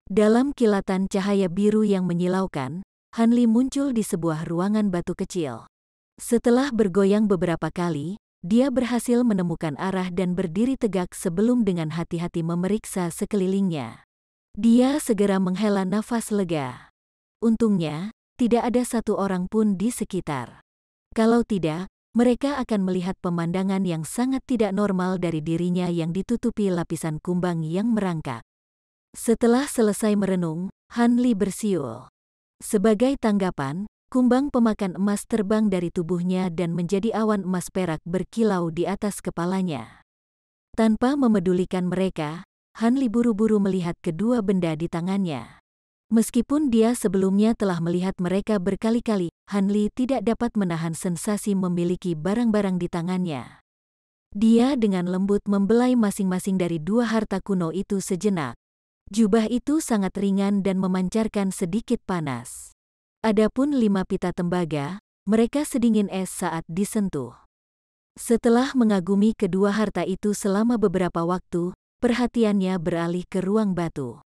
Dalam kilatan cahaya biru yang menyilaukan, Han Li muncul di sebuah ruangan batu kecil. Setelah bergoyang beberapa kali, dia berhasil menemukan arah dan berdiri tegak sebelum dengan hati-hati memeriksa sekelilingnya. Dia segera menghela nafas lega. Untungnya, tidak ada satu orang pun di sekitar. Kalau tidak, mereka akan melihat pemandangan yang sangat tidak normal dari dirinya yang ditutupi lapisan kumbang yang merangkak. Setelah selesai merenung, Han Li bersiul. Sebagai tanggapan, kumbang pemakan emas terbang dari tubuhnya dan menjadi awan emas perak berkilau di atas kepalanya. Tanpa memedulikan mereka, Han Li buru-buru melihat kedua benda di tangannya. Meskipun dia sebelumnya telah melihat mereka berkali-kali, Han Li tidak dapat menahan sensasi memiliki barang-barang di tangannya. Dia dengan lembut membelai masing-masing dari dua harta kuno itu sejenak. Jubah itu sangat ringan dan memancarkan sedikit panas. Adapun 5 pita tembaga, mereka sedingin es saat disentuh. Setelah mengagumi kedua harta itu selama beberapa waktu, perhatiannya beralih ke ruang batu.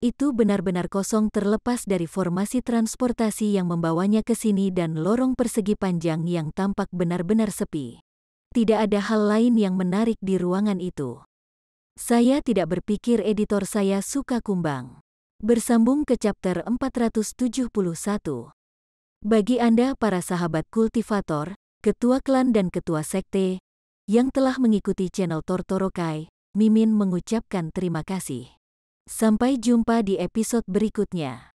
Itu benar-benar kosong terlepas dari formasi transportasi yang membawanya ke sini dan lorong persegi panjang yang tampak benar-benar sepi. Tidak ada hal lain yang menarik di ruangan itu. Saya tidak berpikir editor saya suka kumbang. Bersambung ke chapter 471. Bagi Anda para sahabat kultivator, ketua klan dan ketua sekte, yang telah mengikuti channel Tortorokai, Mimin mengucapkan terima kasih. Sampai jumpa di episode berikutnya.